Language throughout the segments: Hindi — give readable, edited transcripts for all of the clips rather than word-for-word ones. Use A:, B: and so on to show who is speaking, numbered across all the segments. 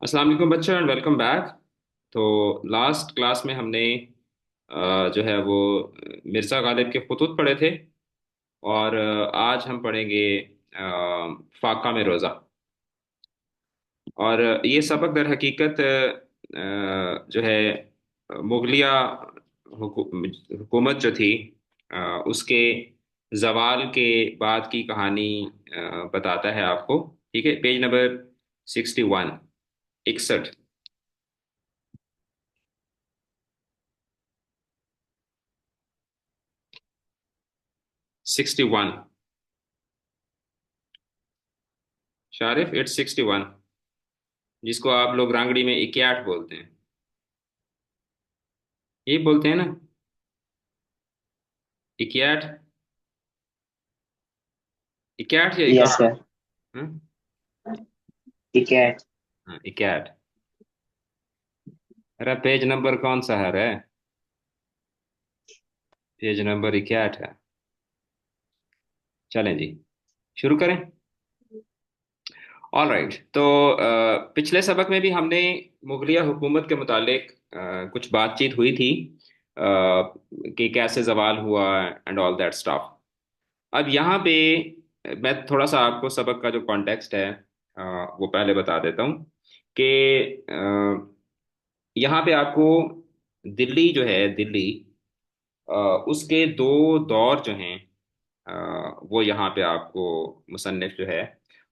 A: अस्सलाम वालेकुम बच्चों एंड वेलकम बैक। तो लास्ट क्लास में हमने जो है वो मिर्ज़ा गालिब के खुतूत पढ़े थे। और आज हम पढ़ेंगे फाका में रोज़ा। और ये सबक दर हकीकत जो है मुगलिया हुकूमत जो थी उसके जवाल के बाद की कहानी बताता है आपको। ठीक है, पेज नंबर 61, 61। 61 शारिफ, इट्स 61, जिसको आप लोग रांगड़ी में इक्याट बोलते हैं। यही बोलते हैं ना, इक्याट। इक्याट या
B: यस
A: इकाट?
B: सर।
A: हाँ,
B: ठीक है।
A: हाँ, इक्याट। अरे पेज नंबर कौन सा है रे? पेज नंबर इक्याट है। चलें जी, शुरू करें। All right. तो पिछले सबक में भी हमने मुगलिया हुकूमत के मुतालिक कुछ बातचीत हुई थी, कि कैसे जवाल हुआ एंड ऑल दैट स्टफ। अब यहाँ पे मैं थोड़ा सा आपको सबक का जो कॉन्टेक्स्ट है वो पहले बता देता हूँ कि यहाँ पे आपको दिल्ली जो है, दिल्ली उसके दो दौर जो हैं वो यहाँ पे आपको मुसन्निफ जो है।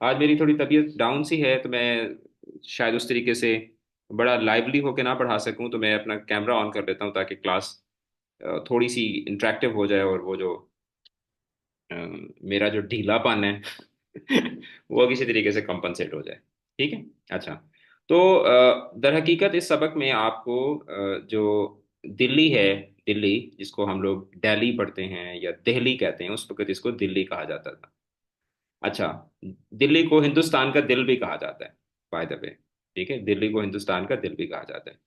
A: आज मेरी थोड़ी तबीयत डाउन सी है, तो मैं शायद उस तरीके से बड़ा लाइवली होके ना पढ़ा सकूं, तो मैं अपना कैमरा ऑन कर लेता हूँ ताकि क्लास थोड़ी सी इंटरेक्टिव हो जाए, और वो जो अ, मेरा जो ढीलापन है वो किसी तरीके से कंपनसेट हो जाए। ठीक है। अच्छा, तो दर हकीकत इस सबक में आपको जो दिल्ली है, दिल्ली जिसको हम लोग दिल्ली पढ़ते हैं या दिल्ली कहते हैं, उस वक्त इसको दिल्ली कहा जाता था। अच्छा, दिल्ली को हिंदुस्तान का दिल भी कहा जाता है, बाय द वे। ठीक है, दिल्ली को हिंदुस्तान का दिल भी कहा जाता है।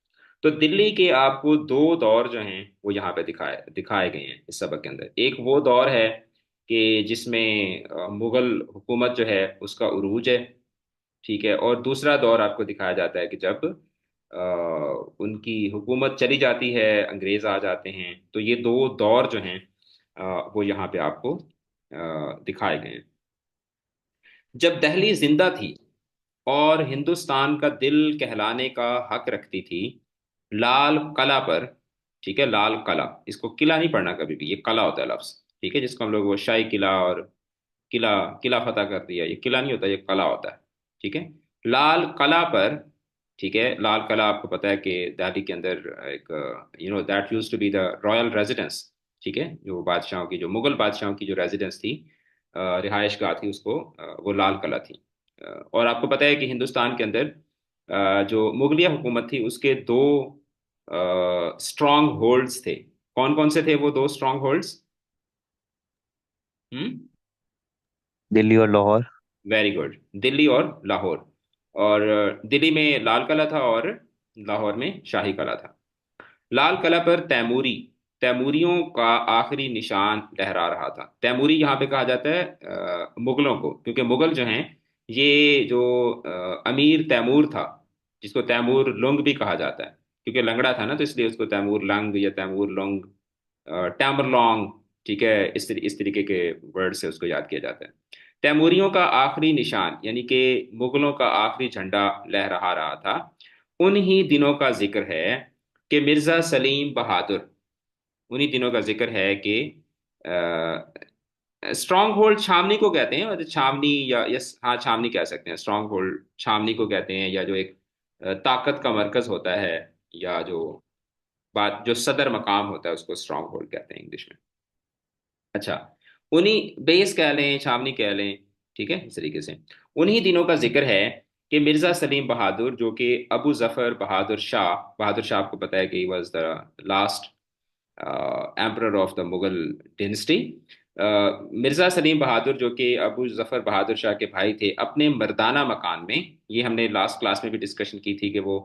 A: तो दिल्ली के आपको दो दौर जो हैं वो यहाँ पे दिखाए दिखाए गए हैं इस सबक के अंदर। एक वो दौर है कि जिसमें मुगल हुकूमत जो है उसका उरूज है। ठीक है, और दूसरा दौर आपको दिखाया जाता है कि जब उनकी हुकूमत चली जाती है, अंग्रेज आ जाते हैं। तो ये दो दौर जो हैं वो यहाँ पे आपको दिखाए गए हैं। जब दिल्ली जिंदा थी और हिंदुस्तान का दिल कहलाने का हक रखती थी, लाल कला पर। ठीक है, लाल कला, इसको किला नहीं पढ़ना कभी भी, ये कला होता है लफ्ज। ठीक है, जिसको हम लोग वो शाही किला और किला, किला फतह कर दिया, ये किला नहीं होता, ये कला होता है। ठीक है, लाल कला पर। ठीक है, लाल कला आपको पता है कि दिल्ली के अंदर एक, that used to be the royal residence. ठीक है, जो बादशाहों की, जो मुगल बादशाहों की जो रेजिडेंस थी, रिहाइश गाह थी, उसको वो लाल कला थी। और आपको पता है कि हिंदुस्तान के अंदर जो मुगलिया हुकूमत थी उसके दो स्ट्रॉन्ग होल्ड्स थे। कौन कौन से थे वो दो स्ट्रॉन्ग होल्ड्स? हम्म,
B: दिल्ली और लाहौर।
A: वेरी गुड, दिल्ली और लाहौर। और दिल्ली में लाल किला था और लाहौर में शाही किला था। लाल किला पर तैमूरी, तैमूरियों का आखिरी निशान लहरा रहा था। तैमूरी यहाँ पे कहा जाता है मुगलों को, क्योंकि मुगल जो हैं, ये जो अमीर तैमूर था, जिसको तैमूर लुंग भी कहा जाता है, क्योंकि लंगड़ा था ना, तो इसलिए उसको तैमूर लंग या तैमूर लुंग, टैमरलॉन्ग। ठीक है, इस तरीके के वर्ड से उसको याद किया जाता है। तैमूरियों का आखिरी निशान यानी कि मुगलों का आखिरी झंडा लहरा रहा था। उन्हीं दिनों का जिक्र है कि मिर्जा सलीम बहादुर, उन्हीं दिनों का जिक्र है कि स्ट्रॉन्ग होल्ड छावनी को कहते हैं, और छावनी या यस, हाँ छावनी कह सकते हैं, स्ट्रॉन्ग होल्ड छावनी को कहते हैं, या जो एक ताकत का मरकज होता है, या जो बात जो सदर मकाम होता है उसको स्ट्रॉन्ग होल्ड कहते हैं इंग्लिश में। अच्छा, उन्हीं बेस कह लें, छावनी कह लें। ठीक है, इस तरीके से उन्हीं दिनों का जिक्र है कि मिर्जा सलीम बहादुर, जो कि अबू जफर बहादुर शाह, बहादुर शाह आपको पता है कि he was the last emperor of the Mughal dynasty. Mirza Salim Bahadur जो कि अबू जफर बहादुर शाह के भाई थे, अपने मर्दाना मकान में, ये हमने लास्ट क्लास में भी डिस्कशन की थी कि वो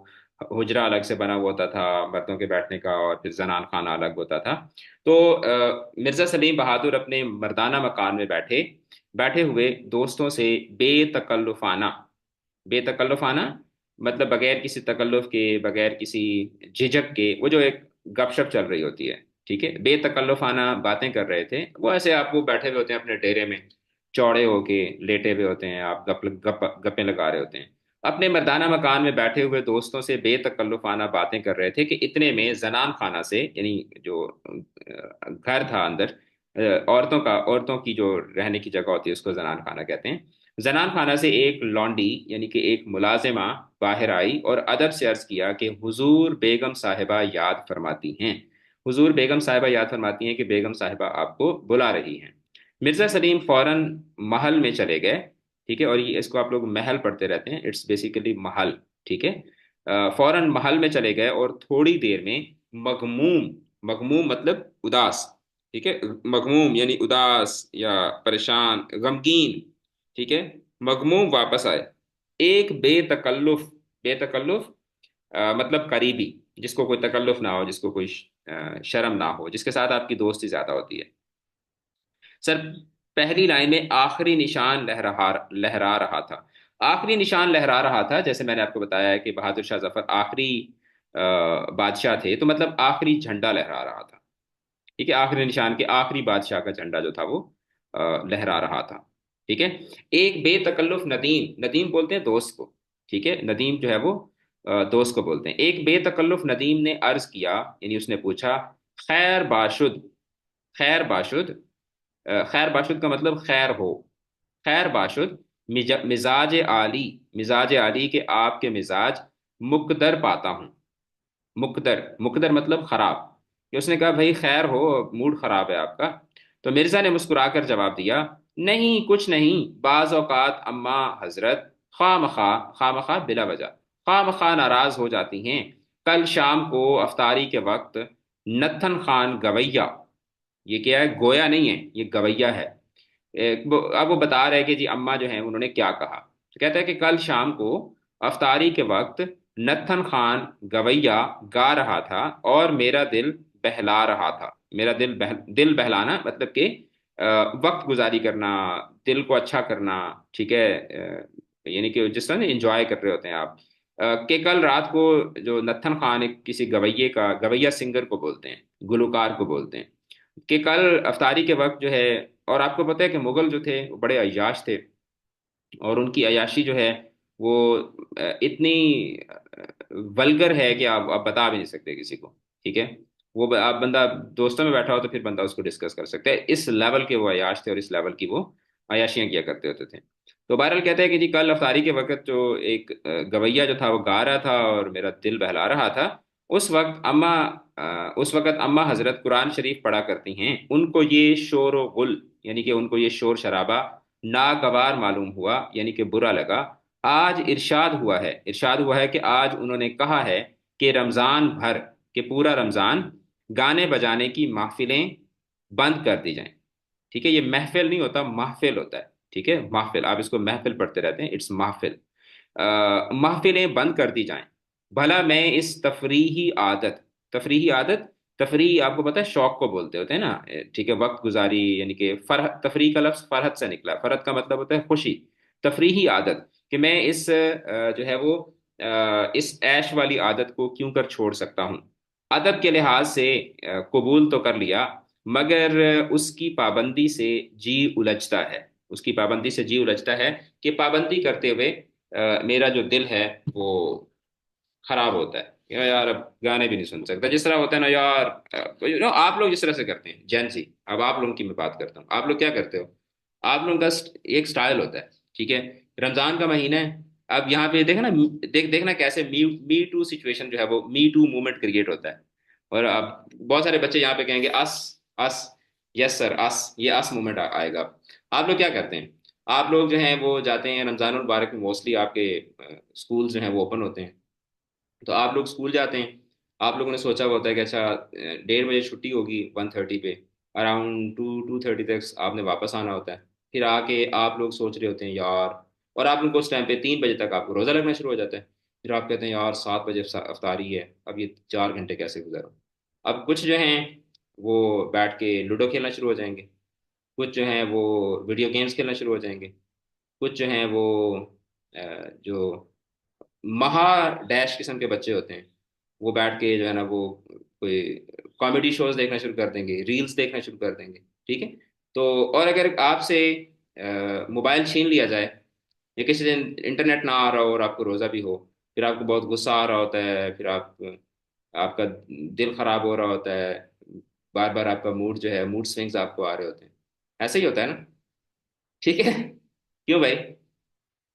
A: हुजरा अलग से बना हुआ होता था मर्दों के बैठने का, और फिर जनान खाना अलग होता था। तो मिर्जा सलीम बहादुर अपने मर्दाना मकान में बैठे बैठे हुए दोस्तों से बेतकल्लुफाना, बेतकल्लुफाना मतलब बगैर किसी तकल्लुफ के, बगैर किसी झिझक के, वो जो एक गपशप चल रही होती है, ठीक है, बेतकल्लुफाना बातें कर रहे थे वो। ऐसे आप वो बैठे हुए होते हैं अपने डेरे में, चौड़े होके लेटे हुए होते हैं, आप गप्पे लगा रहे होते हैं, अपने मर्दाना मकान में बैठे हुए दोस्तों से बेतकल्लुफाना बातें कर रहे थे कि इतने में जनान खाना से, यानी जो घर था अंदर, औरतों की जो रहने की जगह होती है उसको जनान खाना कहते हैं। जनान खाना से एक लौंडी यानी कि एक मुलाजिमा बाहर आई और अदब से अर्ज किया कि हुजूर बेगम साहिबा याद फरमाती हैं, हुजूर बेगम साहिबा याद फरमाती हैं कि बेगम साहिबा आपको बुला रही हैं। मिर्जा सलीम फौरन महल में चले गए, ठीक है, और ये इसको आप लोग महल पढ़ते रहते हैं, इट्स बेसिकली महल, ठीक है। फौरन महल में चले गए और थोड़ी देर में मगमूम, मगमूम मतलब उदास, ठीक है, मगमूम यानी उदास या परेशान, गमगीन, ठीक है, मगमूम वापस आए। एक बेतकल्लुफ, बेतकल्लुफ मतलब करीबी, जिसको कोई तकल्लुफ ना हो, जिसको कोई शर्म ना हो, जिसके साथ आपकी दोस्ती ज्यादा होती है। सर, पहली लाइन में आखिरी निशान लहरा रहा था। आखिरी निशान लहरा रहा था, जैसे मैंने आपको बताया है कि बहादुर शाह जफर आखिरी बादशाह थे, तो मतलब आखिरी झंडा लहरा रहा था, ठीक है, आखिरी निशान के आखिरी बादशाह का झंडा जो था वो लहरा रहा था, ठीक है। एक बेतकल्लुफ नदीम, नदीम बोलते हैं दोस्त को, ठीक है, नदीम जो है वो दोस्त को बोलते हैं। एक बेतकल्लुफ नदीम ने अर्ज किया, यानी उसने पूछा, खैर बाशुद, खैर बाशुद, खैर बाशुद का मतलब खैर हो, खैर बाशुद, मिजाज आली, मिजाज आली के आपके मिजाज मुकदर पाता हूँ। मुकदर, मुकदर मतलब खराब। कि उसने कहा भाई खैर हो, मूड खराब है आपका। तो मिर्जा ने मुस्कुराकर जवाब दिया, नहीं कुछ नहीं, बाज औकात अम्मा हजरत खा मखा बिला वजह, खा मखा नाराज हो जाती हैं। कल शाम को अफ्तारी के वक्त नत्थन खान गवैया, ये क्या है, गोया नहीं है, ये गवैया है। अब वो बता रहे हैं कि जी अम्मा जो है उन्होंने क्या कहा। तो कहता है कि कल शाम को अफ्तारी के वक्त नत्थन खान गवैया गा रहा था और मेरा दिल बहला रहा था। मेरा दिल बहलाना मतलब कि वक्त गुजारी करना, दिल को अच्छा करना, ठीक है, यानी कि जिस तरह एंजॉय कर रहे होते हैं आप। कि कल रात को जो नत्थन खान एक किसी गवैये का, गवैया सिंगर को बोलते हैं, गुलकार को बोलते हैं, कि कल अफ्तारी के वक्त जो है, और आपको पता है कि मुगल जो थे वो बड़े अय्याश थे, और उनकी अय्याशी जो है वो इतनी वल्गर है कि आप बता भी नहीं सकते किसी को, ठीक है। आप बंदा दोस्तों में बैठा हो तो फिर बंदा उसको डिस्कस कर सकता है, इस लेवल के वो अय्याश थे और इस लेवल की वो अय्याशियां किया करते होते थे। तो बहरहाल कहते हैं कि जी कल अफ्तारी के वक्त जो एक गवैया जो था वो गा रहा था और मेरा दिल बहला रहा था। उस वक्त अम्मा हजरत कुरान शरीफ पढ़ा करती हैं, उनको ये शोर व गुल, यानी कि उनको ये शोर शराबा नागवार मालूम हुआ, यानी कि बुरा लगा। आज इरशाद हुआ है कि आज उन्होंने कहा है कि रमजान भर, के पूरा रमजान गाने बजाने की महफिलें बंद कर दी जाएं, ठीक है। ये महफिल नहीं होता, महफिल होता है, ठीक है, महफिल, आप इसको महफिल पढ़ते रहते हैं, इट्स महफिल। महफिलें बंद कर दी जाएं, भला मैं इस तफरीही आदत, तफरीही आदत, तफरी आपको पता है शौक को बोलते होते हैं ना, ठीक है, वक्त गुजारी, यानी कि तफरी का लफ्ज फरहत से निकला, फरहत का मतलब होता है खुशी। तफरीही आदत, कि मैं इस जो है वो इस ऐश वाली आदत को क्यों कर छोड़ सकता हूँ। अदब के लिहाज से कबूल तो कर लिया, मगर उसकी पाबंदी से जी उलझता है, उसकी पाबंदी से जी उलझता है, कि पाबंदी करते हुए मेरा जो दिल है वो खराब होता है। यार अब गाने भी नहीं सुन सकता, जिस तरह होता है ना यार, आप लोग जिस तरह से करते हैं जेंसी, अब आप लोगों की मैं बात करता हूँ, आप लोग क्या करते हो। आप लोगों का एक स्टाइल होता है, ठीक है, रमजान का महीना है। अब यहाँ पे देखना, देखना कैसे मी टू सिचुएशन जो है वो मी टू मूवमेंट क्रिएट होता है। और अब बहुत सारे बच्चे यहाँ पे कहेंगे अस, अस, यस सर अस, ये अस मूवमेंट आएगा। आप लोग क्या करते हैं, आप लोग जो हैं वो जाते हैं रमजान मुबारक में, मोस्टली आपके स्कूल जो हैं वो ओपन होते हैं, तो आप लोग स्कूल जाते हैं। आप लोगों ने सोचा हुआ होता है कि अच्छा 1:30 बजे छुट्टी होगी, 1:30 पे, अराउंड 2:30 तक आपने वापस आना होता है। फिर आके आप लोग सोच रहे होते हैं यार, और आप लोग को उस टाइम पे 3 बजे तक आपको रोज़ा लगना शुरू हो जाता है। फिर आप कहते हैं यार 7 बजे अफ्तारी है, अब ये 4 घंटे कैसे गुजारूं। अब कुछ जो हैं वो बैठ के लूडो खेलना शुरू हो जाएंगे, कुछ जो हैं वो वीडियो गेम्स खेलना शुरू हो जाएंगे, कुछ जो हैं वो जो महा डैश किस्म के बच्चे होते हैं, वो बैठ के जो है ना वो कोई कॉमेडी शोज देखना शुरू कर देंगे, रील्स देखना शुरू कर देंगे। ठीक है। तो और अगर आपसे मोबाइल छीन लिया जाए, या किसी दिन इंटरनेट ना आ रहा हो और आपको रोज़ा भी हो, फिर आपको बहुत गुस्सा आ रहा होता है, फिर आपका दिल खराब हो रहा होता है, बार बार आपका मूड जो है, मूड स्विंग्स आपको आ रहे होते हैं। ऐसे ही होता है ना? ठीक है। क्यों भाई?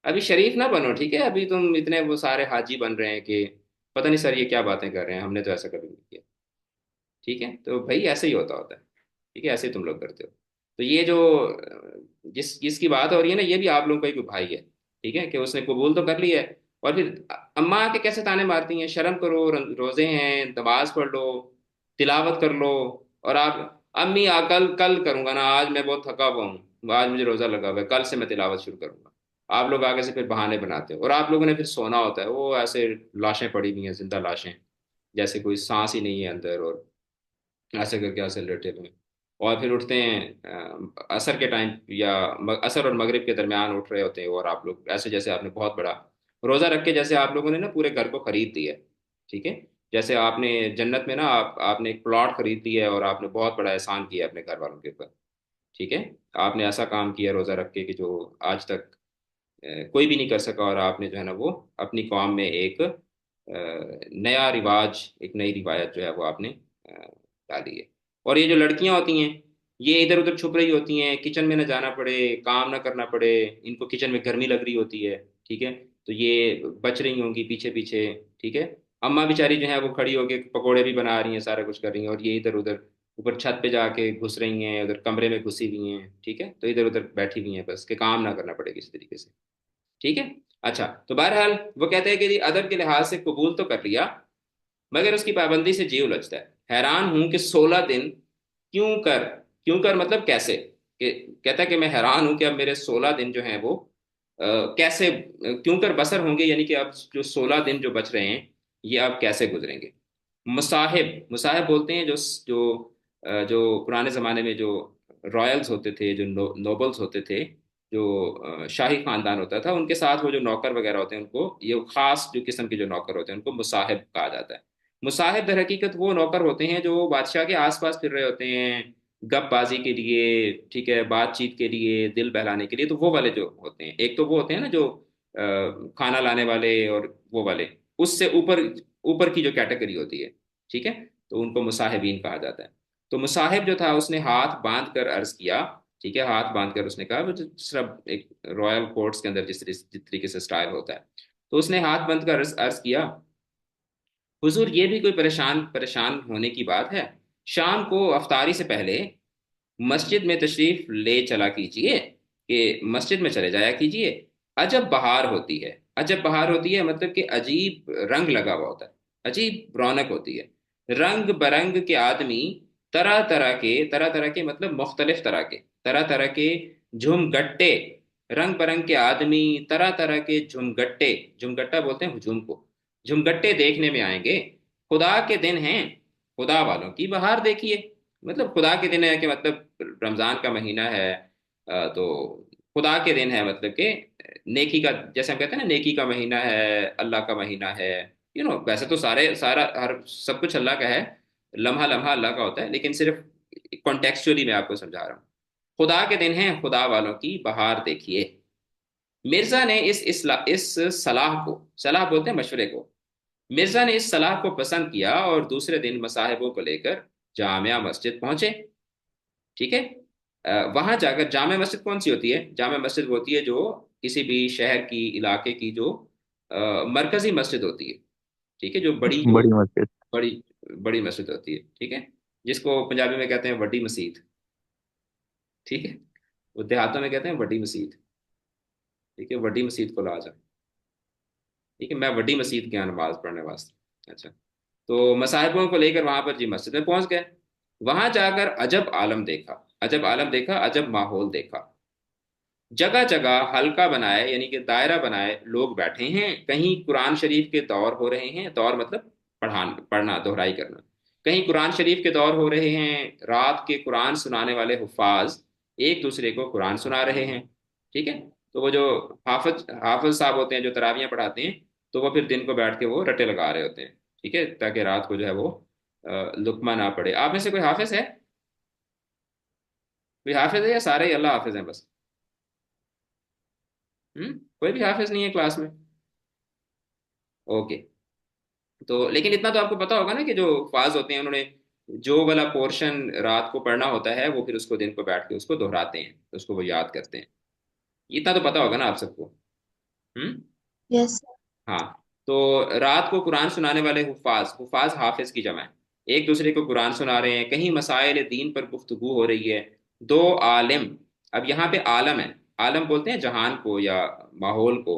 A: अभी शरीफ ना बनो, ठीक है? अभी तुम इतने वो सारे हाजी बन रहे हैं कि पता नहीं सर ये क्या बातें कर रहे हैं, हमने तो ऐसा कभी नहीं किया। ठीक है, तो भाई ऐसे ही होता है। ठीक है, ऐसे ही तुम लोग करते हो। तो ये जो जिसकी बात हो रही है ना, ये भी आप लोगों का ही कोई भाई है। ठीक है, कि उसने कबूल तो कर लिया है, और फिर अम्मा आके कैसे ताने मारती हैं, शर्म करो, रोजे हैं, नमाज पढ़ लो, तिलावत कर लो। और आप, अम्मी कल कल करूंगा ना, आज मैं बहुत थका हुआ हूँ, आज मुझे रोजा लगा हुआ है, कल से मैं तिलावत शुरू करूंगा। आप लोग आगे से फिर बहाने बनाते हो, और आप लोगों ने फिर सोना होता है, वो ऐसे लाशें पड़ी हुई हैं, जिंदा लाशें, जैसे कोई सांस ही नहीं है अंदर, और ऐसे करके ऐसे लेटे हुए हैं। और फिर उठते हैं असर के टाइम, या असर और मगरिब के दरमियान उठ रहे होते हैं, और आप लोग ऐसे जैसे आपने बहुत बड़ा रोजा रख के, जैसे आप लोगों ने ना पूरे घर को खरीद दिया है। ठीक है, जैसे आपने जन्नत में ना आपने एक प्लॉट खरीद लिया है, और आपने बहुत बड़ा एहसान किया है अपने घर वालों के ऊपर। ठीक है, आपने ऐसा काम किया रोजा रख के कि जो आज तक कोई भी नहीं कर सका, और आपने जो है ना वो अपनी कौम में एक नया रिवाज, एक नई रिवायत जो है वो आपने डाली है। और ये जो लड़कियां होती हैं, ये इधर उधर छुप रही होती हैं, किचन में ना जाना पड़े, काम ना करना पड़े, इनको किचन में गर्मी लग रही होती है। ठीक है, तो ये बच रही होंगी पीछे पीछे। ठीक है, अम्मा बेचारी जो है वो खड़ी होके पकोड़े भी बना रही हैं, सारा कुछ कर रही हैं, और ये इधर उधर ऊपर छत पे जाके घुस रही हैं, उधर कमरे में घुसी हुई हैं। ठीक है, तो इधर उधर बैठी हुई हैं बस, कि काम ना करना पड़े किसी तरीके से। ठीक है। अच्छा, तो बहरहाल वो कहते हैं कि जी अदब के लिहाज से कबूल तो कर लिया, मगर उसकी पाबंदी से जी उलझता है। हैरान हूं कि 16 दिन क्यों कर, क्यों कर मतलब कैसे, कि कहता है कि मैं हैरान हूं कि अब मेरे 16 दिन जो हैं वो कैसे, क्यों कर बसर होंगे, यानी कि अब जो 16 दिन जो बच रहे हैं, ये अब कैसे गुजरेंगे। मुसाहिब, मुसाहिब बोलते हैं जो जो जो पुराने ज़माने में जो रॉयल्स होते थे, जो नोबल्स होते थे, जो शाही खानदान होता था, उनके साथ वो जो नौकर वगैरह होते हैं, उनको ये खास जो किस्म के जो नौकर होते हैं उनको मुसाहिब कहा जाता है। मुसाहिब दर हकीकत वो नौकर होते हैं जो बादशाह के आसपास फिर रहे होते हैं, गपबाजी के लिए, ठीक है, बातचीत के लिए, दिल बहलाने के लिए। तो वो वाले जो होते हैं, एक तो वो होते हैं ना जो खाना लाने वाले, और वो वाले, उससे ऊपर ऊपर की जो कैटेगरी होती है। ठीक है, तो उनको मुसाहिबीन कहा जाता है। तो मुसाहिब जो था, उसने हाथ बांध कर अर्ज किया। ठीक है, हाथ बांध कर उसने कहा, वो जिस तरह एक रॉयल कोर्ट्स के अंदर जिस तरीके से स्टाइल होता है, तो उसने हाथ बंद कर अर्ज किया, हुजूर ये भी कोई परेशान परेशान होने की बात है? शाम को अफ्तारी से पहले मस्जिद में तशरीफ ले चला कीजिए, कि मस्जिद में चले जाया कीजिए। अजब बहार होती है, अजब बहार होती है मतलब कि अजीब रंग लगा हुआ होता है, अजीब रौनक होती है। रंग बरंग के आदमी, तरह तरह के मतलब मुख्तलिफ तरह तरह के झुमगट्टे, रंग बरंग के आदमी, तरह तरह के झुमगट्टे, झुमगट्टा बोलते हैं हुजूम को, झुमगट्टे देखने में आएंगे। खुदा के दिन हैं, खुदा वालों की बहार देखिए। मतलब खुदा के दिन है कि मतलब रमजान का महीना है, तो खुदा के दिन है मतलब कि नेकी का, जैसे हम कहते हैं ना, नेकी का महीना है, अल्लाह का महीना है। वैसे तो सारे सारा हर सब कुछ अल्लाह का है, लम्हा लम्हा अल्लाह का होता है, लेकिन सिर्फ कॉन्टेक्चुअली मैं आपको समझा रहा हूँ। खुदा के दिन है, खुदा वालों की बहार देखिए। मिर्जा ने इस सलाह को, सलाह बोलते हैं मशवरे को, मिर्जा ने इस सलाह को पसंद किया, और दूसरे दिन मसाहिबों को लेकर जामिया मस्जिद पहुंचे। ठीक है, वहां जाकर, जामिया मस्जिद कौन सी होती है? जामिया मस्जिद वो होती है जो किसी भी शहर की, इलाके की जो मरकजी मस्जिद होती है। ठीक है, जो बड़ी, जो
B: बड़ी मस्जिद।
A: बड़ी बड़ी मस्जिद होती है। ठीक है, जिसको पंजाबी में कहते हैं वड्डी मसीत। ठीक है, वो देहातों में कहते हैं वड्डी मसीत। ठीक है, वड्डी मसीत को ला जा। ठीक है, मैं वड्डी मसीत गया नमाज पढ़ने वास्ते। अच्छा, तो मसाहिबों को लेकर वहां पर जी मस्जिद में पहुंच गए। वहां जाकर अजब आलम देखा, अजब आलम देखा, अजब माहौल देखा। जगह जगह हल्का बनाए, यानी कि दायरा बनाए लोग बैठे हैं। कहीं कुरान शरीफ के दौर हो रहे हैं, दौर मतलब पढ़ना, दोहराई करना। कहीं कुरान शरीफ के दौर हो रहे हैं, रात के कुरान सुनाने वाले हुफाज एक दूसरे को कुरान सुना रहे हैं। ठीक है, तो वो जो हाफिज हाफिज साहब होते हैं जो तरावियां पढ़ाते हैं, तो वो फिर दिन को बैठ के वो रटे लगा रहे होते हैं, ठीक है, ताकि रात को जो है वो लुकमा ना पड़े। आप में से कोई हाफिज है? कोई हाफिज है या सारे ही अल्लाह हाफिज हैं बस? कोई भी हाफिज नहीं है क्लास में? ओके। तो लेकिन इतना तो आपको पता होगा ना कि जो फाज होते हैं उन्होंने जो वाला पोर्शन रात को पढ़ना होता है वो फिर उसको दिन को बैठ के उसको दोहराते हैं, उसको वो याद करते हैं। इतना तो पता होगा ना आप सबको। हम्म।
C: यस।
A: हाँ। तो रात को कुरान सुनाने वाले हुफाज, हुफाज हाफिज की जमा है। एक दूसरे को कुरान सुना रहे हैं, कहीं मसाइल दीन पर गुफ्तगू हो रही है। दो आलिम, अब यहाँ पे आलम है, आलम बोलते हैं जहान को या माहौल को,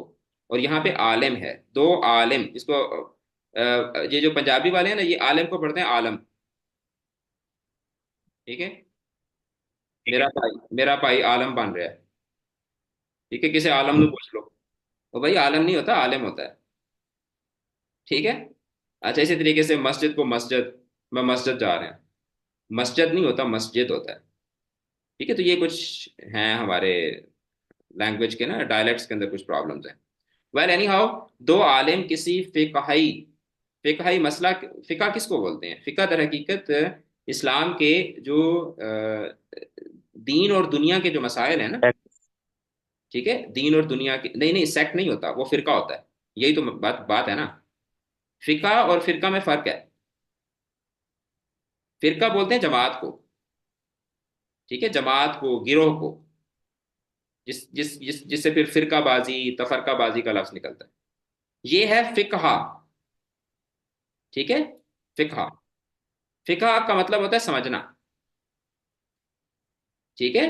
A: और यहाँ पे आलिम है, दो आलिम। इसको ये जो पंजाबी वाले हैं ना, ये आलिम को पढ़ते हैं आलम। ठीक है। मेरा भाई आलम बन रहा है। ठीक है, किसी आलम ने पूछ लो। वो भाई आलम नहीं होता, आलिम होता है। ठीक है। अच्छा, इसी तरीके से मस्जिद को मस्जिद, मैं मस्जिद जा रहे हैं, मस्जिद नहीं होता, मस्जिद होता है। ठीक है। तो ये कुछ हैं हमारे लैंग्वेज के ना डायलेक्ट्स के अंदर कुछ प्रॉब्लम्स हैं। वेल एनी हाउ, दो आलिम किसी फिकहाई, फिकहाई मसला, फिका किसको बोलते हैं? फिका दर हकीकत इस्लाम के जो दीन और दुनिया के जो मसाइल हैं ना, ठीक है, दीन और दुनिया के, नहीं नहीं सेक्ट नहीं होता, वो फिरका होता है। यही तो बात बात है ना। फिका और फिरका में फर्क है। फिरका बोलते हैं जमात को, ठीक है, जमात को, गिरोह को, जिससे फिर फिरकाबाजी, तफरकाबाजी का लफ्ज निकलता है। ये है फिकहा। ठीक है। फिकहा, फिकहा का मतलब होता है समझना। ठीक है।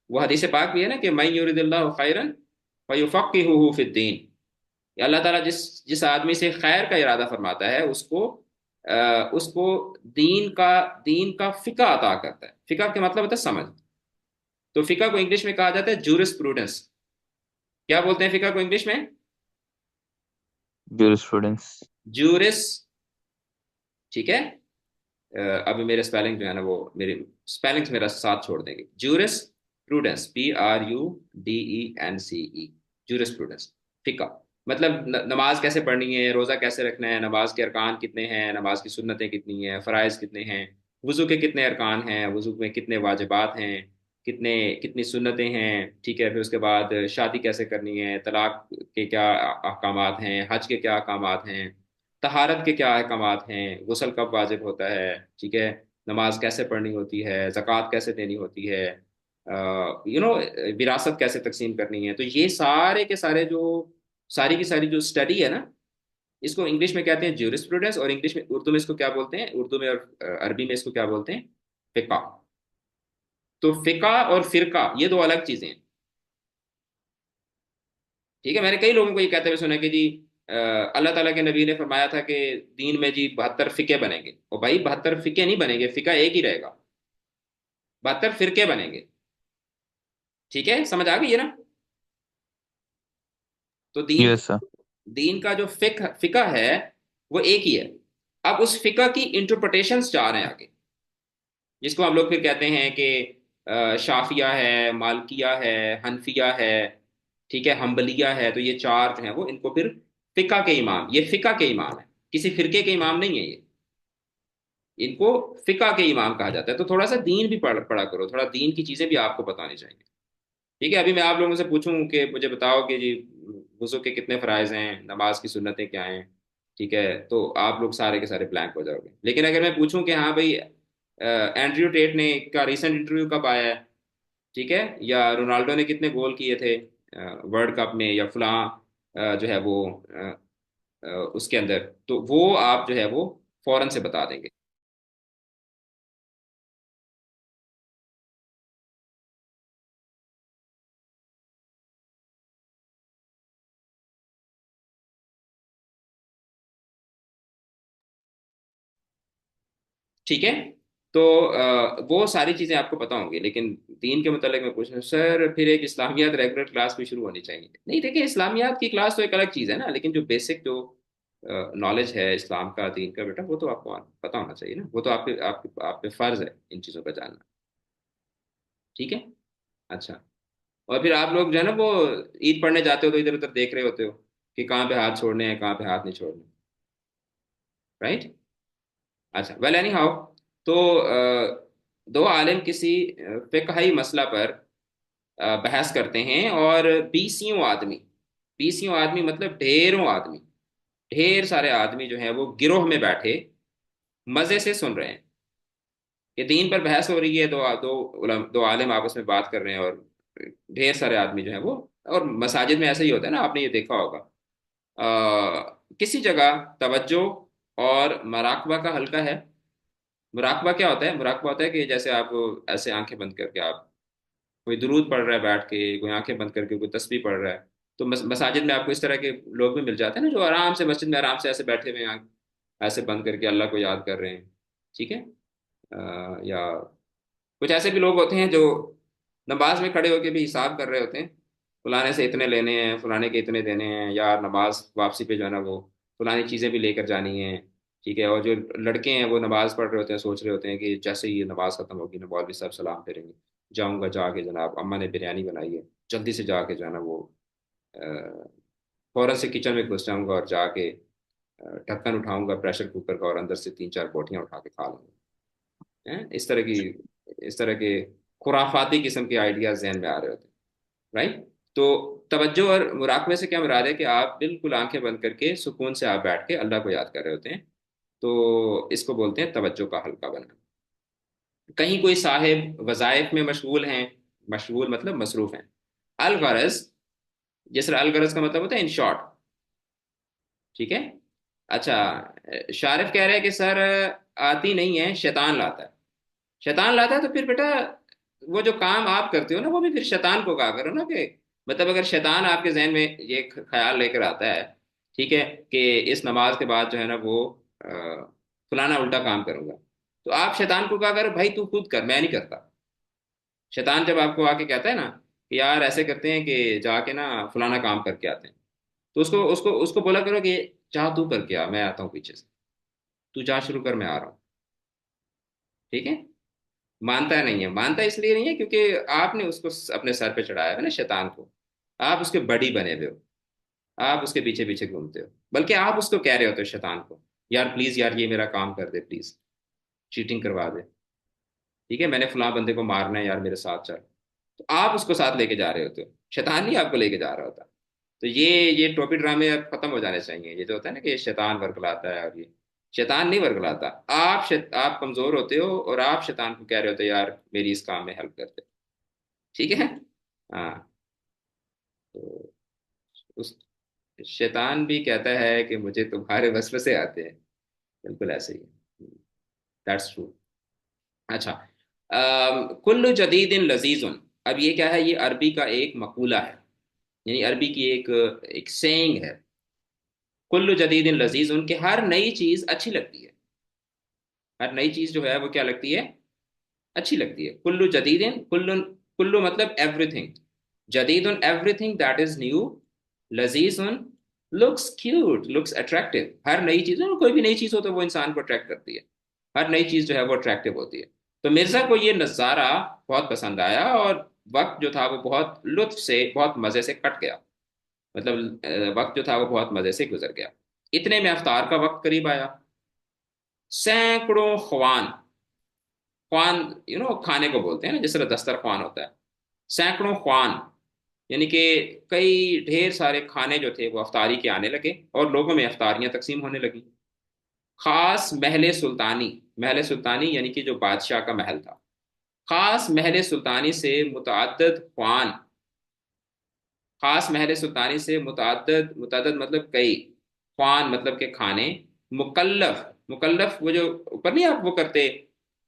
A: वो हदीस पाक भी है ना कि मैं युरिदिल्लाहु खैरन फयुफक्किहुहु फिद्दीन। अल्लाह ताला जिस जिस आदमी से खैर का इरादा फरमाता है उसको उसको दीन का फिका अता करता है। फिका का मतलब होता है समझ। तो फिका को इंग्लिश में कहा जाता है जूरिस प्रूडेंस। क्या बोलते हैं फिका को इंग्लिश में?
B: jurisprudence।
A: जूरिस। ठीक है। अभी मेरे स्पेलिंग जो है ना वो, मेरी स्पेलिंग्स मेरा साथ छोड़ देंगे। Juris prudence, PRUDENCE, juris prudence. फिका मतलब नमाज कैसे पढ़नी है, रोजा कैसे रखना है, नमाज के अरकान कितने हैं, नमाज की सुन्नतें कितनी हैं, फ़राइज़ कितने हैं, वुजू के कितने अरकान हैं, वुजू में कितने वाजिबात हैं, कितने कितनी सुन्नतें हैं। ठीक है। फिर उसके बाद शादी कैसे करनी है, तलाक के क्या अहकामात हैं, हज के क्या अहकामात हैं, तहारत के क्या अहकामात हैं, गुस्ल कब वाजिब होता है, ठीक है, नमाज कैसे पढ़नी होती है, ज़कात कैसे देनी होती है, विरासत कैसे तकसीम करनी है। तो ये सारे के सारे जो, सारी की सारी जो स्टडी है ना, इसको इंग्लिश में कहते हैं ज्यूरिस्प्रूडेंस, और इंग्लिश में, उर्दू में इसको क्या बोलते हैं, उर्दू में और अरबी में इसको क्या बोलते हैं? फिका। तो फिका और फिरका ये दो अलग चीजें हैं। ठीक है। मैंने कई लोगों को ये कहते हुए सुना कि जी अल्लाह ताला के नबी ने फरमाया था कि दीन में जी 72 फिके बनेंगे। और भाई 72 फिके नहीं बनेंगे, फिका एक ही रहेगा, 72 फिरके बनेंगे। ठीक है, समझ आ गई है ना? तो दीन,
B: यस सर।
A: दीन का जो फिका है वो एक ही है। अब उस फिका की इंटरप्रिटेशंस चार हैं आगे, जिसको हम लोग फिर कहते हैं कि शाफिया है, मालकिया है, हनफिया है, ठीक है, हम्बलिया है। तो ये चार जो है वो, इनको फिर फिका के इमाम, ये फिका के इमाम है, किसी फिरके के इमाम नहीं है ये। इनको फिका के इमाम कहा जाता है। तो थोड़ा सा दीन भी पढ़ा करो, थोड़ा दीन की चीजें भी आपको बतानी चाहिए। ठीक है। अभी मैं आप लोगों से पूछूं कि मुझे बताओ कि जी वुजू के कितने फ़राइज़ हैं, नमाज की सुन्नतें क्या हैं, ठीक है, तो आप लोग सारे के सारे ब्लैंक हो जाओगे। लेकिन अगर मैं पूछूं कि हाँ भाई एंड्रयू टेट ने का रीसेंट इंटरव्यू कब आया है, ठीक है, या रोनाल्डो ने कितने गोल किए थे वर्ल्ड कप में, या फलां जो है वो उसके अंदर, तो वो आप जो है वो फौरन से बता देंगे। ठीक है। तो वो सारी चीज़ें आपको पता होंगी। लेकिन दीन के मतलब मैं पूछ रहा हूँ सर, फिर एक इस्लामियात रेगुलर क्लास भी शुरू होनी चाहिए? नहीं, देखिए, इस्लामियात की क्लास तो एक अलग चीज़ है ना, लेकिन जो बेसिक जो नॉलेज है इस्लाम का, दीन का, बेटा, वो तो आपको पता होना चाहिए ना। वो तो आपके आपके आप पे फ़र्ज़ है इन चीज़ों का जानना। ठीक है। अच्छा। और फिर आप लोग जो है ना वो ईद पढ़ने जाते हो तो इधर उधर देख रहे होते हो कि कहाँ पे हाथ छोड़ने हैं, कहाँ पे हाथ नहीं छोड़ने। राइट। अच्छा, वेल एनी हाउ। तो दो आलिम किसी फिकही मसला पर बहस करते हैं, और बीसियों आदमी, बीसियों आदमी मतलब ढेरों आदमी, ढेर सारे आदमी जो है वो गिरोह में बैठे मजे से सुन रहे हैं। ये दीन पर बहस हो रही है, दो आलिम आपस में बात कर रहे हैं, और ढेर सारे आदमी जो है वो, और मसाजिद में ऐसा ही होता है ना, आपने ये देखा होगा। किसी जगह तवज्जो और मराकबा का हल्का है। मुराकबा क्या होता है? मुराकबा होता है कि जैसे आप ऐसे आंखें बंद करके, आप कोई दुरूद पढ़ रहा है बैठ के, कोई आंखें बंद करके कोई तस्बीह पढ़ रहा है, तो मसाजिद में आपको इस तरह के लोग भी मिल जाते हैं ना, जो आराम से मस्जिद में आराम से ऐसे बैठे हुए हैं, ऐसे बंद करके अल्लाह को याद कर रहे हैं। ठीक है। या कुछ ऐसे भी लोग होते हैं जो नमाज में खड़े होकर भी हिसाब कर रहे होते हैं, फलाने से इतने लेने हैं, फलाने के इतने देने हैं, या नमाज वापसी पे जो है ना वो फलानी चीज़ें भी लेकर जानी है। ठीक है। और जो लड़के हैं वो नमाज पढ़ रहे होते हैं, सोच रहे होते हैं कि जैसे ही ये नमाज खत्म होगी ना, मौलवी साहब सलाम फेरेंगे, जाऊंगा जाके, जनाब अम्मा ने बिरयानी बनाई है, जल्दी से जाके जो है ना वो फौरन से किचन में घुस जाऊंगा, और जाके ढक्कन उठाऊंगा प्रेशर कुकर का, और अंदर से तीन चार बोटियां उठा के खा लूंगा। हैं? इस तरह के खुराफाती किस्म के आइडियाज जहन में आ रहे होते हैं। राइट। तो तवज्जो और मुराकबे से क्या मुराद है कि आप बिल्कुल आंखें बंद करके सुकून से आप बैठ के अल्लाह को याद कर रहे होते हैं। तो इसको बोलते हैं तवज्जो का हल्का बनना। कहीं कोई साहिब वज़ाइफ में मशगूल हैं, मशगूल मतलब मसरूफ हैं, अलगरज, जिस तरह अलगरज का मतलब होता है इन शॉर्ट। ठीक है। अच्छा, शारिफ कह रहे हैं कि सर आती नहीं है, शैतान लाता है। शैतान लाता है तो फिर बेटा वो जो काम आप करते हो ना, वो भी फिर शैतान को कहा करो ना, कि मतलब अगर शैतान आपके जहन में ये ख्याल लेकर आता है, ठीक है, कि इस नमाज के बाद जो है ना वो अ, फलाना उल्टा काम करूंगा, तो आप शैतान को कहा करो भाई तू खुद कर, मैं नहीं करता। शैतान जब आपको आके कहता है ना कि यार ऐसे करते हैं कि जाके ना फलाना काम करके आते हैं, तो उसको उसको उसको बोला करो कि जा तू करके आ, मैं आता हूँ पीछे से, तू जा शुरू कर, मैं आ रहा हूँ। ठीक है। मानता नहीं है, मानता इसलिए नहीं है क्योंकि आपने उसको अपने सर पे चढ़ाया है ना शैतान को। आप उसके बड़ी बने हुए हो, आप उसके पीछे पीछे घूमते हो, बल्कि आप उसको कह रहे होते हो शैतान को, यार प्लीज यार ये मेरा काम कर दे प्लीज, चीटिंग करवा दे। ठीक है, मैंने फलां बंदे को मारना है यार, मेरे साथ चल। तो आप उसको साथ लेके जा रहे होते हो, शैतान नहीं आपको लेके जा रहा होता। तो ये टोपी ड्रामे अब खत्म हो जाने चाहिए। ये जो होता है ना कि शैतान वर्गलाता है, और ये शैतान नहीं वर्गलाता। आप कमजोर होते हो, और आप शैतान को कह रहे होते हो यार मेरी इस काम में हेल्प कर दे। ठीक है। हाँ। तो उस शैतान भी कहता है कि मुझे तुम्हारे वसवसे आते हैं। बिल्कुल ऐसे ही है। That's true. अच्छा, कुल्लु जदीदिन लजीजुन। अब ये क्या है? ये अरबी का एक मकूला है, यानी अरबी की एक एक सेइंग है। कुल्लु जदीदिन लजीजुन, कि हर नई चीज अच्छी लगती है। हर नई चीज जो है वो क्या लगती है? अच्छी लगती है। कुल्लु जदीदिन, कुल्लु, कुल्लु मतलब एवरीथिंग, जदीदुन एवरीथिंग दैट इज न्यू, लजीजुन लुक्स क्यूट, लुक्स अट्रैक्टिव। हर नई चीज, कोई भी नई चीज हो तो वो इंसान को अट्रैक्ट करती है। हर नई चीज जो है वो अट्रैक्टिव होती है। तो मिर्जा को ये नज़ारा बहुत पसंद आया, और वक्त जो था वो बहुत लुत्फ से, बहुत मजे से कट गया। मतलब वक्त जो था वो बहुत मजे से गुजर गया। इतने में अफ्तार का वक्त करीब आया। सैकड़ों ख्वान, ख्वान खाने को बोलते हैं ना, जिस तरह दस्तरख्वान होता है, सैकड़ों ख्वान, यानी कि कई ढेर सारे खाने जो थे वो अफ्तारी के आने लगे, और लोगों में अफ्तारियां तकसीम होने लगी। खास महल सुल्तानी, महल सुल्तानी यानी कि जो बादशाह का महल था, खास महल सुल्तानी से मुतअद्दिद ख्वान, खास महल सुल्तानी से मुतअद्दिद, मुतअद्दिद मतलब कई, ख्वान मतलब के खाने, मुकल्लफ, मुकल्लफ वो जो ऊपर नहीं आप वो करते,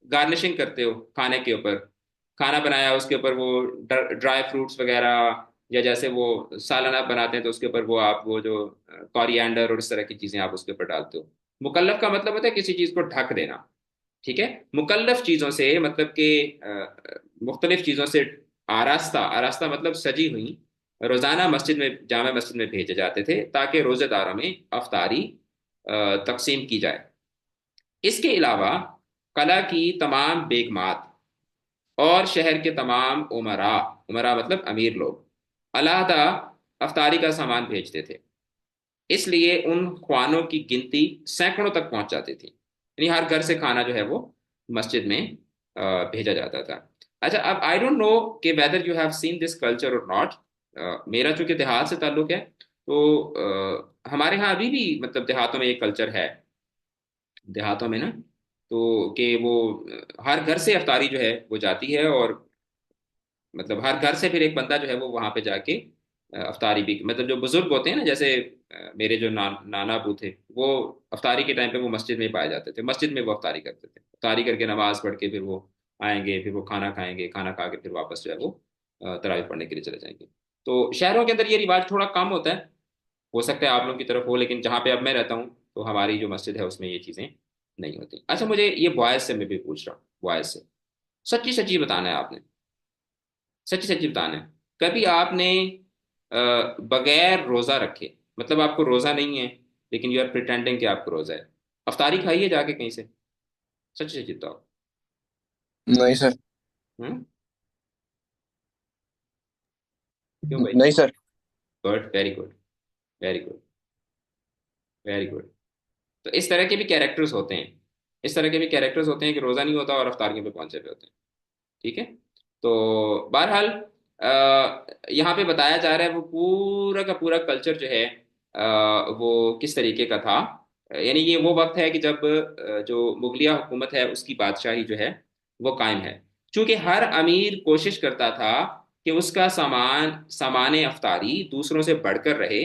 A: गार्निशिंग करते हो खाने के ऊपर, खाना बनाया उसके ऊपर वो ड्राई फ्रूट्स वगैरह, या जैसे वो सालाना बनाते हैं तो उसके ऊपर वो आप वो जो कॉरिएंडर और इस तरह की चीजें आप उसके ऊपर डालते हो। मुकल्लफ का मतलब होता है किसी चीज को ढक देना। ठीक है। मुकल्लफ चीजों से मतलब कि मुख्तलिफ चीजों से आरास्ता, आरास्ता मतलब सजी हुई, रोजाना मस्जिद में, जामा मस्जिद में भेजे जाते थे ताकि रोजेदारों में अफ्तारी तकसीम की जाए। इसके अलावा कला की तमाम बेगमात और शहर के तमाम उमरा, उमरा मतलब अमीर लोग, अलहदा अफ्तारी का सामान भेजते थे। इसलिए उन ख्वानों की गिनती सैकड़ों तक पहुंच जाती थी, यानी हर घर से खाना जो है वो मस्जिद में भेजा जाता था। अच्छा, अब आई डोंट नो कि whether you have seen this culture और नॉट। मेरा चूंकि देहात से ताल्लुक है, तो हमारे यहाँ अभी भी मतलब देहातों में ये कल्चर है, देहातों में ना, तो कि वो हर घर से अफ्तारी जो है वो जाती है, और मतलब हर घर से फिर एक बंदा जो है वो वहां पे जाके अफ्तारी भी, मतलब जो बुजुर्ग होते हैं ना, जैसे मेरे जो नाना अबू थे, वो अफ्तारी के टाइम पे वो मस्जिद में ही पाए जाते थे, मस्जिद में वो अफ्तारी करते थे, अफ्तारी करके नमाज पढ़ के फिर वो आएंगे, फिर वो खाना खाएंगे, खाना खा के फिर वापस जो है वो तरावीह पढ़ने के लिए चले जाएंगे। तो शहरों के अंदर ये रिवाज थोड़ा कम होता है, हो सकता है आप लोगों की तरफ हो, लेकिन जहाँ पे अब मैं रहता हूँ तो हमारी जो मस्जिद है उसमें ये चीज़ें नहीं होती। अच्छा, मुझे ये बॉयज से मैं भी पूछ रहा हूँ, बॉयज से सच्ची सच्ची बताना है आपने, सच्ची सच्ची बताना है, कभी आपने बगैर रोजा रखे, मतलब आपको रोजा नहीं है लेकिन यू आर प्रिटेंडिंग कि आपको रोजा है, अफ्तारी खाई है जाके कहीं से? सच्ची सच्ची बताओ।
B: नहीं सर।
A: हम्म? क्यों भाई?
B: नहीं sir.
A: Good, very good, very good, very good. तो इस तरह के भी कैरेक्टर्स होते हैं, इस तरह के भी कैरेक्टर्स होते हैं कि रोजा नहीं होता और अफ्तारियों पे पहुंचे हुए होते हैं। ठीक है। तो बहरहाल यहाँ पे बताया जा रहा है वो पूरा का पूरा कल्चर जो है वो किस तरीके का था। यानी ये वो वक्त है कि जब जो मुगलिया हुकूमत है उसकी बादशाही जो है वो कायम है। क्योंकि हर अमीर कोशिश करता था कि उसका सामान अफ्तारी दूसरों से बढ़कर रहे,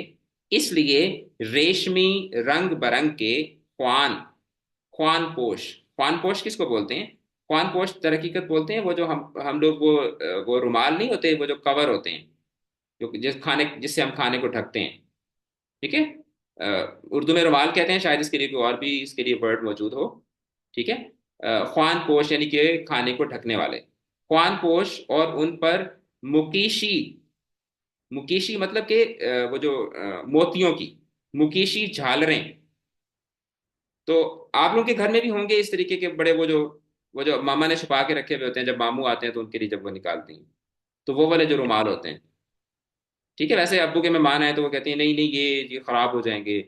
A: इसलिए रेशमी रंग बरंग के ख्वान ख्वान पोश, ख्वान पोश किसको बोलते हैं? ख्वान पोश दर हकीकत बोलते हैं वो जो हम लोग वो रुमाल नहीं होते, वो जो कवर होते हैं, जो जिससे हम खाने को ढकते हैं। ठीक है। उर्दू में रुमाल कहते हैं, शायद इसके लिए कोई और भी इसके लिए वर्ड मौजूद हो। ठीक है। ख्वान पोश यानी कि खाने को ढकने वाले ख्वान पोश, और उन पर मुकीशी, मुकीशी मतलब कि वो जो मोतियों की मुकीशी झालरें। तो आप लोगों के घर में भी होंगे इस तरीके के बड़े, वो जो मामा ने छुपा के रखे हुए होते हैं, जब मामू आते हैं तो उनके लिए जब वो निकालती हैं, तो वो वाले जो रुमाल होते हैं। ठीक है, वैसे अब्बू के मेहमान आए तो वो कहती है नहीं नहीं ये खराब हो जाएंगे।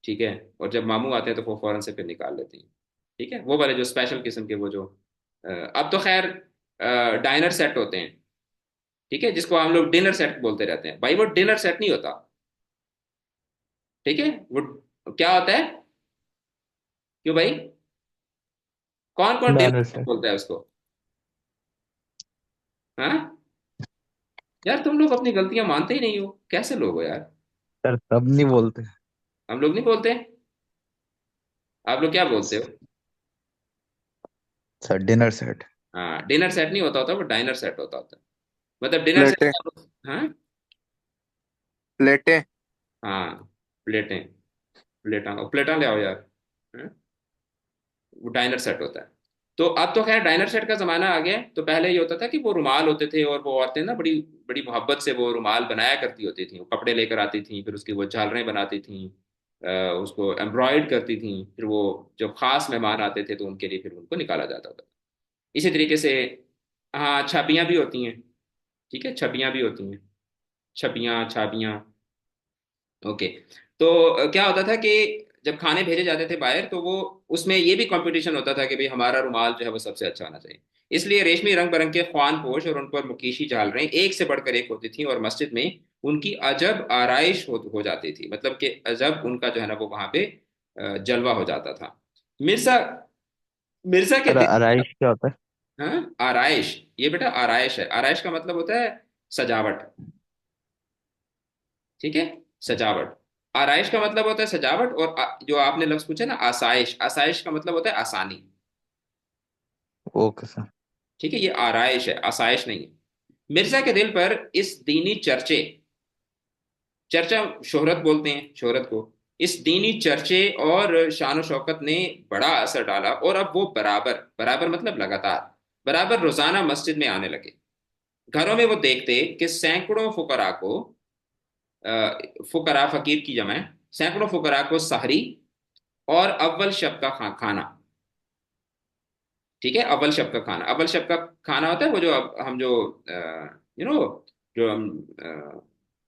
A: ठीक है। और जब मामू आते हैं तो वो फौरन से फिर निकाल लेती हैं। ठीक है, वो वाले जो स्पेशल किस्म के वो जो अब तो खैर डाइनर सेट होते हैं। ठीक है, जिसको हम लोग डिनर सेट बोलते रहते हैं, भाई वो डिनर सेट नहीं होता। ठीक है, वो क्या होता है? क्यों भाई? कौन कौन डिनर
B: बैनर
A: सेट
B: सर।
A: बोलता है उसको? हाँ यार, तुम लोग अपनी गलतियां मानते ही नहीं हो, कैसे लोग हो यार?
B: सर तब नहीं बोलते।
A: हम लोग नहीं बोलते? आप लोग क्या बोलते हो?
B: Sir dinner set.
A: हाँ, डिनर सेट नहीं होता होता, वो डाइनर सेट होता होता। मतलब डिनर सेट
B: प्लेटें।
A: हाँ।
B: प्लेटें।
A: हाँ, प्लेटें, प्लेटा और प्लेटा ले आओ यार। हाँ? वो डाइनर सेट होता है। तो अब तो खैर डाइनर सेट का जमाना आ गया है। तो पहले ये होता था कि वो रुमाल होते थे, और वो औरतें ना बड़ी बड़ी मोहब्बत से वो रुमाल बनाया करती होती थी, वो कपड़े लेकर आती थी, फिर उसकी वो झालरें बनाती थी, उसको एम्ब्रॉयड करती थी, फिर वो जब खास मेहमान आते थे तो उनके लिए फिर उनको निकाला जाता था। इसी तरीके से हाँ, छाबियाँ भी होती हैं। ठीक है, छबियाँ भी होती हैं, छबियाँ छाबियाँ। ओके। तो क्या होता था कि जब खाने भेजे जाते थे बाहर, तो वो उसमें ये भी कंपटीशन होता था कि भाई हमारा रुमाल जो है वो सबसे अच्छा होना चाहिए। इसलिए रेशमी रंग बिरंग के ख्वान पोश और उन पर मुकीशी झालरें एक से बढ़कर एक होती थी, और मस्जिद में उनकी अजब आराइश हो जाती थी, मतलब कि अजब उनका जो है ना वो वहां पे जलवा हो जाता था। मिर्जा मिर्जा के
B: सर
A: दिन।
B: आरआइश क्या होता है?
A: हाँ, आराइश, ये बेटा आराइश है, आराइश का मतलब होता है सजावट। ठीक है, सजावट। आराइश का मतलब होता है सजावट, और जो आपने लफ्ज पूछा ना आसाइश, आसाइश का मतलब होता है आसानी।
B: Okay sir.
A: ठीक है, ये आराइश है, आसाइश नहीं है। मिर्जा के दिल पर इस दीनी चर्चे, चर्चा शोहरत बोलते हैं शोहरत को, इस दीनी चर्चे और शान शौकत ने बड़ा असर डाला, और अब वो बराबर बराबर मतलब लगातार बराबर रोजाना मस्जिद में आने लगे। घरों में वो देखते कि सैकड़ों फुकरा को, फुकरा फकीर की जमा है, सैकड़ों फुकरा को सहरी और अव्वल शब का खाना। ठीक है, अव्वल शब का खाना, अव्वल शब का खाना होता है वो जो हम जो यू नो जो हम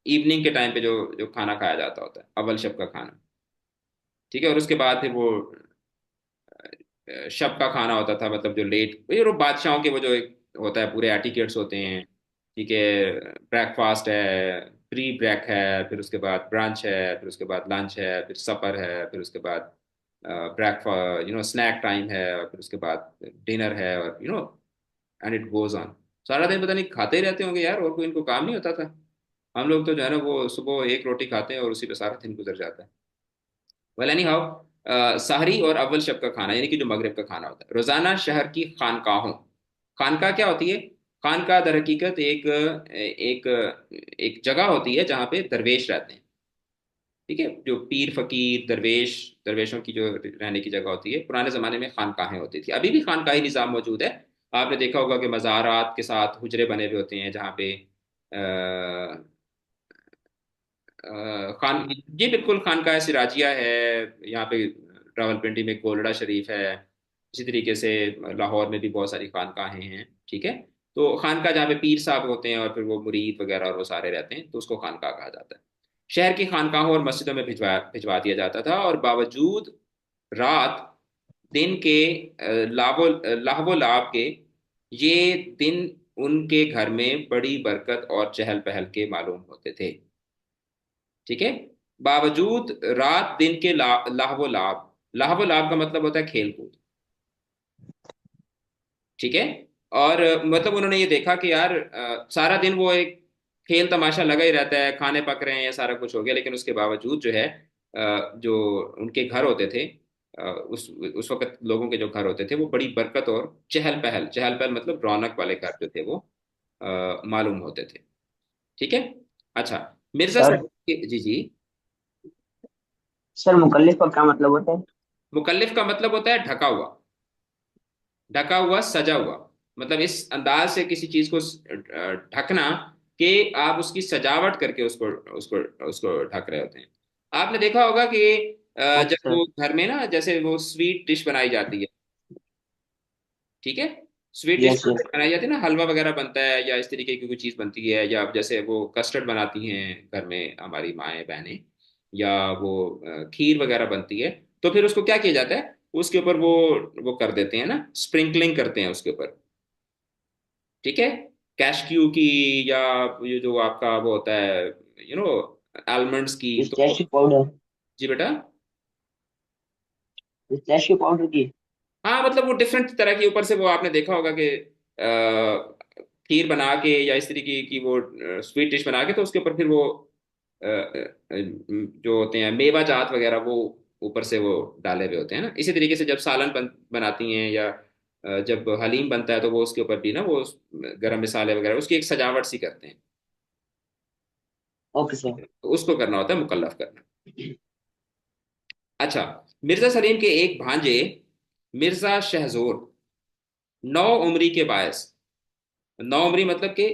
A: इवनिंग के टाइम पे जो जो खाना खाया जाता होता है, अव्वल शब का खाना। ठीक है, और उसके बाद फिर वो शब का खाना होता था, मतलब जो लेट, ये वो बादशाहों के वो जो एक होता है, पूरे एटिकेट्स होते हैं। ठीक है, ब्रेकफास्ट है, प्री ब्रेक है, फिर उसके बाद ब्रंच है, फिर उसके बाद लंच है, फिर सपर है, फिर उसके बाद ब्रेकफास्ट, स्नैक टाइम है, और फिर उसके बाद डिनर है, और एंड इट गोज ऑन। सारा दिन पता नहीं खाते ही रहते होंगे यार, और कोई इनको काम नहीं होता था। हम लोग तो जो है ना, वो सुबह एक रोटी खाते हैं और उसी पे सारा दिन गुजर जाता है। वेल एनी हाउ, सहरी और अव्वल शब का खाना, यानी कि जो मगरिब का खाना होता है, रोजाना शहर की खानकाहों। खानका क्या होती है? खानका दर हकीकत एक एक जगह होती है जहाँ पे दरवेश रहते हैं। ठीक है, जो पीर फकीर दरवेश, दरवेशों की जो रहने की जगह होती है, पुराने जमाने में खानकाहें होती थी, अभी भी खानकाही निज़ाम मौजूद है। आपने देखा होगा कि मज़ारात के साथ हुजरे बने हुए होते हैं, जहाँ पे खान, जी बिल्कुल, खानकाह सिराजिया है यहाँ पे, रावलपिंडी में गोलड़ा शरीफ है। इसी तरीके से लाहौर में भी बहुत सारी खानकाहें हैं। ठीक है, तो खानका जहाँ पे पीर साहब होते हैं और फिर वो मुरीद वगैरह और वो सारे रहते हैं, तो उसको खानका कहा जाता है। शहर की खानकाहों और मस्जिदों में भिजवा भिजवा दिया जाता था, और बावजूद रात दिन के लाहवो लाभ के, ये दिन उनके घर में बड़ी बरकत और चहल पहल के मालूम होते थे। ठीक है, बावजूद रात दिन के लाहवो लाभ, लाहवो लाभ का मतलब होता है खेल कूद। ठीक है, और मतलब उन्होंने ये देखा कि यार सारा दिन वो एक खेल तमाशा लगा ही रहता है, खाने पक रहे हैं, या सारा कुछ हो गया, लेकिन उसके बावजूद जो है जो उनके घर होते थे, उस वक्त लोगों के जो घर होते थे, वो बड़ी बरकत और चहल पहल, चहल पहल मतलब रौनक वाले घर जो थे वो मालूम होते थे। ठीक है। अच्छा, मिर्जा
B: सर।
A: साहब जी जी।
B: सर मुकल्लिफ का क्या मतलब होता है?
A: मुकल्लिफ का मतलब होता है ढका हुआ, ढका हुआ, सजा हुआ। मतलब इस अंदाज से किसी चीज को ढकना कि आप उसकी सजावट करके उसको उसको उसको ढक रहे होते हैं। आपने देखा होगा कि
B: ओके
A: जब
B: सर।
A: वो घर में ना, जैसे वो स्वीट डिश बनाई जाती है। ठीक है, स्वीट डिश
B: यस यस।
A: बनाई जाती है ना, हलवा वगैरह बनता है, या इस तरीके की कोई चीज बनती है, या जैसे वो कस्टर्ड बनाती हैं घर में हमारी माएँ बहनें, या वो खीर वगैरह बनती है। तो फिर उसको क्या किया जाता है, उसके ऊपर वो कर देते हैं ना, स्प्रिंकलिंग करते हैं उसके ऊपर। ठीक है, कैशक्यू की, या ये जो आपका वो होता है, यू नो आलमंड्स की, तो
B: पिस्ताशियो पाउडर।
A: जी बेटा।
B: पिस्ताशियो पाउडर की।
A: हाँ, मतलब वो डिफरेंट तरह की, ऊपर से वो आपने देखा होगा कि खीर बना के, या इस तरीके की वो स्वीट डिश बना के, तो उसके ऊपर फिर वो जो होते हैं मेवा जात वगैरह, वो ऊपर से वो डाले हुए होते हैं ना। इसी तरीके से जब सालन बनाती हैं, या जब हलीम बनता है, तो वो उसके ऊपर भी ना वो गरम मसाले वगैरह, उसकी एक सजावट सी करते हैं।
B: Okay sir.
A: तो उसको करना होता है मुकल्लफ करना। अच्छा, मिर्जा सलीम के एक भांजे मिर्जा शहजोर, नौ उम्री के बायस, नौ उम्री मतलब कि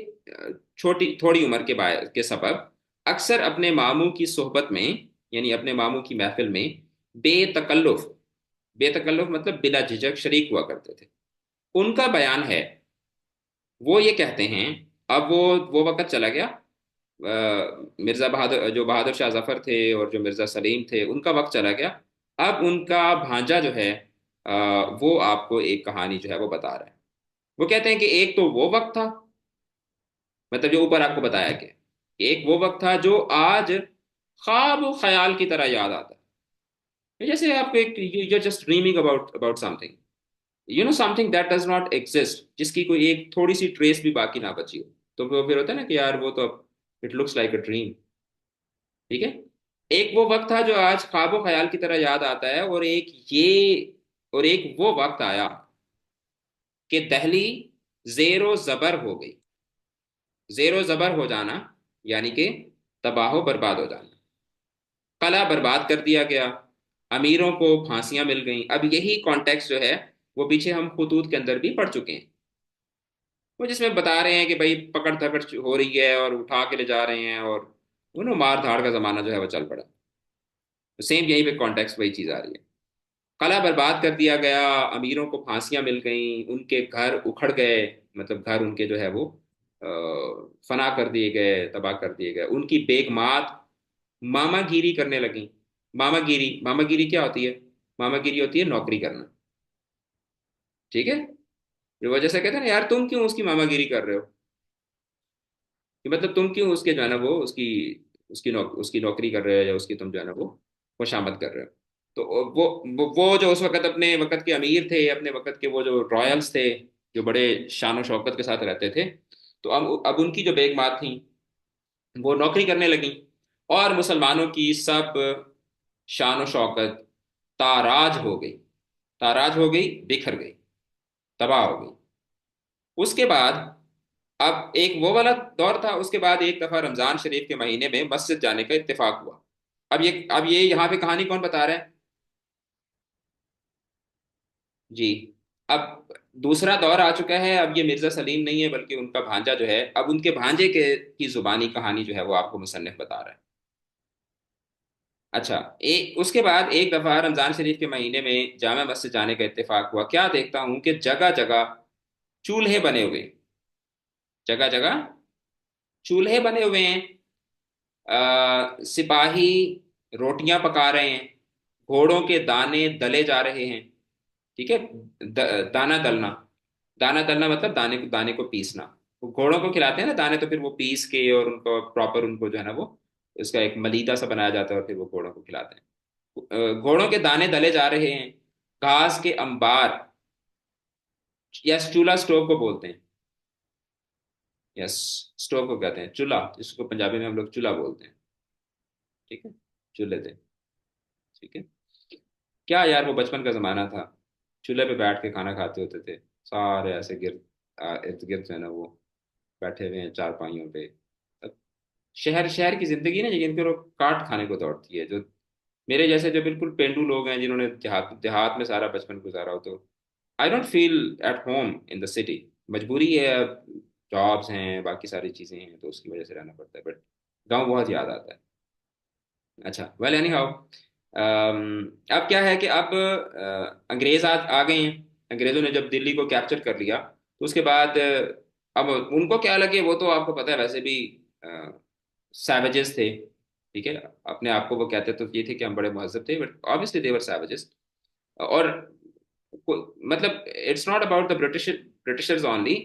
A: छोटी थोड़ी उम्र के बायस के सबब, अक्सर अपने मामू की सोहबत में, यानी अपने मामू की महफिल में बेतकल्लुफ, बेतकल्लुफ मतलब बिला झिझक शरीक हुआ करते थे। उनका बयान है, वो ये कहते हैं, अब वो वक्त चला गया। मिर्जा बहादुर, जो बहादुर शाह जफर थे और जो मिर्जा सलीम थे, उनका वक्त चला गया। अब उनका भांजा जो है, वो आपको एक कहानी जो है वो बता रहा है। वो कहते हैं कि एक तो वो वक्त था, मतलब जो ऊपर आपको बताया गया, एक वो वक्त था जो आज ख्वाब ख्याल की तरह याद आता है। जैसे आपको एक, you just dreaming about about something, something that does not exist, जिसकी कोई एक थोड़ी सी ट्रेस भी बाकी ना बची हो। तो वो फिर होता है ना कि यार वो तो अब it looks like a dream. ठीक है, एक वो वक्त था जो आज ख्वाबो ख्याल की तरह याद आता है, और एक वो वक्त आया कि दहली जेरो जबर हो गई। जेरो जबर हो जाना, यानी कि तबाहो बर्बाद हो जाना। कला बर्बाद कर दिया गया, अमीरों को फांसियां मिल गईं। अब यही कॉन्टेक्स्ट जो है, वो पीछे हम खुतूत के अंदर भी पढ़ चुके हैं। वो जिसमें बता रहे हैं कि भाई पकड़ धकड़ हो रही है, और उठा के ले जा रहे हैं, और मार धाड़ का जमाना जो है वो चल पड़ा। तो सेम यहीं पे कॉन्टेक्स्ट वही चीज आ रही है। कला बर्बाद कर दिया गया, अमीरों को फांसियां मिल गईं, उनके घर उखड़ गए, मतलब घर उनके जो है वो फना कर दिए गए, तबाह कर दिए गए। उनकी बेगमात मामागिरी करने लगी। मामागिरी, मामागिरी क्या होती है? मामागिरी होती है नौकरी करना। ठीक है। जो वजह से कहते हैं ना यार, तुम क्यों उसकी मामागिरी कर रहे हो, कि मतलब तुम क्यों उसके जो है ना वो उसकी उसकी नौकरी कर रहे हो, या उसकी तुम जो है ना वो खुशामद कर रहे हो। तो वो जो उस वक्त अपने वक्त के अमीर थे, अपने वक्त के वो जो रॉयल्स थे, जो बड़े शान और शौकत के साथ रहते थे, तो अब उनकी जो बेगमात थी वो नौकरी करने लगी, और मुसलमानों की सब शान और शौकत ताराज हो गई। ताराज हो गई, बिखर गई, तबाह हो गई। उसके बाद अब एक वो वाला दौर था। उसके बाद एक दफा रमजान शरीफ के महीने में मस्जिद जाने का इत्तेफाक हुआ। अब ये यहाँ पे कहानी कौन बता रहा है? जी। अब दूसरा दौर आ चुका है। अब ये मिर्जा सलीम नहीं है, बल्कि उनका भांजा जो है, अब उनके भांजे के की जुबानी कहानी जो है वो आपको मुसन्निफ बता रहा है। अच्छा, उसके बाद एक दफा रमजान शरीफ के महीने में जामा मस्जिद जाने का इत्तेफाक हुआ। क्या देखता हूँ कि जगह जगह चूल्हे बने हुए, जगह जगह चूल्हे बने हुए हैं। सिपाही रोटियां पका रहे हैं, घोड़ों के दाने दले जा रहे हैं। ठीक है। दाना दलना, दाना दलना मतलब दाने को, दाने को पीसना। वो घोड़ों को खिलाते हैं ना दाने, तो फिर वो पीस के और उनको प्रॉपर, उनको जो है ना वो उसका एक मलीदा सा बनाया जाता है, और फिर वो घोड़ों को खिलाते हैं। घोड़ों के दाने दले जा रहे हैं। घास के अंबार, या चूल्हा स्टोव को बोलते हैं। यस, स्टोव को कहते हैं चूल्हा, जिसको पंजाबी में हम लोग चूल्हा बोलते हैं। ठीक है, चूल्हे थे। ठीक है। क्या यार, वो बचपन का जमाना था। चूल्हे पे बैठ के खाना खाते होते थे, सारे ऐसे इर्द गिर्द जो है ना वो बैठे हुए हैं चारपाइयों पे। अब शहर शहर की जिंदगी ना, जिनके लोग काट खाने को दौड़ती है, जो मेरे जैसे जो बिल्कुल पेंडू लोग हैं, जिन्होंने देहात देहात में सारा बचपन गुजारा हो, तो I don't feel at home in the city. मजबूरी है, जॉब्स हैं, बाकी सारी चीजें हैं, तो उसकी वजह से रहना पड़ता है, बट गाँव बहुत याद आता है। अच्छा, वेल एनी हाउ, अब क्या है कि अब अंग्रेज आ गए हैं। अंग्रेजों ने जब दिल्ली को कैप्चर कर लिया, तो उसके बाद अब उनको क्या लगे, वो तो आपको पता है वैसे भी सैवेजेस थे। ठीक है। अपने आप को वो कहते तो ये थे कि हम बड़े महजब थे, बट ऑब्वियसली देवर सैवेजेस। और मतलब it's not about the Britishers only.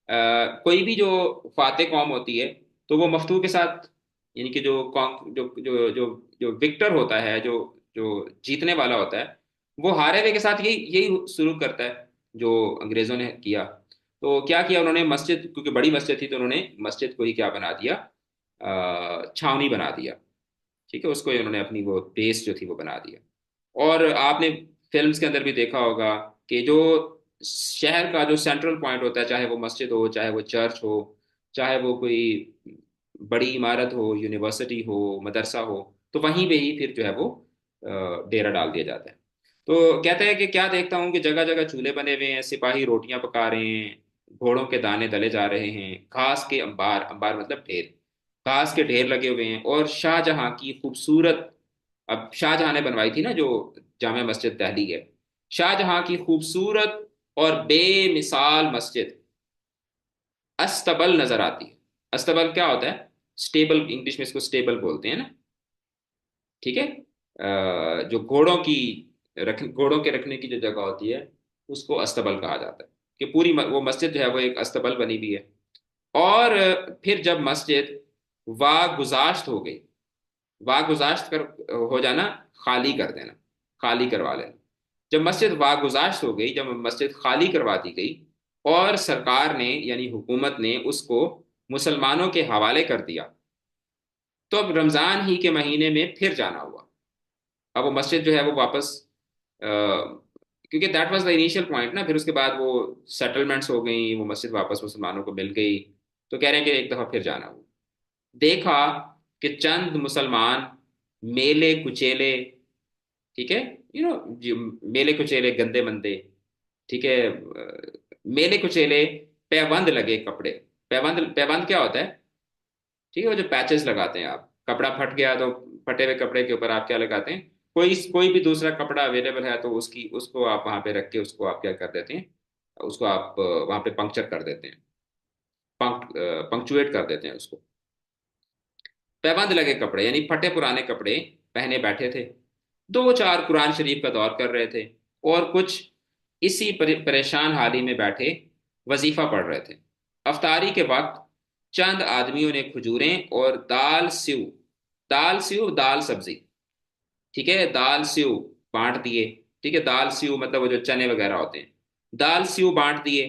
A: कोई भी जो फातेह कौम होती है, तो वो मफतू के साथ, यानी कि जो जो जो जो जो विक्टर होता है, जो जो जीतने वाला होता है, वो हारे हुए के साथ यही यही शुरू करता है, जो अंग्रेजों ने किया। तो क्या किया उन्होंने, मस्जिद, क्योंकि बड़ी मस्जिद थी, तो उन्होंने मस्जिद को ही क्या बना दिया, छावनी बना दिया। ठीक है, उसको ही उन्होंने अपनी वो बेस जो थी वो बना दिया। और आपने फिल्म्स के अंदर भी देखा होगा कि जो शहर का जो सेंट्रल पॉइंट होता है, चाहे वो मस्जिद हो, चाहे वो चर्च हो, चाहे वो कोई बड़ी इमारत हो, यूनिवर्सिटी हो, मदरसा हो, तो वहीं पे ही फिर जो है वो डेरा डाल दिया जाता है। तो कहते हैं कि क्या देखता हूँ कि जगह जगह चूल्हे बने हुए हैं, सिपाही रोटियां पका रहे हैं, घोड़ों के दाने दले जा रहे हैं, घास के अंबार, अंबार मतलब ढेर, घास के ढेर लगे हुए हैं, और शाहजहां की खूबसूरत, अब शाहजहां ने बनवाई थी ना जो जामा मस्जिद दिल्ली है, शाहजहां की खूबसूरत और बेमिसाल मस्जिद अस्तबल नजर आती है। अस्तबल क्या होता है? स्टेबल, इंग्लिश में इसको स्टेबल बोलते हैं ना। ठीक है। जो घोड़ों के रखने की जो जगह होती है, उसको अस्तबल कहा जाता है। कि पूरी वो मस्जिद जो है वो एक अस्तबल बनी हुई है। और फिर जब मस्जिद वागुजाश्त हो गई, वागुजाश्त कर हो जाना, खाली कर देना, खाली करवा लेना। जब मस्जिद वागुजाश्त हो गई, जब मस्जिद खाली करवा दी गई, और सरकार ने यानी हुकूमत ने उसको मुसलमानों के हवाले कर दिया, तो अब रमजान ही के महीने में फिर जाना हुआ। अब वो मस्जिद जो है वो वापस, क्योंकि that was the initial point ना, फिर उसके बाद वो सेटलमेंट्स हो गई, वो मस्जिद वापस मुसलमानों को मिल गई। तो कह रहे हैं कि एक दफा फिर जाना हुआ। देखा कि चंद मुसलमान मेले कुचेले, ठीक है, मेले कुचेले गंदे मंदे, ठीक है, मेले कुचेले, पैबंद लगे कपड़े। पैबंद, पैबंद क्या होता है? ठीक है, वो जो पैचेस लगाते हैं, आप कपड़ा फट गया तो फटे हुए कपड़े के ऊपर आप क्या लगाते हैं, कोई भी दूसरा कपड़ा अवेलेबल है तो उसकी उसको आप वहां पे रख के उसको आप क्या कर देते हैं, उसको आप वहां पे पंक्चर कर देते हैं। पंक्चुएट कर देते हैं उसको। पैबंद लगे कपड़े यानी फटे पुराने कपड़े पहने बैठे थे। दो चार कुरान शरीफ का दौर कर रहे थे, और कुछ इसी परेशान हाली में बैठे वजीफा पढ़ रहे थे। अफ्तारी के वक्त चंद आदमियों ने खजूरें और दाल सब्जी, ठीक है, दाल स्यू बांट दिए। ठीक है, दाल स्यू मतलब वो जो चने वगैरह होते हैं, दाल स्यू बांट दिए।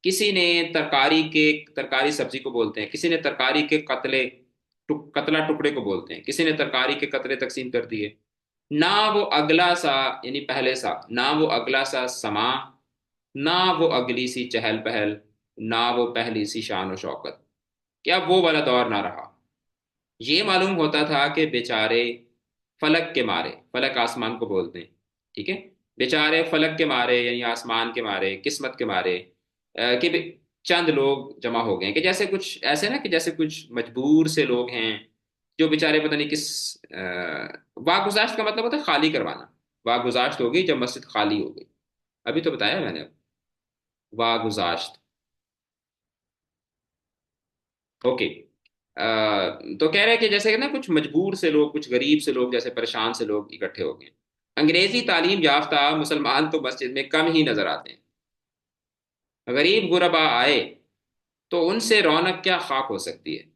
A: किसी ने तरकारी सब्जी को बोलते हैं, किसी ने तरकारी के कतला टुकड़े को बोलते हैं, किसी ने तरकारी के कतले तकसीम कर दिए। ना वो अगला सा, यानी पहले सा, ना वो अगला सा समा, ना वो अगली सी चहल पहल, ना वो पहली सी शान और शौकत। क्या वो वाला दौर ना रहा? ये मालूम होता था कि बेचारे फलक के मारे, फलक आसमान को बोलते हैं, ठीक है, बेचारे फलक के मारे यानी आसमान के मारे, किस्मत के मारे, कि चंद लोग जमा हो गए हैं, कि जैसे कुछ ऐसे ना, कि जैसे कुछ मजबूर से लोग हैं जो बेचारे पता नहीं किस वागुजाश्त का मतलब होता है खाली करवाना। वागुजाश्त हो गई जब मस्जिद खाली हो गई। अभी तो बताया मैंने, अब वागुजाश्त। ओके। तो कह रहे हैं कि जैसे कि ना कुछ मजबूर से लोग, कुछ गरीब से लोग, जैसे परेशान से लोग इकट्ठे हो गए। अंग्रेजी तालीम याफ्ता मुसलमान तो मस्जिद में कम ही नजर आते हैं। गरीब गुरबा आए तो उनसे रौनक क्या खाक हो सकती है।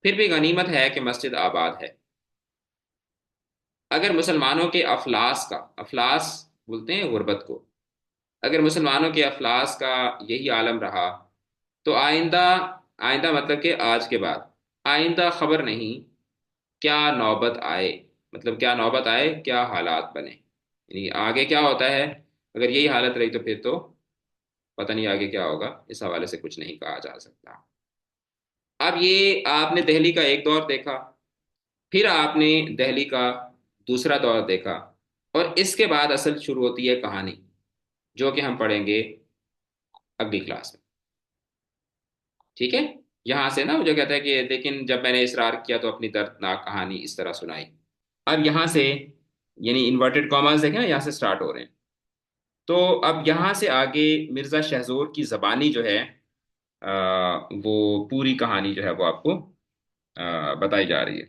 A: फिर भी गनीमत है कि मस्जिद आबाद है। अगर मुसलमानों के अफलास का, अफलास बोलते हैं गुर्बत को, अगर मुसलमानों के अफलास का यही आलम रहा तो आइंदा, आइंदा मतलब कि आज के बाद, आइंदा खबर नहीं क्या नौबत आए, मतलब क्या नौबत आए, क्या हालात बने, यानी आगे क्या होता है। अगर यही हालत रही तो फिर तो पता नहीं आगे क्या होगा, इस हवाले से कुछ नहीं कहा जा सकता। अब ये आपने दिल्ली का एक दौर देखा, फिर आपने दिल्ली का दूसरा दौर देखा, और इसके बाद असल शुरू होती है कहानी, जो कि हम पढ़ेंगे अगली क्लास में। ठीक है, यहाँ से ना वो जो कहता है कि लेकिन जब मैंने इसरार किया तो अपनी दर्दनाक कहानी इस तरह सुनाई। अब यहाँ से, यानी इन्वर्टेड कॉमास देखें ना, यहाँ से स्टार्ट हो रहे हैं। तो अब यहाँ से आगे मिर्जा शहजोर की जबानी जो है, वो पूरी कहानी जो है वो आपको बताई जा रही है।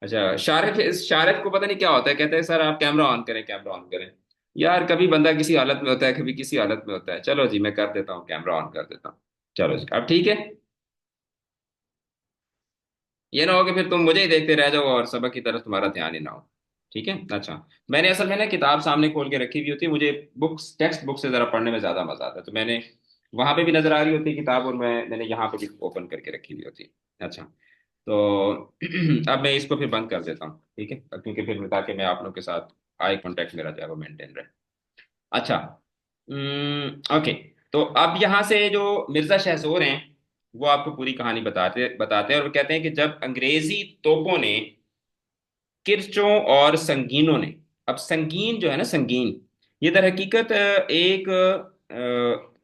A: अच्छा, शारिफ, शारिफ को पता नहीं क्या होता है, कहते हैं सर आप कैमरा ऑन करें, कैमरा ऑन करें। यार कभी बंदा किसी हालत में होता है, कभी किसी हालत में होता है। चलो जी मैं कर देता हूँ, कैमरा ऑन कर देता हूँ। चलो जी अब ठीक है। ये ना हो कि फिर तुम मुझे ही देखते रह जाओ और सबक की तरफ तुम्हारा ध्यान ही ना हो। ठीक है, अच्छा। मैंने असल में ना किताब सामने खोल के रखी हुई होती है, मुझे बुक्स, टेक्स्ट बुक से जरा पढ़ने में ज्यादा मजा आता है, तो मैंने वहां पे भी नजर आ रही होती है किताब, और मैंने यहाँ पे भी ओपन करके रखी हुई होती है। अच्छा, तो अब मैं इसको फिर बंद कर देता हूँ, ठीक है, क्योंकि फिर ताकि मैं आप लोग के साथ आई कांटेक्ट मेरा जो है वो मेंटेन रहे। अच्छा, ओके। तो अब यहाँ से जो मिर्जा शहसोर हैं, वो आपको पूरी कहानी बताते बताते हैं, और वो कहते हैं कि जब अंग्रेजी तोपों ने, किरचों और संगीनों ने, अब संगीन जो है ना, संगीन, ये दर हकीकत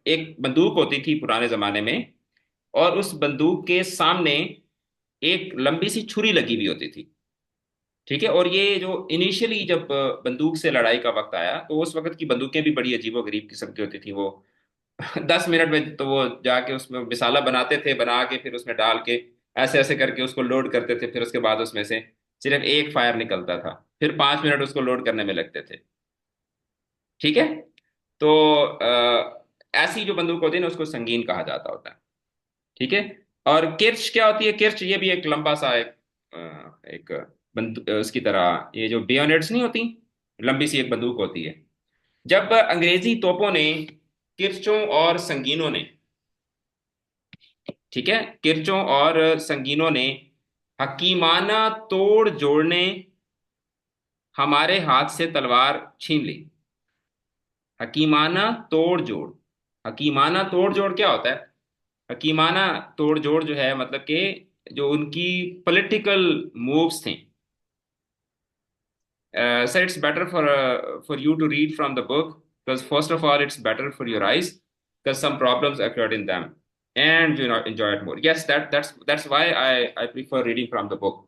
A: एक बंदूक होती थी पुराने जमाने में, और उस बंदूक के सामने एक लंबी सी छुरी लगी हुई होती थी। ठीक है, और ये जो इनिशियली जब बंदूक से लड़ाई का वक्त आया, तो उस वक्त की बंदूकें भी बड़ी अजीबो गरीब किस्म की होती थी। वो 10 मिनट में तो वो जाके उसमें मिसाला बनाते थे, बना के फिर उसमें डाल के ऐसे ऐसे करके उसको लोड करते थे, फिर उसके बाद उसमें से सिर्फ एक फायर निकलता था, फिर 5 मिनट उसको लोड करने में लगते थे। ठीक है, तो ऐसी जो बंदूक होती है ना, उसको संगीन कहा जाता होता है। ठीक है, और किर्च क्या होती है? किर्च ये भी एक लंबा सा एक बंदूक उसकी तरह, ये जो बेयोनेट्स नहीं होती, लंबी सी एक बंदूक होती है। जब अंग्रेजी तोपों ने, किरचों और संगीनों ने, ठीक है, किरचों और संगीनों ने हकीमाना तोड़ जोड़ने हमारे हाथ से तलवार छीन ली। हकीमाना तोड़ जोड़, हकीमाना तोड़ जोड़ क्या होता है? हकीमाना तोड़ जोड़ जो है मतलब कि जो उनकी पॉलिटिकल मूव्स थे। So it's better for you to read from the book, because first of all it's better for your eyes, because some problems occurred in them and you know enjoy it more. Yes, that's why I prefer reading from the book.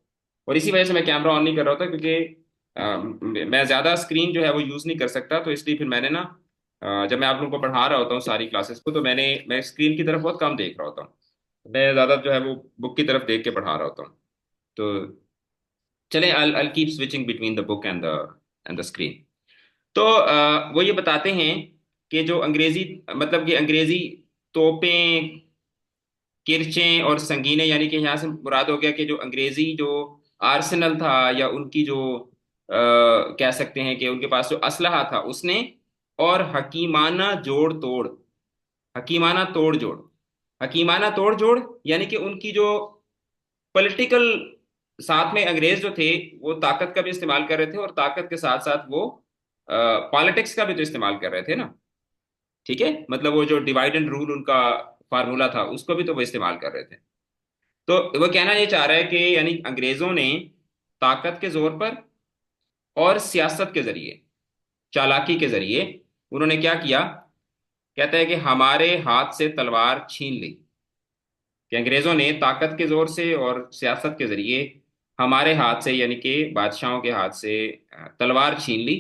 A: और इसी वजह से मैं कैमरा ऑन नहीं कर रहा था, क्योंकि मैं ज़्यादा स्क्रीन जो है वो यूज़ नहीं कर सकता, तो इसलिए फिर मैंने ना जब मैं आप लोगों को पढ़ा रहा होता हूँ सारी क्लासेस को, तो मैं स्क्रीन की तरफ बहुत कम देख रहा होता हूँ। मैं ज़्यादा जो है वो बुक की तरफ देख के पढ़ा रहा होता हूँ। तो चलें, I'll keep switching between the book and the screen। तो वो ये बताते हैं कि जो अंग्रेजी, मतलब कि अंग्रेजी तोपें, किरचें और संगीने, यानी कि यहाँ से मुराद हो गया कि जो अंग्रेजी जो आर्सेनल था, या उनकी जो कह सकते हैं कि उनके पास जो असलहा था उसने, और हकीमाना जोड़ तोड़, हकीमाना तोड़ जोड़, हकीमाना तोड़ जोड़, यानी कि उनकी जो पॉलिटिकल, साथ में अंग्रेज जो थे वो ताकत का भी इस्तेमाल कर रहे थे, और ताकत के साथ साथ वो पॉलिटिक्स का भी तो इस्तेमाल कर रहे थे ना। ठीक है, मतलब वो जो डिवाइड एंड रूल उनका फार्मूला था उसको भी तो वो इस्तेमाल कर रहे थे। तो वो कहना ये चाह रहा है कि यानी अंग्रेजों ने ताकत के जोर पर और सियासत के जरिए, चालाकी के जरिए, उन्होंने क्या किया, कहता है कि हमारे हाथ से तलवार छीन ली। कि अंग्रेजों ने ताकत के जोर से और सियासत के जरिए हमारे हाथ से, यानी कि बादशाहों के हाथ से तलवार छीन ली,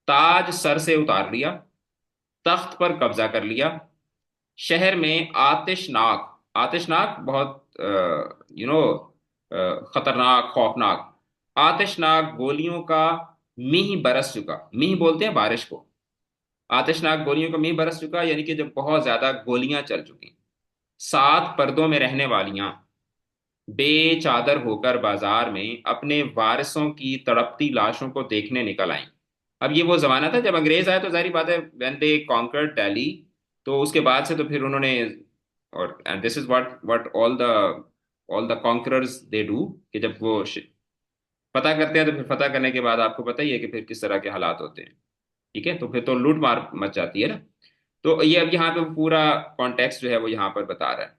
A: ताज सर से उतार लिया, तख्त पर कब्जा कर लिया, शहर में आतिशनाक, आतिशनाक बहुत खतरनाक, खौफनाक, आतिशनाक गोलियों का मींह बरस चुका। मींह बोलते हैं बारिश को। आतिशनाक गोलियों का मींह बरस चुका, यानी कि जब बहुत ज्यादा गोलियां चल चुकी। सात पर्दों में रहने वालियां बेचादर होकर बाजार में अपने वारिसों की तड़पती लाशों को देखने निकल आईं। अब ये वो जमाना था जब अंग्रेज आए, तो जाहिर बात है व्हेन दे कॉन्कर्ड दिल्ली, तो उसके बाद से तो फिर उन्होंने, और and this is what all the conquerors they do, कि जब वो फतह करते हैं तो फिर फतह करने के बाद आपको पता ही है कि फिर किस तरह के हालात होते हैं। ठीक है, तो फिर तो लूट मार मच जाती है ना। तो ये अब यहाँ पे पूरा कॉन्टेक्स्ट जो है वो यहाँ पर बता रहा है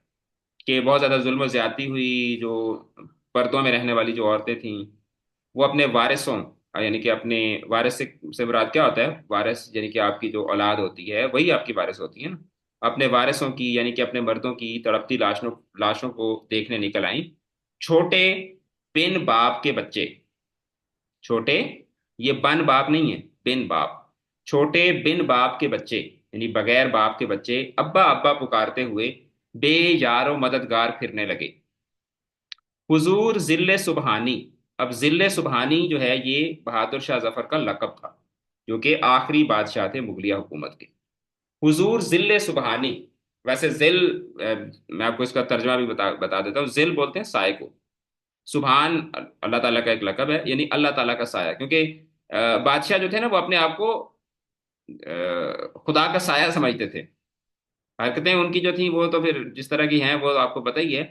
A: कि बहुत ज्यादा जुल्म और ज्यादती हुई। जो पर्दों में रहने वाली जो औरतें थीं, वो अपने वारिसों, यानी कि अपने वारिस से मुराद क्या होता है, वारिस यानी कि आपकी जो औलाद होती है वही आपकी वारिस होती है ना। अपने वारिसों की, यानी कि अपने मर्दों की तड़पती लाशों लाशों को देखने निकल आई। छोटे बिन बाप के बच्चे, छोटे, ये बन बाप नहीं है, बिन बाप, छोटे बिन बाप के बच्चे, यानी बगैर बाप के बच्चे अब्बा अब्बा पुकारते हुए बेयारो मददगार फिरने लगे। हुजूर जिले सुबहानी, अब जिले सुबहानी जो है ये बहादुर शाह जफर का लकब था, जो कि आखिरी बादशाह थे मुगलिया हुकूमत के। हुजूर जिले सुबहानी, वैसे जिल, मैं आपको इसका तर्जुमा भी बता बता देता हूँ। जिल बोलते हैं साय को, सुबहान अल्लाह ताला का एक लकब है, यानी अल्लाह ताला का साया। क्योंकि बादशाह जो थे ना वो अपने आप को खुदा का साया समझते थे। हरकतें उनकी जो थी वो तो फिर जिस तरह की हैं वो आपको पता ही है।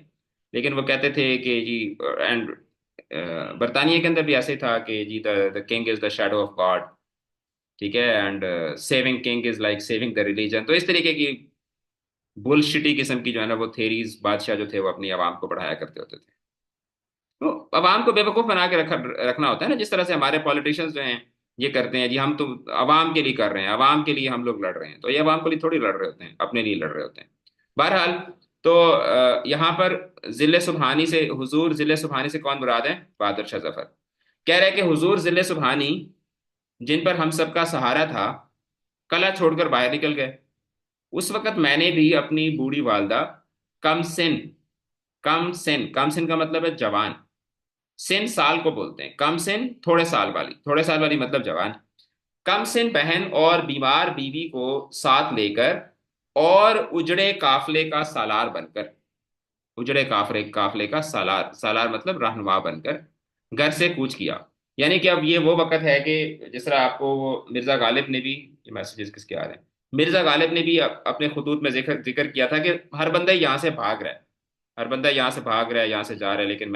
A: लेकिन वो कहते थे कि जी, एंड बरतानिया के अंदर भी ऐसे था कि जी the king is the shadow of God. ठीक है, and saving king is like saving the religion. तो इस तरीके की बुलशिटी किस्म की जो है ना वो थेरीज बादशाह जो थे वो अपनी आवाम को पढ़ाया करते होते थे। तो आवाम को बेवकूफ बना के रखना होता है ना, जिस तरह से हमारे पॉलिटिशियंस जो हैं ये करते हैं, जी हम तो आवाम के लिए कर रहे हैं, आवाम के लिए हम लोग लड़ रहे हैं। तो ये आवाम के लिए थोड़ी लड़ रहे होते हैं, अपने लिए लड़ रहे होते हैं। बहरहाल, तो यहाँ पर जिले सुबहानी से, हुजूर जिले सुबहानी से कौन मुराद है, बहादुर शाह जफर। कह रहे हैं कि हुजूर जिले सुबहानी, जिन पर हम सबका सहारा था, कला छोड़कर बाहर निकल गए। उस वक्त मैंने भी अपनी बूढ़ी वालदा, कम सिन, कम सिन का मतलब है जवान, सिन साल को बोलते हैं, कम सिन थोड़े साल वाली, थोड़े साल वाली मतलब जवान, कम सिन बहन और बीमार बीवी को साथ लेकर, और उजड़े काफले का सालार बनकर, उजड़े काफले काफले का सालार, सालार मतलब रहनुमा बनकर घर से कूच किया। यानी कि अब ये वो वक्त है कि जिस तरह आपको वो मिर्जा गालिब ने भी, ये मैसेजेस किसके आ रहे हैं, मिर्जा गालिब ने भी अपने खुतूत में जिक्र जिक्र किया था कि हर बंदा यहाँ से भाग रहा है, हर बंदा यहाँ से भाग रहा है, यहाँ से जा रहा है, लेकिन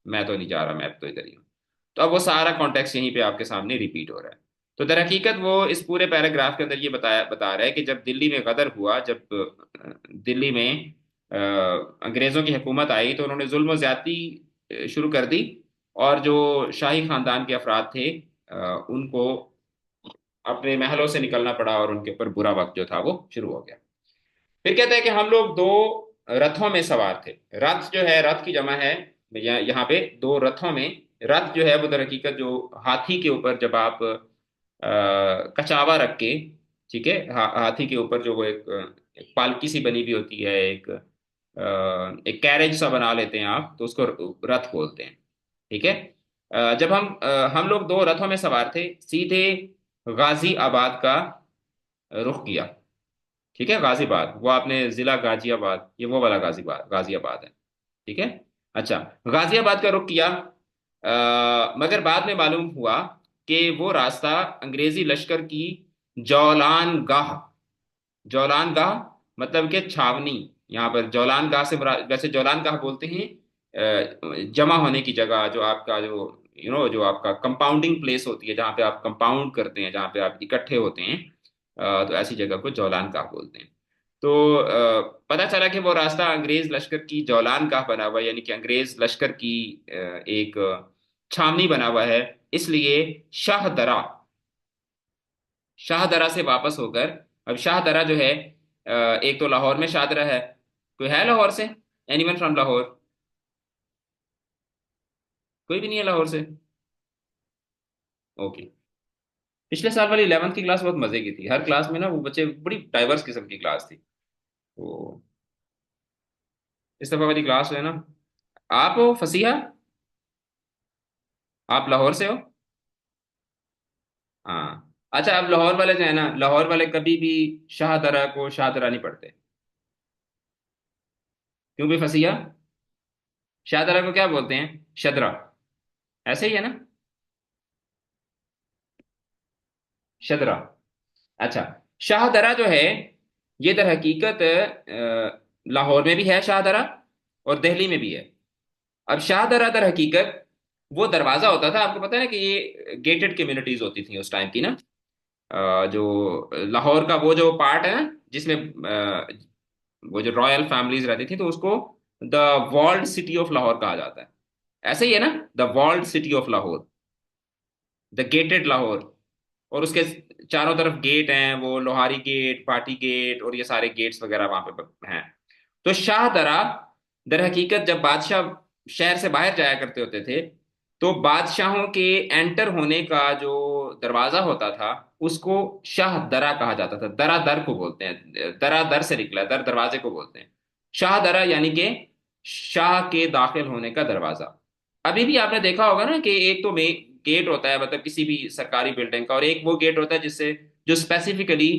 A: मैं तो नहीं जा रहा, मैं तो इधर ही हूँ। तो अब वो सारा कॉन्टेक्स्ट यहीं पे आपके सामने रिपीट हो रहा है। तो दर हकीकत वो इस पूरे पैराग्राफ के अंदर ये बता रहा है कि जब दिल्ली में गदर हुआ, जब दिल्ली में अंग्रेजों की हुकूमत आई, तो उन्होंने जुल्म ज्यादती शुरू कर दी। और जो शाही खानदान के अफराद थे, उनको अपने महलों से निकलना पड़ा, और उनके ऊपर बुरा वक्त जो था वो शुरू हो गया। फिर कहते हैं कि हम लोग दो रथों में सवार थे। रथ जो है, रथ की जमा है, यहाँ पे दो रथों में, रथ जो है वो दर हकीकत जो हाथी के ऊपर जब आप कचावा रख के, ठीक है, हाथी के ऊपर जो वो एक पालकी सी बनी हुई होती है, एक एक कैरेज सा बना लेते हैं आप, तो उसको रथ बोलते हैं। ठीक है। जब हम लोग दो रथों में सवार थे, सीधे गाजी आबाद का रुख किया। ठीक है, गाजीबाद, वो आपने जिला गाजियाबाद, ये वो वाला गाजीबाद, गाजियाबाद है। ठीक है। अच्छा, गाजियाबाद का रुख किया। मगर बाद में मालूम हुआ कि वो रास्ता अंग्रेजी लश्कर की जौलान गाह, जौलान गाह मतलब कि छावनी। यहाँ पर जौलान गाह से वैसे जौलान गाह बोलते हैं जमा होने की जगह, जो आपका जो जो आपका कंपाउंडिंग प्लेस होती है, जहाँ पे आप कंपाउंड करते हैं, जहाँ पे आप इकट्ठे होते हैं। तो ऐसी जगह को जौलान गाह बोलते हैं। तो पता चला कि वो रास्ता अंग्रेज लश्कर की जौलान गाह बना हुआ है, यानी कि अंग्रेज लश्कर की एक छावनी बना हुआ है। इसलिए शाहदरा, शाहदरा से वापस होकर, अब शाहदरा जो है एक तो लाहौर में शाहदरा है। कोई है लाहौर से? Anyone from Lahore? कोई भी नहीं है लाहौर से? ओके। पिछले साल वाली 11वीं की क्लास बहुत मजे की थी। हर क्लास में ना वो बच्चे, बड़ी डाइवर्स किस्म की क्लास थी। तो इस दफा वाली क्लास जो है ना, आप हो फसीहा, आप लाहौर से हो? हाँ। अच्छा, अब लाहौर वाले जो है ना, लाहौर वाले कभी भी शाहदरा को शाहदरा नहीं पढ़ते। क्यों भी फसीहा? शाहदरा को क्या बोलते हैं? शदरा। ऐसे ही है ना? शदरा। अच्छा, शाहदरा जो है, ये दर हकीकत लाहौर में भी है शाहदरा, और दिल्ली में भी है। अब शाहदरा दर हकीकत वो दरवाजा होता था, आपको पता है ना कि ये गेटेड कम्युनिटीज होती थी उस टाइम की ना। जो लाहौर का वो जो पार्ट है ना, जिसमें वो जो रॉयल फैमिलीज रहती थी, तो उसको the walled city of Lahore कहा जाता है। ऐसे ही है ना, the walled city of Lahore, the gated Lahore. और उसके चारों तरफ गेट हैं, वो लोहारी गेट, पाटी गेट, और ये सारे गेट्स वगैरह वहां पे हैं। तो शाह दरा दर हकीकत जब बादशाह शहर से बाहर जाया करते होते थे, तो बादशाहों के एंटर होने का जो दरवाजा होता था, उसको शाह दरा कहा जाता था। दरा दर को बोलते हैं, दरा दर से निकला है, दर दरवाजे को बोलते हैं। शाह दरा यानी कि शाह के दाखिल होने का दरवाजा। अभी भी आपने देखा होगा ना कि एक तो गेट होता है, मतलब किसी भी सरकारी बिल्डिंग का, और एक वो गेट होता है जिससे, जो स्पेसिफिकली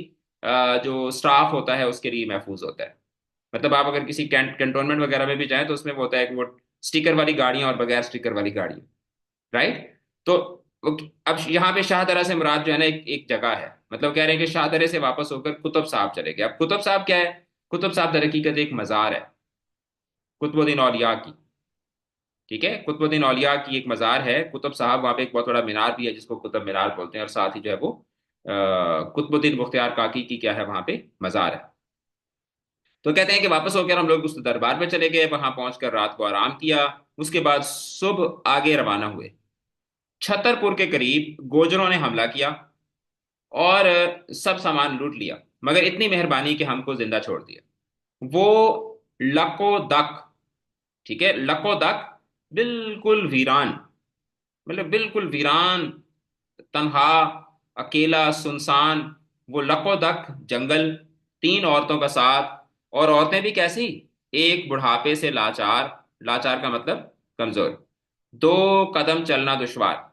A: जो स्टाफ होता है उसके लिए महफूज होता है। मतलब आप अगर किसी कैंटोनमेंट वगैरह में भी जाएं, तो उसमें वो होता है कि वो स्टिकर वाली गाड़ियां और बगैर स्टिकर वाली गाड़ियां। राइट। तो अब यहाँ पे शाहदरा से मुराद जो है ना, एक जगह है। मतलब कह रहे हैं कि शाहदरे से वापस होकर कुतुब साहब चले गए। अब कुतुब साहब क्या है? कुतुब साहब दर हकीकत एक मजार है, कुतुबुद्दीन औलिया की। ठीक है, कुतुबुद्दीन औलिया की एक मजार है कुतुब साहब। वहाँ पे एक बहुत बड़ा मीनार भी है जिसको कुतुब मीनार बोलते हैं, और साथ ही जो है वो कुतुबुद्दीन बुख्तियार काकी की क्या है, वहाँ पे मजार है। तो कहते हैं कि वापस होकर हम लोग उस दरबार में चले गए, वहां पहुंचकर रात को आराम किया। उसके बाद सुबह आगे रवाना हुए। छतरपुर के करीब गोजरों ने हमला किया और सब सामान लूट लिया, मगर इतनी मेहरबानी कि हमको जिंदा छोड़ दिया। वो लकोदक, ठीक है, लकोदक बिल्कुल वीरान, मतलब बिल्कुल वीरान, तन्हा, अकेला, सुनसान। वो लकोदक जंगल, तीन औरतों का साथ। और औरतें भी कैसी? एक बुढ़ापे से लाचार, लाचार का मतलब कमजोर, दो कदम चलना दुश्वार।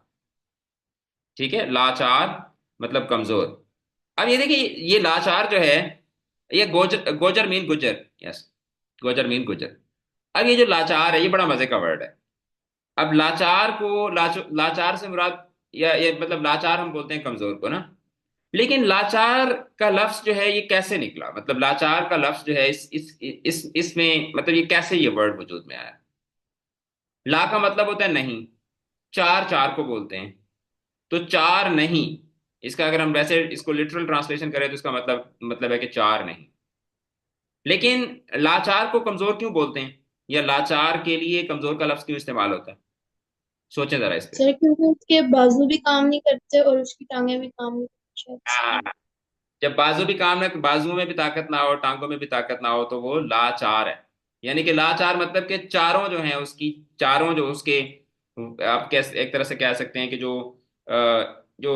A: ठीक है, लाचार मतलब कमजोर। अब ये देखिए, ये लाचार जो है, ये गोजर, गोजर मीन गुजर, यस, गोजर मीन गुजर। अब ये जो लाचार है, ये बड़ा मजे का वर्ड है। अब लाचार को लाचार से मुराद, या ये मतलब लाचार हम बोलते हैं कमजोर को ना। लेकिन लाचार का लफ्ज जो है ये कैसे निकला? मतलब लाचार का लफ्ज जो है इस इसमें मतलब ये कैसे ये वर्ड वजूद में आया? ला का मतलब होता है नहीं, चार, चार को बोलते हैं। तो चार नहीं, इसका अगर हम वैसे इसको लिटरल ट्रांसलेशन करें, तो इसका मतलब है कि चार नहीं। लेकिन लाचार को कमजोर क्यों बोलते हैं, या लाचार के लिए कमजोर का लफ्ज क्यों इस्तेमाल होता है? सोचें जरा इस पे।
B: सर क्योंकि उसके बाजू भी काम नहीं करते और उसकी टांगे भी काम नहीं करती शायद
A: हाँ,
B: इसलिए।
A: जब बाजू भी काम ना, बाजुओं में भी ताकत ना हो, टांगों में भी ताकत ना हो, तो वो लाचार है। यानी कि लाचार मतलब कि चारों जो हैं उसकी, चारों जो उसके, आप कैसे एक तरह से कह सकते हैं कि जो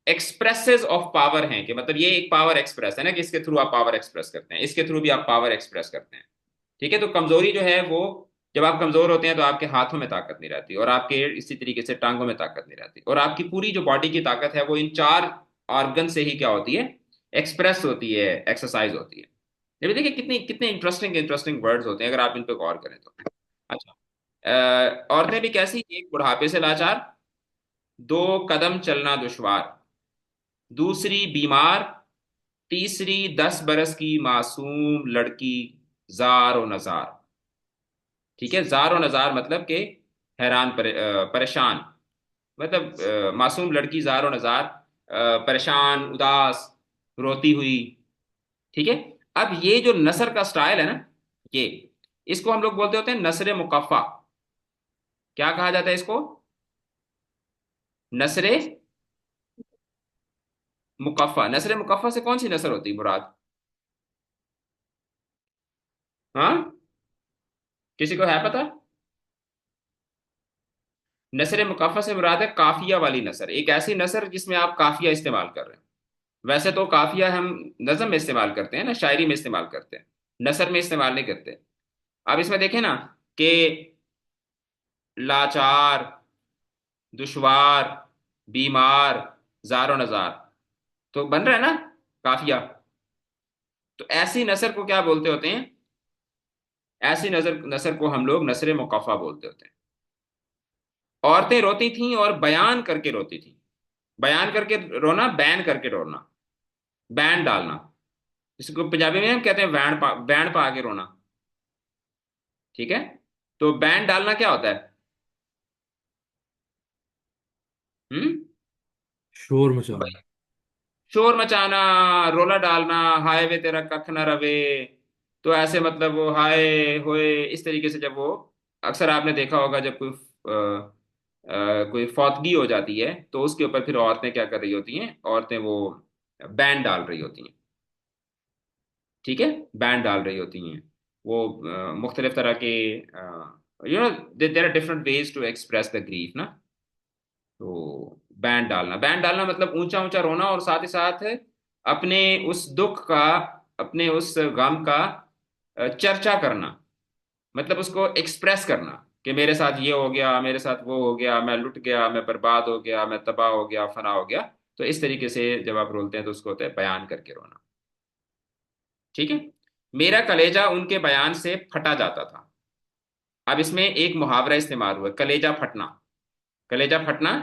A: एक्सप्रेसेस ऑफ पावर हैं, कि मतलब ये एक पावर एक्सप्रेस है ना, कि इसके थ्रू आप पावर एक्सप्रेस करते हैं, इसके थ्रू भी आप पावर एक्सप्रेस करते हैं। ठीक है, तो कमजोरी जो है वो, जब आप कमजोर होते हैं तो आपके हाथों में ताकत नहीं रहती, और आपके इसी तरीके से टांगों में ताकत नहीं रहती, और आपकी पूरी जो बॉडी की ताकत है वो इन चार ऑर्गन से ही क्या होती है, एक्सप्रेस होती है, एक्सरसाइज होती है। ये भी देखिए कितनी कितने इंटरेस्टिंग इंटरेस्टिंग वर्ड्स होते हैं अगर आप इन पे गौर करें तो। अच्छा, औरतें भी कैसी, एक बुढ़ापे से लाचार, दो कदम चलना दुश्वार, दूसरी बीमार, तीसरी 10 बरस की मासूम लड़की, जार और नजार। ठीक है, जार और नजार मतलब कि हैरान परेशान, मतलब मासूम लड़की जार और नजार, परेशान, उदास, रोती हुई। ठीक है। अब ये जो नसर का स्टाइल है ना, ये, इसको हम लोग बोलते होते हैं नसर मुकफ़ा। क्या कहा जाता है इसको? नसर मुकफ़ा। नसर मुकफ़ा से कौन सी नसर होती है मुराद? हाँ, किसी को है पता? नसर मुकफ़ा से मुराद है काफिया वाली नसर, एक ऐसी नसर जिसमें आप काफिया इस्तेमाल कर रहे हैं। वैसे तो काफिया हम नज़म में इस्तेमाल करते हैं ना, शायरी में इस्तेमाल करते हैं, नसर में इस्तेमाल नहीं करते। अब इसमें देखें ना कि लाचार, दुश्वार, बीमार, जार नजार, तो बन रहा है ना काफिया। तो ऐसी नसर को क्या बोलते होते हैं? ऐसी नजर नसर को हम लोग नसर मुकफ़ा बोलते होते हैं। औरतें रोती थीं और बयान करके रोती थीं। बयान करके रोना, बैन करके रोना, बैन डालना, जिसको पंजाबी में हम कहते हैं बैंड पा के रोना। ठीक है, तो बैंड डालना क्या होता है? हम्म।
C: शोर मचाना।
A: शोर मचाना, रोला डालना, हाय वे तेरा कख न रवे। तो ऐसे मतलब वो हाय होए, इस तरीके से जब वो, अक्सर आपने देखा होगा जब कोई फौतगी हो जाती है तो उसके ऊपर फिर औरतें क्या कर रही होती हैं, औरतें वो बैंड डाल रही होती हैं। ठीक है, बैंड डाल रही होती हैं वो, मुख्तलिफ तरह के, you know, there are different ways to express the grief ना। तो बैंड डालना मतलब ऊंचा ऊंचा रोना, और साथ ही साथ अपने उस दुख का, अपने उस गम का चर्चा करना, मतलब उसको एक्सप्रेस करना कि मेरे साथ ये हो गया, मेरे साथ वो हो गया, मैं लुट गया, मैं बर्बाद हो गया, मैं तबाह हो गया, फना हो गया। तो इस तरीके से जब आप रोलते हैं तो उसको होता है बयान करके रोना। ठीक है। मेरा कलेजा उनके बयान से फटा जाता था। अब इसमें एक मुहावरा इस्तेमाल हुआ, कलेजा फटना। कलेजा फटना,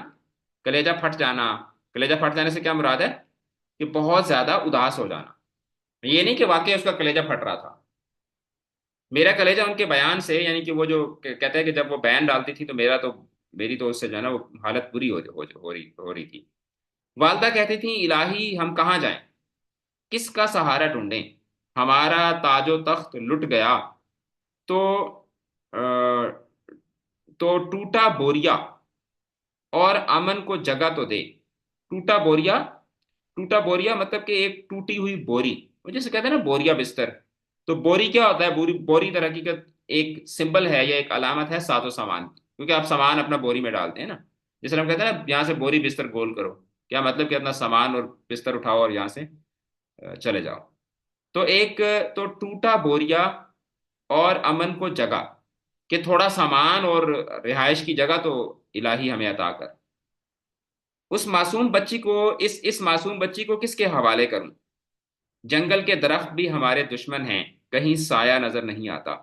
A: कलेजा फट जाना। कलेजा फट जाने से क्या मुराद है? कि बहुत ज्यादा उदास हो जाना। ये नहीं कि वाकई उसका कलेजा फट रहा था। मेरा कलेजा उनके बयान से, यानी कि वो जो कहते हैं कि जब वो बयान डालती थी तो मेरी तो उससे जो है ना वो हालत बुरी हो रही थी। वालदा कहती थी, इलाही हम कहाँ जाएं, किसका सहारा ढूंढें, हमारा ताजो तख्त लुट गया, तो अ, तो टूटा बोरिया और अमन को जगह तो दे। टूटा बोरिया, टूटा बोरिया मतलब कि एक टूटी हुई बोरी, वो जैसे कहते हैं ना बोरिया बिस्तर। तो बोरी क्या होता है? बोरी, बोरी तरह की का एक सिंबल है या एक अलामत है साजो सामान की, क्योंकि आप सामान अपना बोरी में डालते हैं ना। जैसे हम कहते हैं ना, यहाँ से बोरी बिस्तर गोल करो, क्या मतलब कि अपना सामान और बिस्तर उठाओ और यहाँ से चले जाओ। तो एक, तो टूटा बोरिया और अमन को जगह, कि थोड़ा सामान और रिहाइश की जगह तो इलाही हमें अता कर। उस मासूम बच्ची को, इस मासूम बच्ची को किसके हवाले करूं? जंगल के दरख्त भी हमारे दुश्मन हैं, कहीं साया नजर नहीं आता।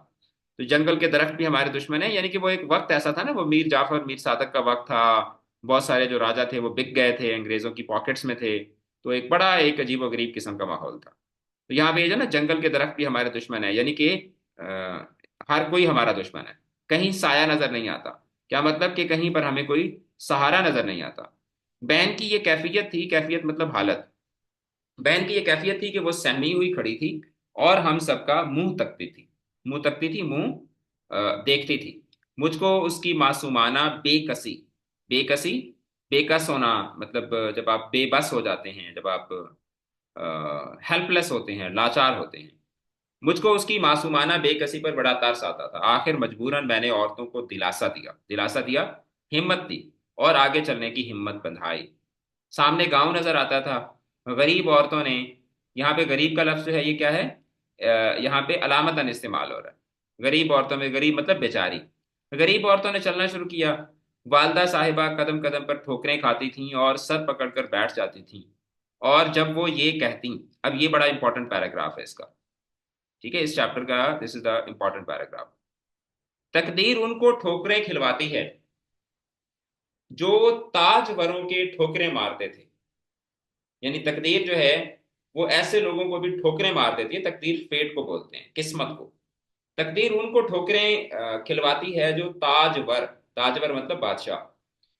A: तो जंगल के दरख्त भी हमारे दुश्मन हैं, यानी कि वो एक वक्त ऐसा था ना, वो मीर जाफर मीर सादक का वक्त था। बहुत सारे जो राजा थे वो बिक गए थे, अंग्रेजों की पॉकेट्स में थे। तो एक बड़ा एक अजीब व गरीब किस्म का माहौल था। तो यहाँ पे ये जो ना, जंगल के दरख्त भी हमारे दुश्मन है, यानी कि हर कोई हमारा दुश्मन है। कहीं साया नजर नहीं आता, क्या मतलब कि कहीं पर हमें कोई सहारा नजर नहीं आता। बैन की ये कैफियत थी, कैफियत मतलब हालत। बहन की ये कैफियत थी कि वो सहमी हुई खड़ी थी और हम सबका मुंह तकती थी। मुंह तकती थी, मुंह देखती थी। मुझको उसकी मासूमाना बेकसी, बेकसी, बेकस होना मतलब जब आप बेबस हो जाते हैं, जब आप हेल्पलेस होते हैं, लाचार होते हैं। मुझको उसकी मासूमाना बेकसी पर बड़ा तरस आता था। आखिर मजबूरन मैंने औरतों को दिलासा दिया, दिलासा दिया, हिम्मत दी, और आगे चलने की हिम्मत बंधाई। सामने गांव नजर आता था। गरीब औरतों ने, यहाँ पे गरीब का लफ्ज जो है ये क्या है, यहाँ पे अलामतन इस्तेमाल हो रहा है। गरीब औरतों में गरीब मतलब बेचारी। गरीब औरतों ने चलना शुरू किया। वालदा साहिबा कदम कदम पर ठोकरें खाती थीं और सर पकड़कर बैठ जाती थीं। और जब वो ये कहती, अब ये बड़ा इंपॉर्टेंट पैराग्राफ है इसका, ठीक है, इस चैप्टर का this is the important paragraph. तकदीर उनको ठोकरें खिलवाती है जो ताजवरों के ठोकरें मारते थे। यानी तकदीर जो है वो ऐसे लोगों को भी ठोकरें मार देती है। तकदीर फेट को बोलते हैं, किस्मत को। तकदीर उनको ठोकरें खिलवाती है जो ताजवर, ताजवर मतलब बादशाह,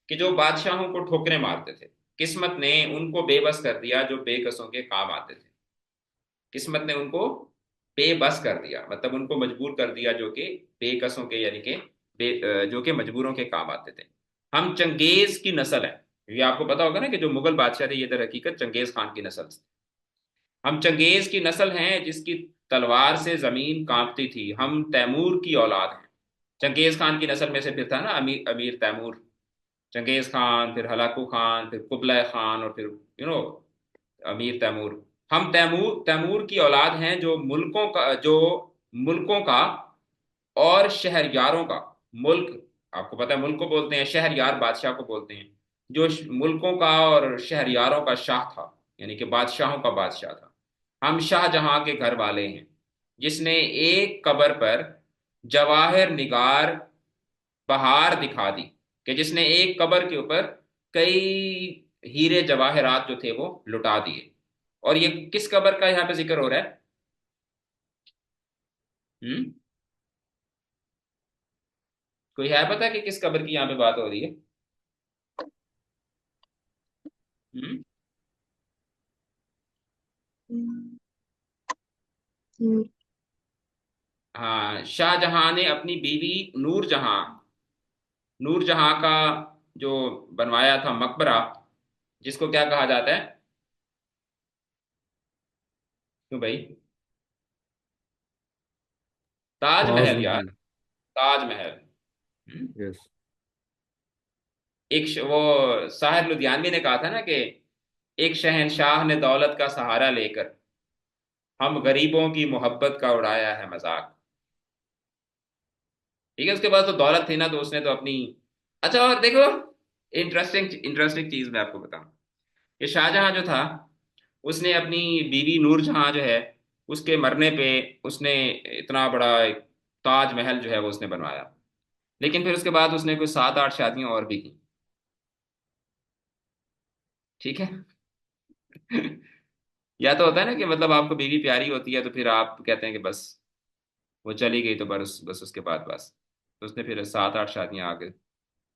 A: कि जो बादशाहों को ठोकरें मारते थे। किस्मत ने उनको बेबस कर दिया जो बेकसों के काम आते थे। किस्मत ने उनको बेबस कर दिया मतलब उनको मजबूर कर दिया जो कि बेकसों के यानी कि जो कि मजबूरों के काम आते थे। हम चंगेज की नस्ल है। ये आपको पता होगा ना कि जो मुगल बादशाह थे ये दर हकीकत चंगेज खान की नस्ल थी। हम चंगेज की नस्ल हैं जिसकी तलवार से जमीन कांपती थी। हम तैमूर की औलाद हैं। चंगेज खान की नस्ल में से फिर था ना अमीर अमीर तैमूर। चंगेज खान, फिर हलाकू खान, फिर कुबला खान, और फिर अमीर तैमूर। हम तैमूर तैमूर की औलाद हैं जो मुल्कों का और शहरयारों का। मुल्क, आपको पता है मुल्क को बोलते हैं, शहरयार बादशाह को बोलते हैं। जो मुल्कों का और शहरयारों का शाह था, यानी कि बादशाहों का बादशाह था। हम शाहजहां के घर वाले हैं जिसने एक कबर पर जवाहिर निगार बहार दिखा दी, कि जिसने एक कबर के ऊपर कई हीरे जवाहरात जो थे वो लुटा दिए। और ये किस कबर का यहाँ पे जिक्र हो रहा है? हम्म, कोई है पता कि किस कबर की यहाँ पे बात हो रही है? हम्म।
B: हम्म, हम्म,
A: हाँ, शाहजहां ने अपनी बीवी नूरजहां, नूरजहां का जो बनवाया था मकबरा, जिसको क्या कहा जाता है? क्यों भाई? ताजमहल यार,
C: ताजमहल।
A: ताजमहल। हम्म।
C: यस।
A: वो साहिर लुधियानवी ने कहा था ना कि एक शहंशाह ने दौलत का सहारा लेकर हम गरीबों की मोहब्बत का उड़ाया है मजाक। ठीक है, उसके पास तो दौलत थी ना, तो उसने तो अपनी। अच्छा, और देखो, इंटरेस्टिंग इंटरेस्टिंग चीज मैं आपको बताऊं। ये शाहजहां जो था उसने अपनी बीवी नूरजहां जो है उसके मरने पे उसने इतना बड़ा एक ताजमहल जो है वो उसने बनवाया। लेकिन फिर उसके बाद उसने कोई 7 8 शादियां और भी की। ठीक है। या तो होता है ना कि मतलब आपको बीवी प्यारी होती है तो फिर आप कहते हैं कि बस वो चली गई तो बस बस उसके बाद बस। तो उसने फिर 7 8 शादियां आगे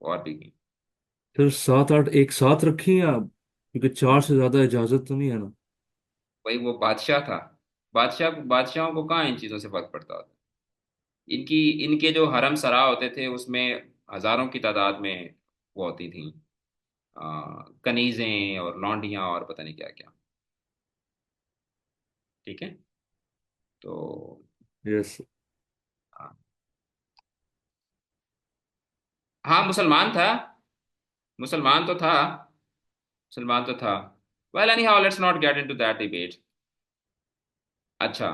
A: और भी की।
C: फिर 7 8 एक साथ रखी हैं आप, क्योंकि 4 से ज्यादा इजाजत तो नहीं है ना।
A: भाई वो बादशाह था। बादशाहों को कहाँ इन चीजों से फर्क पड़ता होता। इनकी इनके जो हरम सरा होते थे उसमें हजारों की तादाद में वो होती थी, कनीजें और लौंडियां और पता नहीं क्या क्या। ठीक है। तो
C: यस।
A: हाँ, हाँ, मुसलमान था। मुसलमान तो था। मुसलमान तो था। Well any how, let's not get into that debate. अच्छा,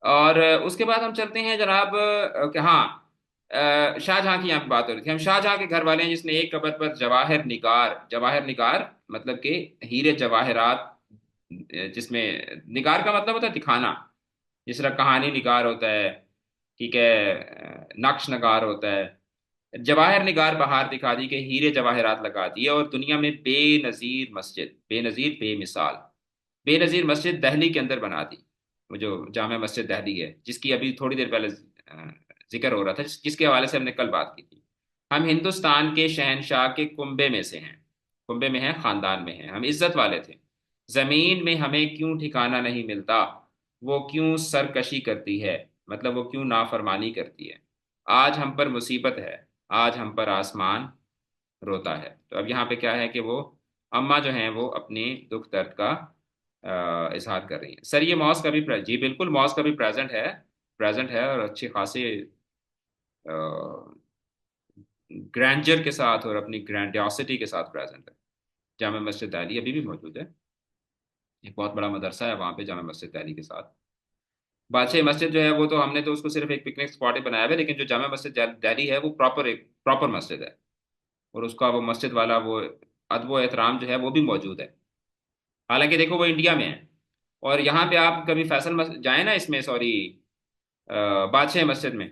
A: और उसके बाद हम चलते हैं जनाब, कि हाँ, शाहजहां की यहाँ पे बात हो रही थी। हम शाहजहां के घर वाले हैं जिसने एक कबर पर जवाहिर निगार, जवाहिर निगार मतलब कि हीरे जवाहरात, जिसमें निगार का मतलब होता है दिखाना। जिस तरह कहानी निगार होता है, ठीक है, नक्श नगार होता है। जवाहिर निगार बहार दिखा दी, कि हीरे जवाहरात लगा दिए और दुनिया में बेनजीर मस्जिद, बेनजीर बेमिसाल, बेनजीर मस्जिद दिल्ली के अंदर बना दी। वो जो जामा मस्जिद दिल्ली है जिसकी अभी थोड़ी देर पहले जिक्र हो रहा था, जिसके हवाले से हमने कल बात की थी। हम हिंदुस्तान के शहनशाह के कुंबे में से हैं, कुंबे में हैं, खानदान में हैं, हम इज्जत वाले थे। जमीन में हमें क्यों ठिकाना नहीं मिलता, वो क्यों सरकशी करती है, मतलब वो क्यों नाफरमानी करती है। आज हम पर मुसीबत है, आज हम पर आसमान रोता है। तो अब यहाँ पे क्या है कि वो अम्मा जो हैं वो अपने दुख दर्द का इजहार कर रही हैं। सर ये मॉस का भी जी बिल्कुल, मॉस का भी प्रेजेंट है। प्रेजेंट है और अच्छे खासे ग्रैंडर के साथ और अपनी ग्रैंडियोसिटी के साथ प्रेजेंट है। जामा मस्जिद दिल्ली अभी भी मौजूद है। एक बहुत बड़ा मदरसा है वहाँ पे जामा मस्जिद दिल्ली के साथ। बादशाही मस्जिद जो है वो तो हमने तो उसको सिर्फ एक पिकनिक स्पॉट ही बनाया हुआ है, लेकिन जो जामा मस्जिद दिल्ली है वो प्रॉपर एक प्रॉपर मस्जिद है। और उसका वो मस्जिद वाला वो अदब व एहतराम जो है वो भी मौजूद है। हालांकि देखो वो इंडिया में है। और यहाँ पे आप कभी जाए ना इसमें, सॉरी, बादशाही मस्जिद में,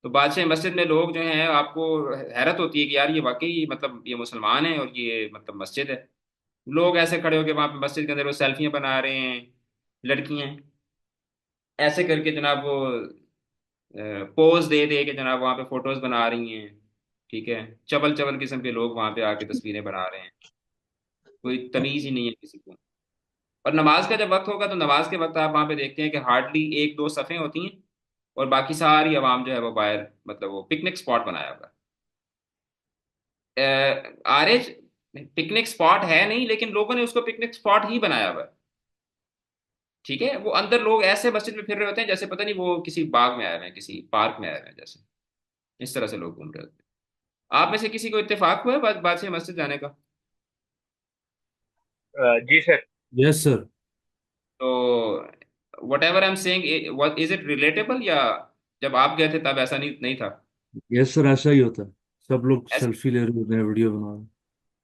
A: तो बादशाही मस्जिद में लोग जो हैं आपको हैरत होती है कि यार ये वाकई मतलब ये मुसलमान है और ये मतलब मस्जिद है। लोग ऐसे खड़े होकर वहां पे मस्जिद के अंदर वो सेल्फियां बना रहे हैं, लड़कियां ऐसे करके जनाब वो पोज दे दे के जनाब वहां पे फोटोज बना रही हैं। ठीक है, चबल चबल किस्म के लोग वहां पे आके तस्वीरें बना रहे हैं। कोई तमीज ही नहीं है किसी को। और नमाज का जब वक्त होगा तो नमाज के वक्त आप वहां पे देखते हैं कि हार्डली एक दो सफ़ें होती हैं, और बाकी सारी आवाम जो है वो बाहर, मतलब वो पिकनिक स्पॉट बनाया हुआ है। आरएच पिकनिक स्पॉट है नहीं, लेकिन लोगों ने उसको पिकनिक स्पॉट ही बनाया हुआ है। ठीक है, वो अंदर लोग ऐसे मस्जिद में फिर रहे होते हैं जैसे पता नहीं वो किसी बाग में आए हुए हैं, किसी पार्क में आए हुए हैं, जैसे इस तरह से लोग घूम रहे होते हैं। आप में से किसी को इत्तेफाक हुआ है बादशाह मस्जिद जाने का?
D: जी सर।
A: तो what ever I am saying, is it relatable, या जब आप गए थे तब ऐसा नहीं नहीं था?
C: यस सर, ऐसा ही होता है। सब लोग
A: ऐसे
C: सेल्फी ले रहे होते हैं, वीडियो बना रहे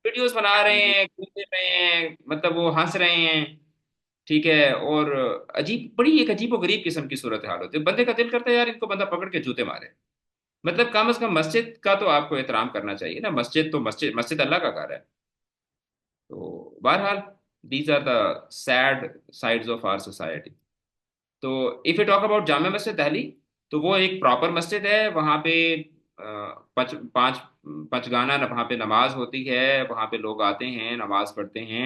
A: वीडियोस बना रहे
C: हैं।
A: हैं, कूद रहे हैं, मतलब वो हंस रहे हैं। ठीक है, और अजीब, बड़ी एक अजीब और गरीब किस्म की सूरत हाल होती है। बंदे का दिल करता है यार इनको बंदा पकड़ के जूते मारे। मतलब कम से कम मस्जिद का तो आपको एहतराम करना चाहिए ना। मस्जिद तो मस्जिद, मस्जिद अल्लाह का घर है। तो बहरहाल, these are the sad sides of our society. तो if you talk about Jama Masjid Delhi, तो वो एक प्रॉपर मस्जिद है। वहाँ पे पांच पंचगाना वहाँ पे नमाज होती है। वहाँ पे लोग आते हैं, नमाज पढ़ते हैं।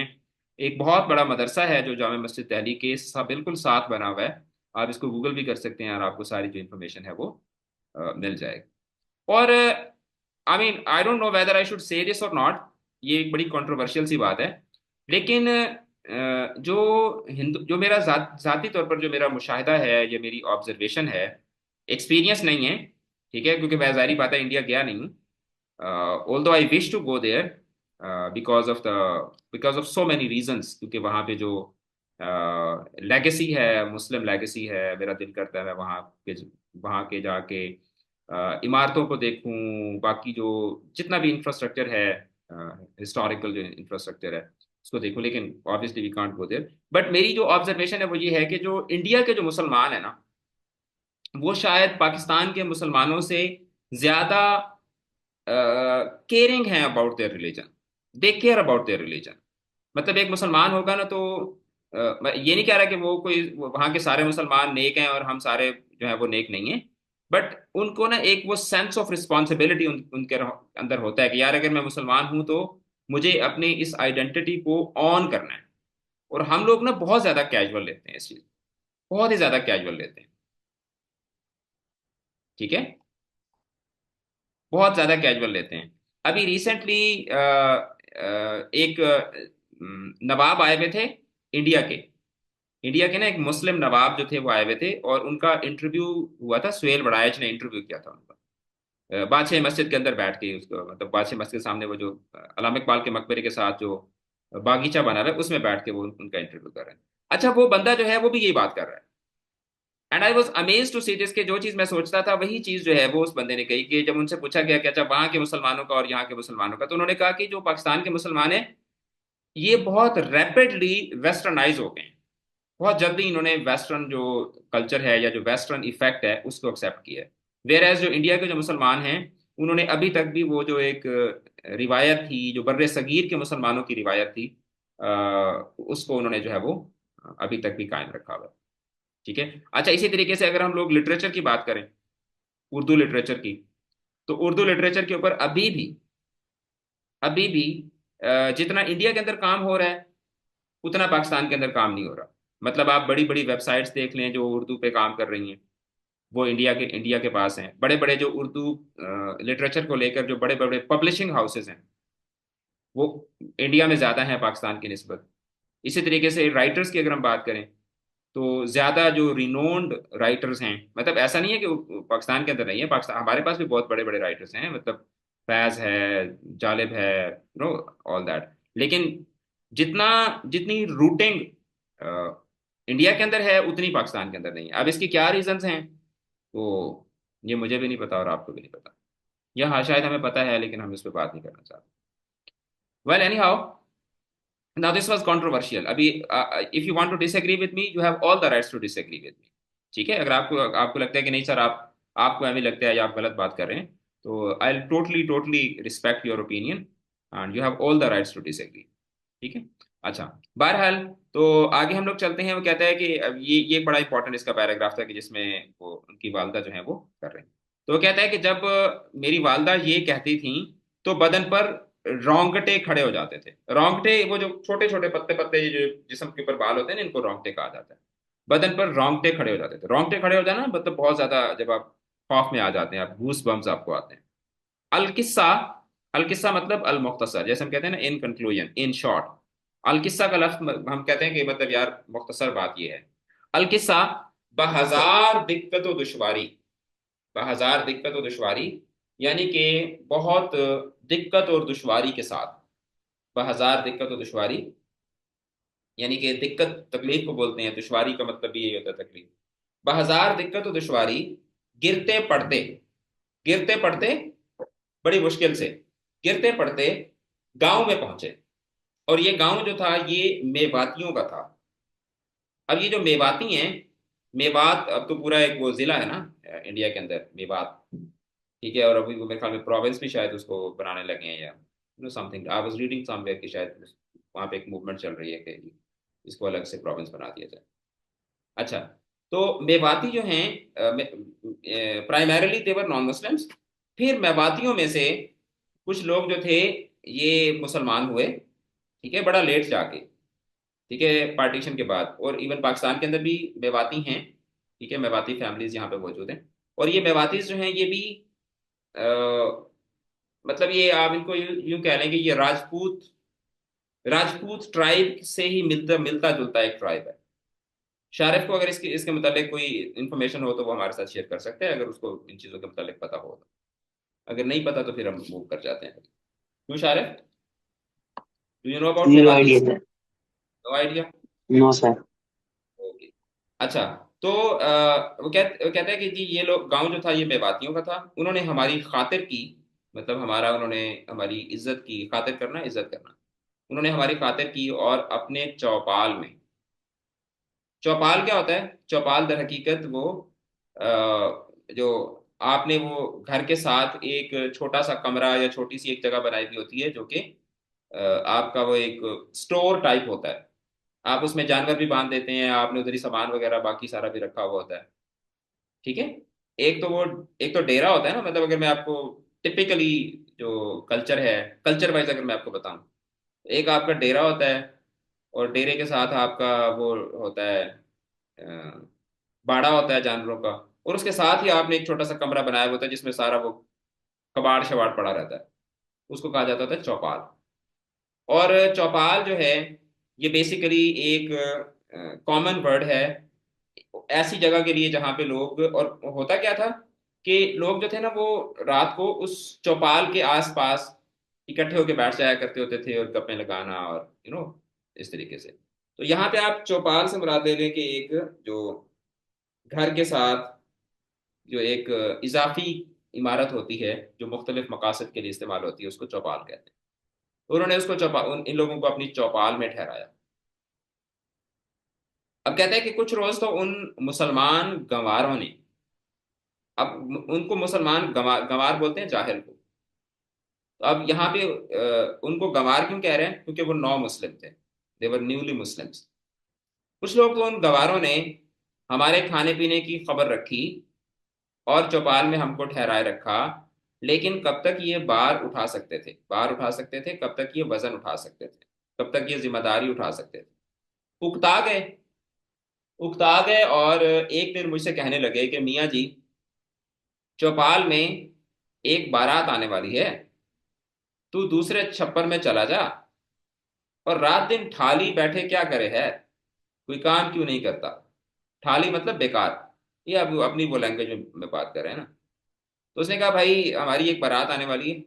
A: एक बहुत बड़ा मदरसा है जो जामा मस्जिद दिल्ली के बिल्कुल साथ बना हुआ है। आप इसको गूगल भी कर सकते हैं और आपको सारी जो इन्फॉर्मेशन है वो मिल जाएगी। और I mean I don't know whether I should say this और नॉट, ये एक बड़ी कंट्रोवर्शियल सी बात है। लेकिन जो मेरा जाती तौर पर जो मेरा मुशाहिदा है, ये मेरी ऑब्जर्वेशन है, एक्सपीरियंस नहीं है। ठीक है, क्योंकि मैं जाहिर बात है इंडिया गया नहीं हूँ। Although I wish to go there because of the because of so many reasons, क्योंकि वहाँ पे जो लेगेसी है, मुस्लिम लेगेसी है, मेरा दिल करता है मैं वहाँ के जाके इमारतों को देखूं, बाकी जो जितना भी इंफ्रास्ट्रक्चर है, हिस्टोरिकल जो इंफ्रास्ट्रक्चर है उसको देखूं। लेकिन obviously we can't go there. But मेरी जो ऑब्जर्वेशन है वो ये है कि जो इंडिया के जो मुसलमान है ना, वो शायद पाकिस्तान के मुसलमानों से ज्यादा केयरिंग हैं about their religion. They care about their religion. मतलब एक मुसलमान होगा ना तो मैं ये नहीं कह रहा कि वो कोई वहां के सारे मुसलमान नेक हैं और हम सारे जो है वो नेक नहीं हैं। बट उनको ना एक वो सेंस ऑफ रिस्पॉन्सिबिलिटी उनके अंदर होता है कि यार अगर मैं मुसलमान हूं तो मुझे अपनी इस आइडेंटिटी को ऑन करना है। और हम लोग ना बहुत ज्यादा कैजुअल लेते हैं इस चीज, बहुत ही ज्यादा कैजुअल लेते हैं। ठीक है, बहुत ज्यादा कैजुअल लेते हैं। अभी रिसेंटली एक नवाब आए हुए थे इंडिया के। इंडिया के ना एक मुस्लिम नवाब जो थे वो आए हुए थे, और उनका इंटरव्यू हुआ था। सुहेल वड़ाइच ने इंटरव्यू किया था उनका। बादशाह मस्जिद के अंदर बैठ के उसको, मतलब बादशाह मस्जिद के सामने वो जो अलामा इकबाल के मकबरे के साथ जो बागीचा बना रहा है उसमें बैठ के वो उनका इंटरव्यू कर रहे हैं। अच्छा, वो बंदा जो है वो भी यही बात कर रहा है। And I was amaze to see this, के जो चीज मैं सोचता था वही चीज जो है वो उस बंदे ने कही। कि जब उनसे पूछा गया कि अच्छा वहां के मुसलमानों का और यहाँ के मुसलमानों का, तो उन्होंने कहा कि जो पाकिस्तान के मुसलमान हैं ये बहुत रैपिडली वेस्टर्नाइज हो गए हैं। बहुत जल्दी इन्होंने वेस्टर्न जो कल्चर है या जो वेस्टर्न इफेक्ट है उसको एक्सेप्ट किया है। वेयर एज जो इंडिया के जो मुसलमान हैं उन्होंने अभी तक भी वो जो एक रिवायत थी, जो बर्रे सगीर के मुसलमानों की रिवायत थी, उसको उन्होंने जो है वो अभी तक भी कायम रखा हुआ है। ठीक है, अच्छा, इसी तरीके से अगर हम लोग लिटरेचर की बात करें, उर्दू लिटरेचर की, तो उर्दू लिटरेचर के ऊपर अभी भी जितना इंडिया के अंदर काम हो रहा है उतना पाकिस्तान के अंदर काम नहीं हो रहा। मतलब आप बड़ी बड़ी वेबसाइट्स देख लें जो उर्दू पे काम कर रही हैं, वो इंडिया के पास हैं। बड़े बड़े जो उर्दू लिटरेचर को लेकर जो बड़े बड़े पब्लिशिंग हाउसेज हैं वो इंडिया में ज़्यादा हैं पाकिस्तान की निस्बत। इसी तरीके से राइटर्स की अगर हम बात करें तो ज़्यादा जो रिनोन्ड राइटर्स हैं, मतलब ऐसा नहीं है कि वो पाकिस्तान के अंदर नहीं है, पाकिस्तान हमारे पास भी बहुत बड़े बड़े राइटर्स हैं। मतलब फैज़ है, जालिब है, ऑल दैट। लेकिन जितना जितनी रूटिंग इंडिया के अंदर है उतनी पाकिस्तान के अंदर नहीं है। अब इसकी क्या रीजंस हैं, तो ये मुझे भी नहीं पता और आपको भी नहीं पता, या हाँ शायद हमें पता है लेकिन हम इस पर बात नहीं करना चाहते। Well anyhow, now this was controversial. अभी if you want to disagree with me, you have all the rights to disagree with me. ठीक है, अगर आपको आपको लगता है कि नहीं सर आप, आपको हमें लगता है या आप गलत बात कर रहे हैं, तो I totally totally respect your opinion and you have all the rights to disagree. ठीक है। अच्छा, बहरहाल, तो आगे हम लोग चलते हैं। वो कहता है कि अब ये एक बड़ा इंपॉर्टेंट इसका पैराग्राफ था कि जिसमें वो उनकी वालदा जो है वो कर रहे हैं। तो वो कहता है कि जब मेरी वालदा ये कहती थी तो बदन पर रोंगटे खड़े हो जाते थे। रोंगटे वो जो छोटे छोटे पत्ते पत्ते जो जिस्म के ऊपर बाल होते हैं ना, इनको रोंगटे कहा जाता है। बदन पर रोंगटे खड़े हो जाते थे। रोंगटे खड़े हो जाना मतलब बहुत ज्यादा, जब आप खौफ में आ जाते हैं, आप गूस बम्स आपको आते हैं। अल किस्सा, अल किस्सा मतलब अल मुख्तसर, जैसे हम कहते हैं ना इन कंक्लूजन, इन शॉर्ट। अल किस्सा का लफ्ज हम कहते हैं कि मतलब यार मुख्तसर बात ये है। अल किस्सा बहजार दिक्कत व दुश्वारी, बहजार दिक्कत व दुश्वारी, यानी कि बहुत दिक्कत और दुश्वारी के साथ। बहजार दिक्कत और दुश्वारी, यानी कि दिक्कत तकलीफ को बोलते हैं, दुश्वारी का मतलब भी यही होता है तकलीफ। बहजार दिक्कत और दुश्वारी, गिरते पड़ते, गिरते पड़ते बड़ी मुश्किल से, गिरते पड़ते गांव में पहुंचे। और ये गांव जो था ये मेवातियों का था। अब ये जो मेवाती हैं, मेवात अब तो पूरा एक वो जिला है ना इंडिया के अंदर, मेवात। ठीक है, और अभी वो मेरे ख्याल में प्रोविंस भी शायद उसको बनाने लगे हैं, या something I was reading somewhere कि शायद वहाँ पे एक मूवमेंट चल रही है कि इसको अलग से प्रोविंस बना दिया जाए। अच्छा, तो मेवाती जो हैं, प्राइमरीली देवर नॉन मुस्लिम्स। फिर मेवातियों में से कुछ लोग जो थे ये मुसलमान हुए। ठीक है, बड़ा लेट जाके। ठीक है, पार्टीशन के बाद। और इवन पाकिस्तान के अंदर भी मेवाती हैं। ठीक है, मेवाती फैमिलीज यहाँ पे मौजूद हैं। और ये मेवातीज जो हैं ये भी मतलब ये आप इनको यूं कह लें कि ये राजपूत, राजपूत ट्राइब से ही मिलता मिलता जुलता एक ट्राइब है। शारिफ को अगर इसके इसके मुतालिक कोई इन्फॉर्मेशन हो तो वो हमारे साथ शेयर कर सकते हैं, अगर उसको इन चीज़ों के मुतालिक पता हो तो। अगर नहीं पता तो फिर हम मूव कर जाते हैं। क्यों Sharif, do you know about
D: zero idea
A: Mewatis?
D: Sir.
A: No idea.
D: No sir.
A: Okay. अच्छा, तो वो कहते हैं कि जी ये लोग गांव जो था ये मेवातियों का था। उन्होंने हमारी खातिर की, मतलब हमारा, उन्होंने हमारी इज्जत की। खातिर करना, इज्जत करना। उन्होंने हमारी खातिर की और अपने चौपाल में, चौपाल क्या होता है? चौपाल दर हकीकत वो जो आपने वो घर के साथ एक छोटा सा कमरा या छोटी सी एक जगह बनाई हुई होती है जो कि आपका वो एक स्टोर टाइप होता है। आप उसमें जानवर भी बांध देते हैं, आपने उधर ही सामान वगैरह बाकी सारा भी रखा हुआ होता है। ठीक है। एक तो वो, एक तो डेरा होता है ना, मतलब अगर मैं आपको टिपिकली जो कल्चर है, कल्चर वाइज अगर मैं आपको बताऊं, एक आपका डेरा होता है। और डेरे के साथ आपका वो होता है अ, बाड़ा होता है जानवरों का। और उसके साथ ही आपने एक छोटा सा कमरा बनाया होता है जिसमें सारा वो कबाड़ शबाड़ पड़ा रहता है। उसको कहा जाता था चौपाल। और चौपाल जो है ये बेसिकली एक कॉमन वर्ड है ऐसी जगह के लिए जहाँ पे लोग, और होता क्या था कि लोग जो थे ना वो रात को उस चौपाल के आसपास इकट्ठे होकर बैठ जाया करते होते थे और गप्पे लगाना और इस तरीके से। तो यहाँ पे आप चौपाल से मुराद ले लें कि एक जो घर के साथ जो एक इजाफी इमारत होती है जो मुख्तलिफ मकासद के लिए इस्तेमाल होती है, उसको चौपाल कहते हैं। तो उन्होंने उसको चौपाल, इन लोगों को अपनी चौपाल में ठहराया। अब कहते हैं कि कुछ रोज तो उन मुसलमान गंवारों ने, अब उनको मुसलमान गंवार, गंवार बोलते हैं जाहिल को। तो अब यहाँ पे उनको गंवार क्यों कह रहे हैं? क्योंकि वो नौ मुस्लिम थे, देवर न्यूली मुस्लिम्स। कुछ लोग तो उन गंवारों ने हमारे खाने पीने की खबर रखी और चौपाल में हमको ठहराए रखा। लेकिन कब तक ये बार उठा सकते थे, बार उठा सकते थे, कब तक ये वजन उठा सकते थे, कब तक ये जिम्मेदारी उठा सकते थे? उकता गए, उकता गए और एक दिन मुझसे कहने लगे कि मियाँ जी, चौपाल में एक बारात आने वाली है, तू दूसरे छप्पर में चला जा और रात दिन ठाली बैठे क्या करे है, कोई काम क्यों नहीं करता? ठाली मतलब बेकार। ये अब अपनी वो लैंग्वेज में बात कर रहे हैं ना। तो उसने कहा भाई हमारी एक बारात आने वाली है,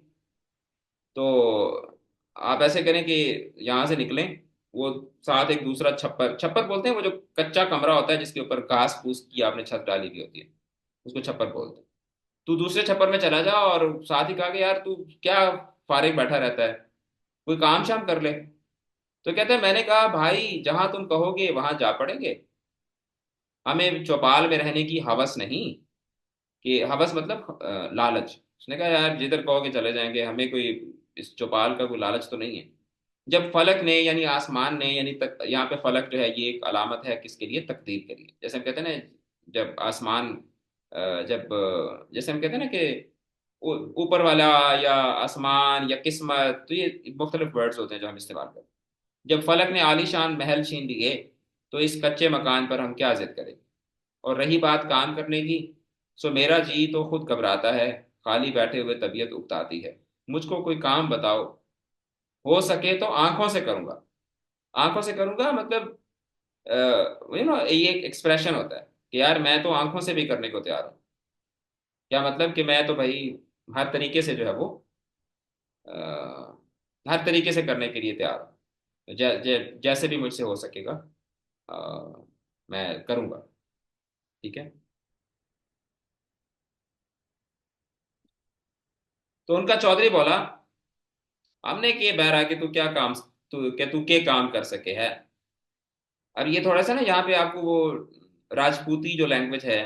A: तो आप ऐसे करें कि यहाँ से निकलें वो साथ एक दूसरा छप्पर, छप्पर बोलते हैं वो जो कच्चा कमरा होता है जिसके ऊपर घास फूस की आपने छत डाली हुई होती है, उसको छप्पर बोलते हैं। तू दूसरे छप्पर में चला जा और साथ ही कहा कि यार तू क्या फारिग बैठा रहता है, कोई काम शाम कर ले। तो कहते हैं मैंने कहा भाई जहां तुम कहोगे वहां जा पड़ेंगे, हमें चौपाल में रहने की हवस नहीं, कि हवस मतलब लालच। उसने कहा यार जिधर कहोगे चले जाएंगे, हमें कोई इस चौपाल का कोई लालच तो नहीं है। जब फलक ने यानी आसमान ने यानी यहाँ पे फलक जो है ये एक अलामत है किसके लिए, तकदीर के लिए। जैसे हम कहते हैं ना जब आसमान जब जैसे हम कहते हैं ना कि ऊपर वाला या आसमान या किस्मत, तो ये मुख्तलिफ वर्ड्स होते हैं जो हम इस्तेमाल करते हैं। जब फलक ने आलीशान महल छीन लिए तो इस कच्चे मकान पर हम क्या जिद करें। और रही बात काम करने की, सो मेरा जी तो खुद घबराता है, खाली बैठे हुए तबीयत उकताती है। मुझको कोई काम बताओ, हो सके तो आंखों से करूंगा। आंखों से करूंगा मतलब ये एक एक्सप्रेशन होता है कि यार मैं तो आंखों से भी करने को तैयार हूँ। क्या मतलब कि मैं तो भाई हर तरीके से जो है वो अ, हर तरीके से करने के लिए तैयार हूँ। जैसे भी मुझसे हो सकेगा मैं करूंगा। ठीक है। तो उनका चौधरी बोला, हमने के बहरा कि तू के काम कर सके है। और ये थोड़ा सा ना यहाँ पे आपको वो राजपूती जो लैंग्वेज है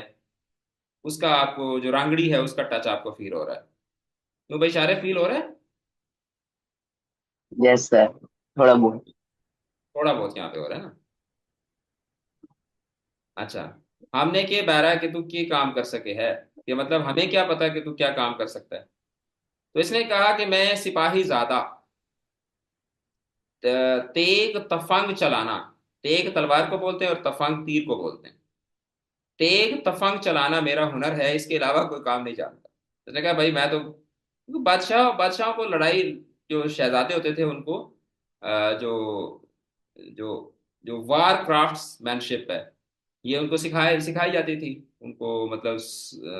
A: उसका, आपको जो रांगड़ी है उसका टच आपको फील हो रहा है। तो भाई सारे फील हो रहा है।
D: यस सर, थोड़ा बहुत।
A: थोड़ा बहुत यहाँ पे हो रहा है ना। अच्छा, हमने के बहरा कि तू के काम कर सके है, ये मतलब हमें क्या पता कि तू क्या काम कर सकता है। तो इसने कहा कि मैं सिपाही ज्यादा तेग तफंग चलाना, तेग तलवार को बोलते हैं और तफंग तीर को बोलते हैं। तेग तफंग चलाना मेरा हुनर है, इसके अलावा कोई काम नहीं जानता। तो उसने कहा भाई मैं तो, क्योंकि बादशाहों को लड़ाई, जो शहजादे होते थे उनको जो जो जो वार क्राफ्ट्समैनशिप है ये उनको सिखाई सिखाई जाती थी। उनको मतलब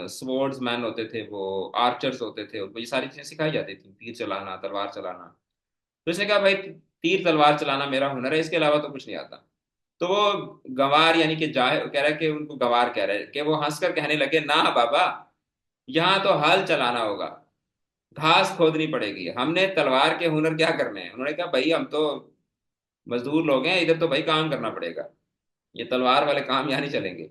A: स्वॉर्ड्स मैन होते थे वो, आर्चर्स होते थे, उनको ये सारी चीजें सिखाई जाती थी, तीर चलाना तलवार चलाना। तो उसने कहा भाई तीर तलवार चलाना मेरा हुनर है, इसके अलावा तो कुछ नहीं आता। तो वो गंवार यानी कि जाहे कह रहा है कि उनको गंवार कह रहे हैं कि वो हंसकर कहने लगे ना बाबा, यहाँ तो हल चलाना होगा, घास खोदनी पड़ेगी, हमने तलवार के हुनर क्या करने हैं। उन्होंने कहा भाई हम तो मजदूर लोग हैं, इधर तो भाई काम करना पड़ेगा, ये तलवार वाले काम यहाँ नहीं चलेंगे।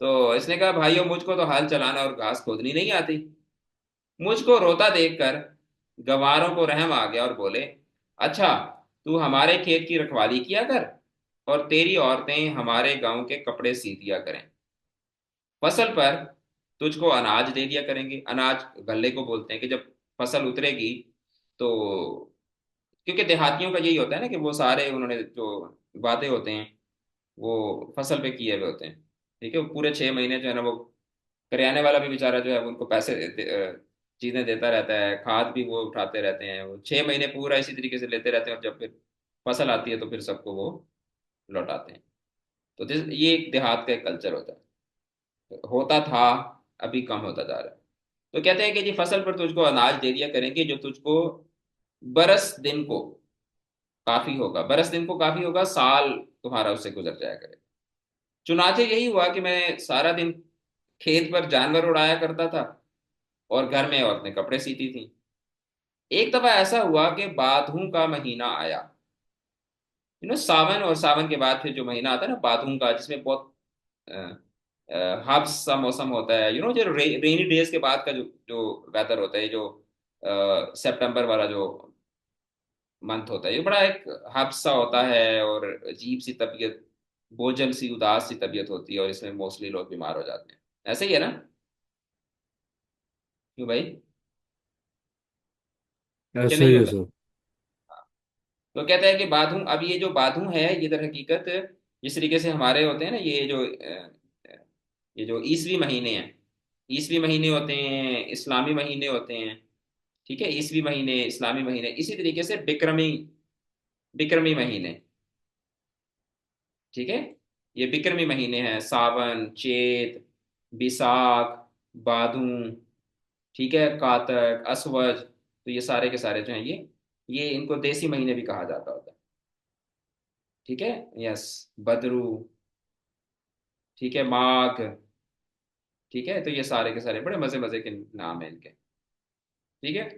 A: तो इसने कहा भाइयों मुझको तो हल चलाना और घास खोदनी नहीं आती। मुझको रोता देखकर गंवारों को रहम आ गया और बोले, अच्छा तू हमारे खेत की रखवाली किया कर और तेरी औरतें हमारे गांव के कपड़े सी दिया करें। फसल पर तुझको अनाज दे दिया करेंगे। अनाज गल्ले को बोलते हैं कि जब फसल उतरेगी तो, क्योंकि देहातियों का यही होता है ना कि वो सारे उन्होंने जो वादे होते हैं वो फसल पे किए हुए होते हैं। ठीक है, वो पूरे 6 महीने जो है ना वो करियाने वाला भी बेचारा जो है वो उनको पैसे चीजें देता रहता है, खाद भी वो उठाते रहते हैं, वो 6 महीने पूरा इसी तरीके से लेते रहते हैं और जब फिर फसल आती है तो फिर सबको वो लौटाते हैं। तो ये एक देहात का एक कल्चर होता है, होता था, अभी कम होता जा रहा है। तो कहते हैं कि जी फसल पर तुझको अनाज दे दिया करेंगे जो तुझको बरस दिन को काफी होगा, बरस दिन को काफी होगा, साल तुम्हारा उससे गुजर जाया करे। चुनाचे यही हुआ कि मैं सारा दिन खेत पर जानवर उड़ाया करता था और घर में औरतें कपड़े सीती थी। एक दफा ऐसा हुआ कि बाधू का महीना आया, सावन, और सावन के बाद फिर जो महीना आता है ना बाधू का, जिसमें बहुत हब्स सा मौसम होता है, जो रेनी डेज के बाद का जो जो वेदर होता है, जो सितंबर वाला जो मंथ होता है, ये बड़ा एक हब्स सा होता है और अजीब सी तबीयत, बोझल सी उदास सी तबीयत होती है और इसमें मोस्टली लोग बीमार हो जाते हैं। ऐसे ही है ना, क्यों भाई, कि
C: ऐसा
A: नहीं
C: ही है
A: होता।
C: सर।
A: तो कहते हैं कि बाधू, अब ये जो बाधू है ये दर हकीकत जिस तरीके से हमारे होते हैं ना ये जो ईसवी महीने हैं, ईसवी महीने होते हैं, इस्लामी महीने होते हैं। ठीक है, ईसवी महीने इस्लामी महीने, इसी तरीके से बिक्रमी बिक्रमी महीने। ठीक है, ये बिक्रमी महीने हैं, सावन, चेत, बिसाख, बाधू, ठीक है, कातक, असवज। तो ये सारे के सारे जो हैं ये इनको देसी महीने भी कहा जाता होता है। ठीक है, यस, बदरू, ठीक है, माघ, ठीक है। तो ये सारे के सारे बड़े मजे मजे के नाम है इनके, ठीक है।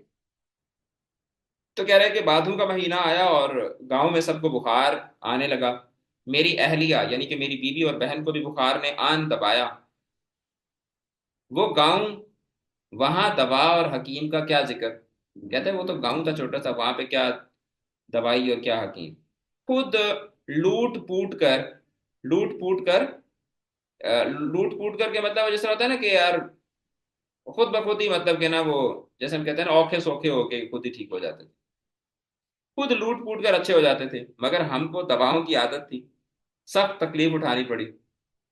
A: तो कह रहे हैं कि भादों का महीना आया और गांव में सबको बुखार आने लगा। मेरी अहलिया यानी कि मेरी बीवी और बहन को भी बुखार ने आन दबाया। वो गांव, वहां दवा और हकीम का क्या जिक्र। कहते हैं वो तो गांव था छोटा सा, वहां पे क्या दवाई और क्या हकीम। खुद लूट पूट कर, लूट पूट कर, लूट पूट करके मतलब जैसे होता है ना कि यार खुद ब खुद ही, मतलब कि ना वो, जैसे हम कहते हैं ना औखे सौखे होके खुद ही ठीक हो जाते थे। खुद लूट पूट कर अच्छे हो जाते थे, मगर हमको दवाओं की आदत थी, सख्त तकलीफ उठानी पड़ी।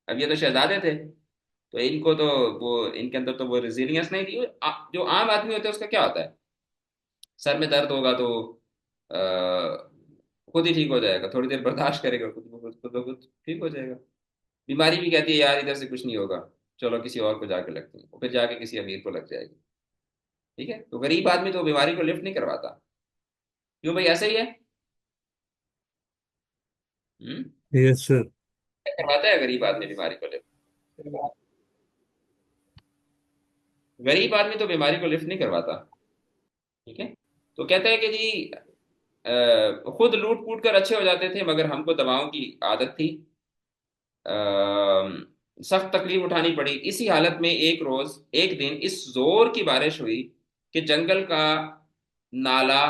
A: अब ये तो शहजादे थे, तो इनको तो वो, इनके अंदर तो वो रेजिलियंस नहीं थी। जो आम आदमी होता है उसका क्या होता है, सर में दर्द होगा तो खुद ही ठीक हो जाएगा, थोड़ी देर बर्दाश्त करेगा, खुद ठीक हो जाएगा। बीमारी भी कहती है यार इधर से कुछ नहीं होगा, चलो किसी और को जाके लगती है, फिर जाके किसी अमीर को लग जाएगी। ठीक है, तो गरीब आदमी तो बीमारी को लिफ्ट नहीं करवाता। क्यों भाई, ऐसा ही है। हम्म,
C: यस सर।
A: करवाता है गरीब आदमी बीमारी को लिफ्ट? गरीब आदमी तो बीमारी को लिफ्ट नहीं करवाता। ठीक है, तो कहते हैं कि जी खुद लूट पूट कर अच्छे हो जाते थे, मगर हमको दवाओं की आदत थी। सख्त तकलीफ उठानी पड़ी। इसी हालत में एक रोज, एक दिन इस जोर की बारिश हुई कि जंगल का नाला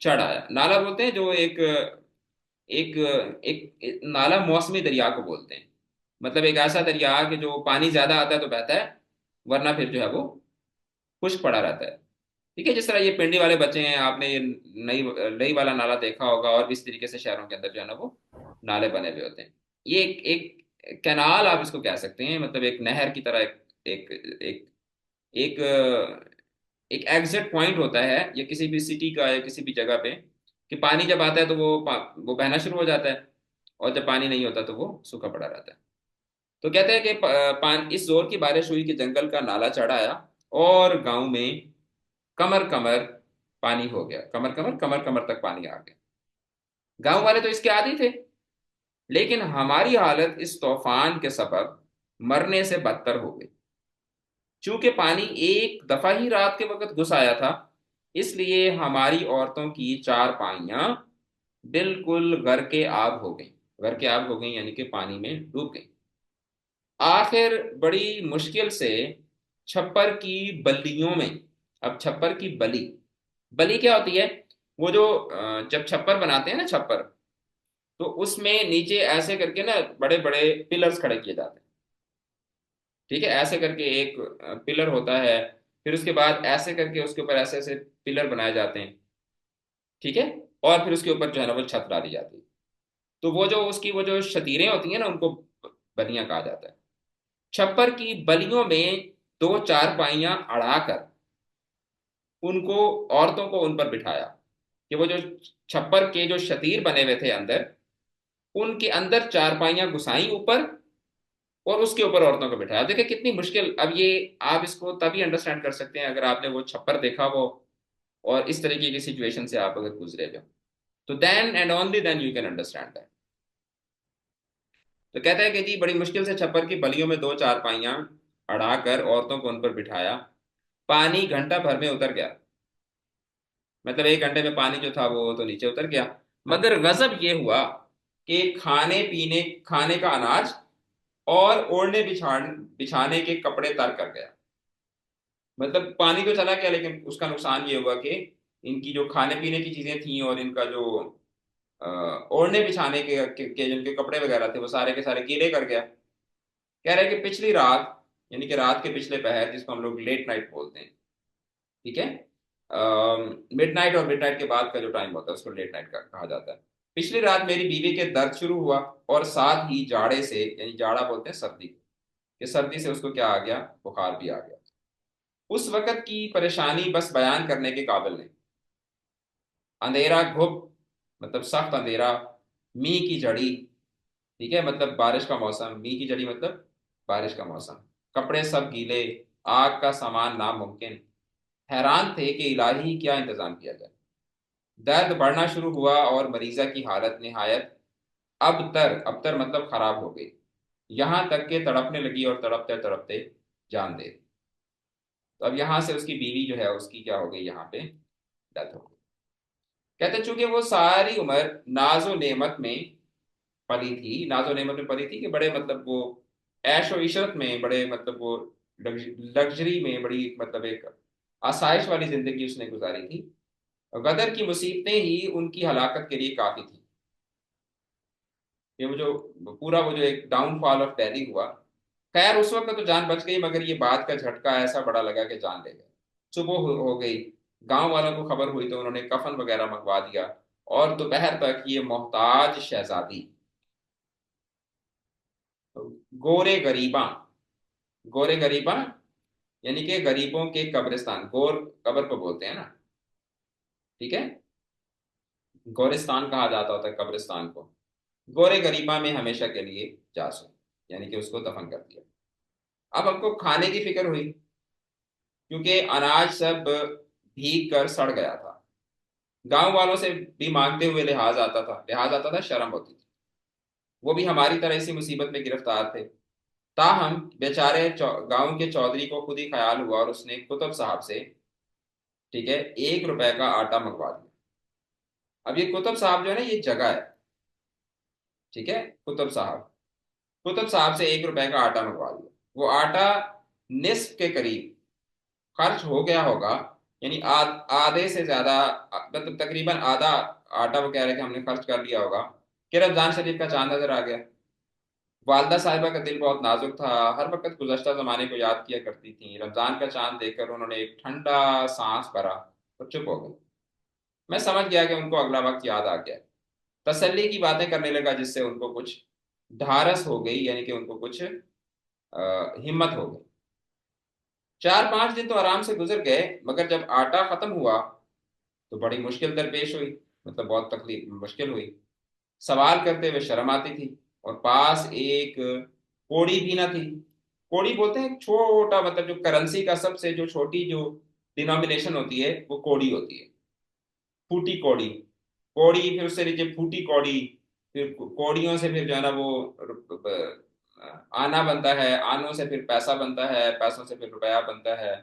A: चढ़ आया। नाला बोलते हैं जो एक एक एक नाला मौसमी दरिया को बोलते हैं। मतलब एक ऐसा दरिया कि जो पानी ज्यादा आता है तो बहता है, वरना फिर जो है वो खुश्क पड़ा रहता है। ठीक है, जिस तरह ये पिंडी वाले बच्चे हैं, आपने ये नई नई वाला नाला देखा होगा, और भी इस तरीके से शहरों के अंदर जो है ना वो नाले बने हुए होते हैं। ये एक कैनाल आप इसको कह सकते हैं, मतलब एक नहर की तरह, एक एक एक एक एग्जिट पॉइंट होता है ये किसी भी सिटी का या किसी भी जगह पे, कि पानी जब आता है तो वो बहना शुरू हो जाता है, और जब पानी नहीं होता तो वो सूखा पड़ा रहता है। तो कहते हैं कि इस जोर की बारिश हुई कि जंगल का नाला चढ़ आया, और गांव में कमर कमर पानी हो गया। कमर कमर, कमर कमर तक पानी आ गया। गांव वाले तो इसके आदी थे, लेकिन हमारी हालत इस तूफान के सबब मरने से बदतर हो गई। चूंकि पानी एक दफा ही रात के वक्त घुस आया था, इसलिए हमारी औरतों की चारपाइयां बिल्कुल घर के आब हो गई। घर के आब हो गई यानी कि पानी में डूब गई। आखिर बड़ी मुश्किल से छप्पर की बल्लियों में, अब छप्पर की बली, बली क्या होती है, वो जो जब छप्पर बनाते हैं ना, छप्पर, तो उसमें नीचे ऐसे करके ना बड़े बड़े पिलर्स खड़े किए जाते हैं। ठीक है, ऐसे करके एक पिलर होता है, फिर उसके बाद ऐसे करके उसके ऊपर ऐसे ऐसे पिलर बनाए जाते हैं। ठीक है, और फिर उसके ऊपर जो है ना वो छत डाली जाती है। तो वो जो उसकी वो जो शतीरें होती हैं ना, उनको बलियां कहा जाता है। छप्पर की बलियों में दो चारपाइयां अड़ाकर उनको, औरतों को उन पर बिठाया, कि वो जो छप्पर के जो शतीर बने हुए थे अंदर, उनके अंदर चारपाइयां घुसाई ऊपर, और उसके ऊपर औरतों को बिठाया। देखिए कितनी मुश्किल। अब ये आप इसको तभी अंडरस्टैंड कर सकते हैं अगर आपने वो छप्पर देखा हो, और इस तरीके की सिचुएशन से आप अगर गुजरे हो, तो then and only then you can understand that. तो कहता है कि जी बड़ी मुश्किल से छप्पर की बलियों में दो चारपाइयां अड़ाकर औरतों को उन पर बिठाया। पानी घंटा भर में उतर गया, मतलब एक घंटे में पानी जो था वो तो नीचे उतर गया। मगर गजब ये हुआ कि खाने पीने, खाने का अनाज और ओढ़ने बिछाने के कपड़े तर कर गया। मतलब पानी तो चला गया, लेकिन उसका नुकसान ये हुआ कि इनकी जो खाने पीने की चीजें थी और इनका जो ओढ़ने बिछाने के जिनके कपड़े वगैरह थे वो सारे के सारे गीले कर गया। कह रहे हैं कि पिछली रात, यानी कि रात के पिछले पहर, जिसको हम लोग लेट नाइट बोलते हैं, ठीक है, मिड नाइट और मिड नाइट के बाद का जो टाइम होता है उसको लेट नाइट का कहा जाता है। पिछली रात मेरी बीवी के दर्द शुरू हुआ, और साथ ही जाड़े से, यानी जाड़ा बोलते हैं सर्दी, कि सर्दी से उसको क्या आ गया, बुखार भी आ गया। उस वक्त की परेशानी बस बयान करने के काबिल नहीं। अंधेरा घुप, मतलब सख्त अंधेरा, मी की जड़ी, ठीक है, मतलब बारिश का मौसम, मी की जड़ी मतलब बारिश का मौसम, कपड़े सब गीले, आग का सामान नामुमकिन। हैरान थे कि इलाही क्या इंतजाम किया जाए। दर्द बढ़ना शुरू हुआ और मरीजा की हालत निहायत अब तर मतलब खराब हो गई, यहां तक के तड़पने लगी और तड़पते तड़पते जान दे दी। तो अब यहां से उसकी बीवी जो है उसकी क्या हो गई, यहाँ पे डेथ हो गई। कहते चूंकि वो सारी उम्र नाजो नेमत में पली थी, नाजो नेमत में पली थी कि बड़े मतलब वो ऐशो इशरत में, बड़े मतलब वो लग्जरी में, बड़ी मतलब एक आसाइश वाली जिंदगी उसने गुजारी थी। गदर की मुसीबतें ही उनकी हलाकत के लिए काफी थी। ये वो जो पूरा वो जो एक डाउनफॉल ऑफ दिल्ली हुआ, खैर उस वक्त तो जान बच गई, मगर ये बात का झटका ऐसा बड़ा लगा कि जान ले गए। सुबह हो गई, गांव वालों को खबर हुई तो उन्होंने कफन वगैरह मंगवा दिया, और दोपहर तक ये मोहताज शहजादी, गोरे गरीबा, गोरे गरीबा यानी कि गरीबों के कब्रिस्तान, गोर कब्र को बोलते हैं ना, ठीक है, गोरिस्तान कहा जाता होता है कब्रिस्तान को। गोरे गरीबा में हमेशा के लिए जा सो, यानी कि उसको दफन कर दिया। अब हमको खाने की फिक्र हुई, क्योंकि अनाज सब भीग कर सड़ गया था। गांव वालों से भी मांगते हुए लिहाज आता था, शर्म होती थी। वो भी हमारी तरह इसी मुसीबत में गिरफ्तार थे। ताहम बेचारे गांव के चौधरी को खुद ही ख्याल हुआ और उसने कुतुब साहब से, ठीक है, 1 रुपए का आटा मंगवा दिया। अब ये कुतुब साहब जो है ना, ये जगह है, ठीक है, कुतुब साहब से 1 रुपए का आटा मंगवा दिया। वो आटा निस्फ के करीब खर्च हो गया होगा, यानी आधे से ज्यादा, मतलब तकरीबन आधा आटा वो कह रहे हैं कि हमने खर्च कर लिया होगा, कि रमजान शरीफ का चांद नजर आ गया। वालदा साहिबा का दिल बहुत नाजुक था, हर वक्त गुज़श्ता जमाने को याद किया करती थी। रमजान का चांद देखकर उन्होंने एक ठंडा सांस भरा और चुप हो गई। मैं समझ गया कि उनको अगला वक्त याद आ गया। तसल्ली की बातें करने लगा, जिससे उनको कुछ ढारस हो गई, यानी कि उनको कुछ हिम्मत हो गई। 4-5 दिन तो आराम से गुजर गए, मगर जब आटा खत्म हुआ तो बड़ी मुश्किल दरपेश हुई, मतलब बहुत तकलीफ मुश्किल हुई। सवाल करते हुए शर्म आती थी, और पास एक कोड़ी भी ना थी। कोड़ी बोलते हैं एक छोटा, मतलब जो करेंसी का सबसे जो छोटी जो डिनोमिनेशन होती है वो कोड़ी होती है। फूटी कौड़ी, कौड़ी फिर उससे नीचे फूटी कौड़ी, फिर कौड़ियों से फिर जो है ना वो आना बनता है, आनों से फिर पैसा बनता है, पैसों से फिर रुपया बनता है,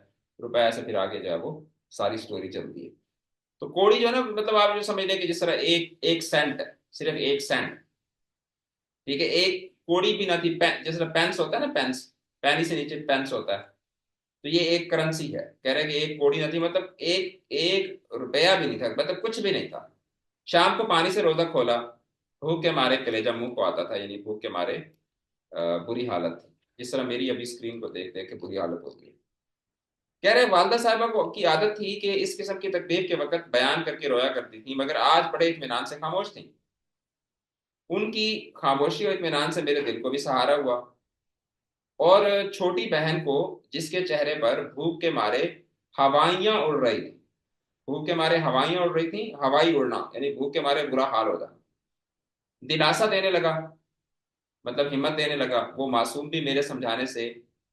A: रुपया से फिर आगे जो है वो सारी स्टोरी चलती है। तो कौड़ी जो है ना, मतलब आप जो समझ लें कि जिस तरह एक एक सेंट, सिर्फ 1 सेंट, ठीक है, एक कौड़ी भी ना थी। जिस तरह पेंस होता है ना, पेंस, पैनी से नीचे पेंस होता है, तो ये एक करेंसी है। कह रहे हैं कि एक कौड़ी ना थी, मतलब एक एक रुपया भी नहीं था, मतलब कुछ भी नहीं था। शाम को पानी से रोजा खोला, भूख के मारे कलेजा मुंह को आता था, यानी भूख के मारे बुरी हालत थी, जिस तरह मेरी अभी स्क्रीन को देख देख के बुरी हालत होती है। कह रहे वालदा साहबा को की आदत थी कि इस किस्म की तकलीफ के वक्त बयान करके रोया करती थी, मगर आज बड़े इत्मीनान से खामोश थी। उनकी खामोशी और इत्मीनान से मेरे दिल को भी सहारा हुआ। और छोटी बहन को, जिसके चेहरे पर भूख के मारे हवाइयां उड़ रही थी, भूख के मारे हवाइयां उड़ रही थी, हवाई उड़ना यानी भूख के मारे बुरा हाल हो जाना, दिलासा देने लगा, मतलब हिम्मत देने लगा। वो मासूम भी मेरे समझाने से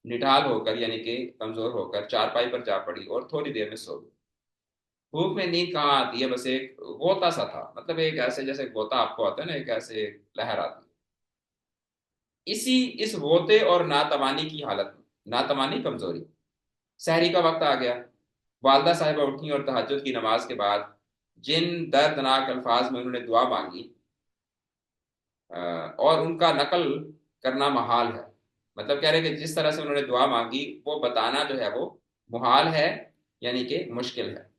A: निढाल होकर, यानी कि कमजोर होकर चारपाई पर जा पड़ी और थोड़ी देर में सो गई। भूख में नींद कहाँ आती है, बस एक गोता सा था, मतलब एक ऐसे जैसे गोता आपको आता है ना, एक ऐसे लहर आती है। इस गोते और नातवानी की हालत में, नातवानी कमजोरी, सहरी का वक्त आ गया। वालदा साहिबा उठी और तहज्जुद की नमाज के बाद जिन दर्दनाक अल्फाज में उन्होंने दुआ मांगी, और उनका नकल करना महाल है। मतलब कह रहे हैं कि जिस तरह से उन्होंने दुआ मांगी वो बताना जो है वो मुहाल है, यानी कि मुश्किल है।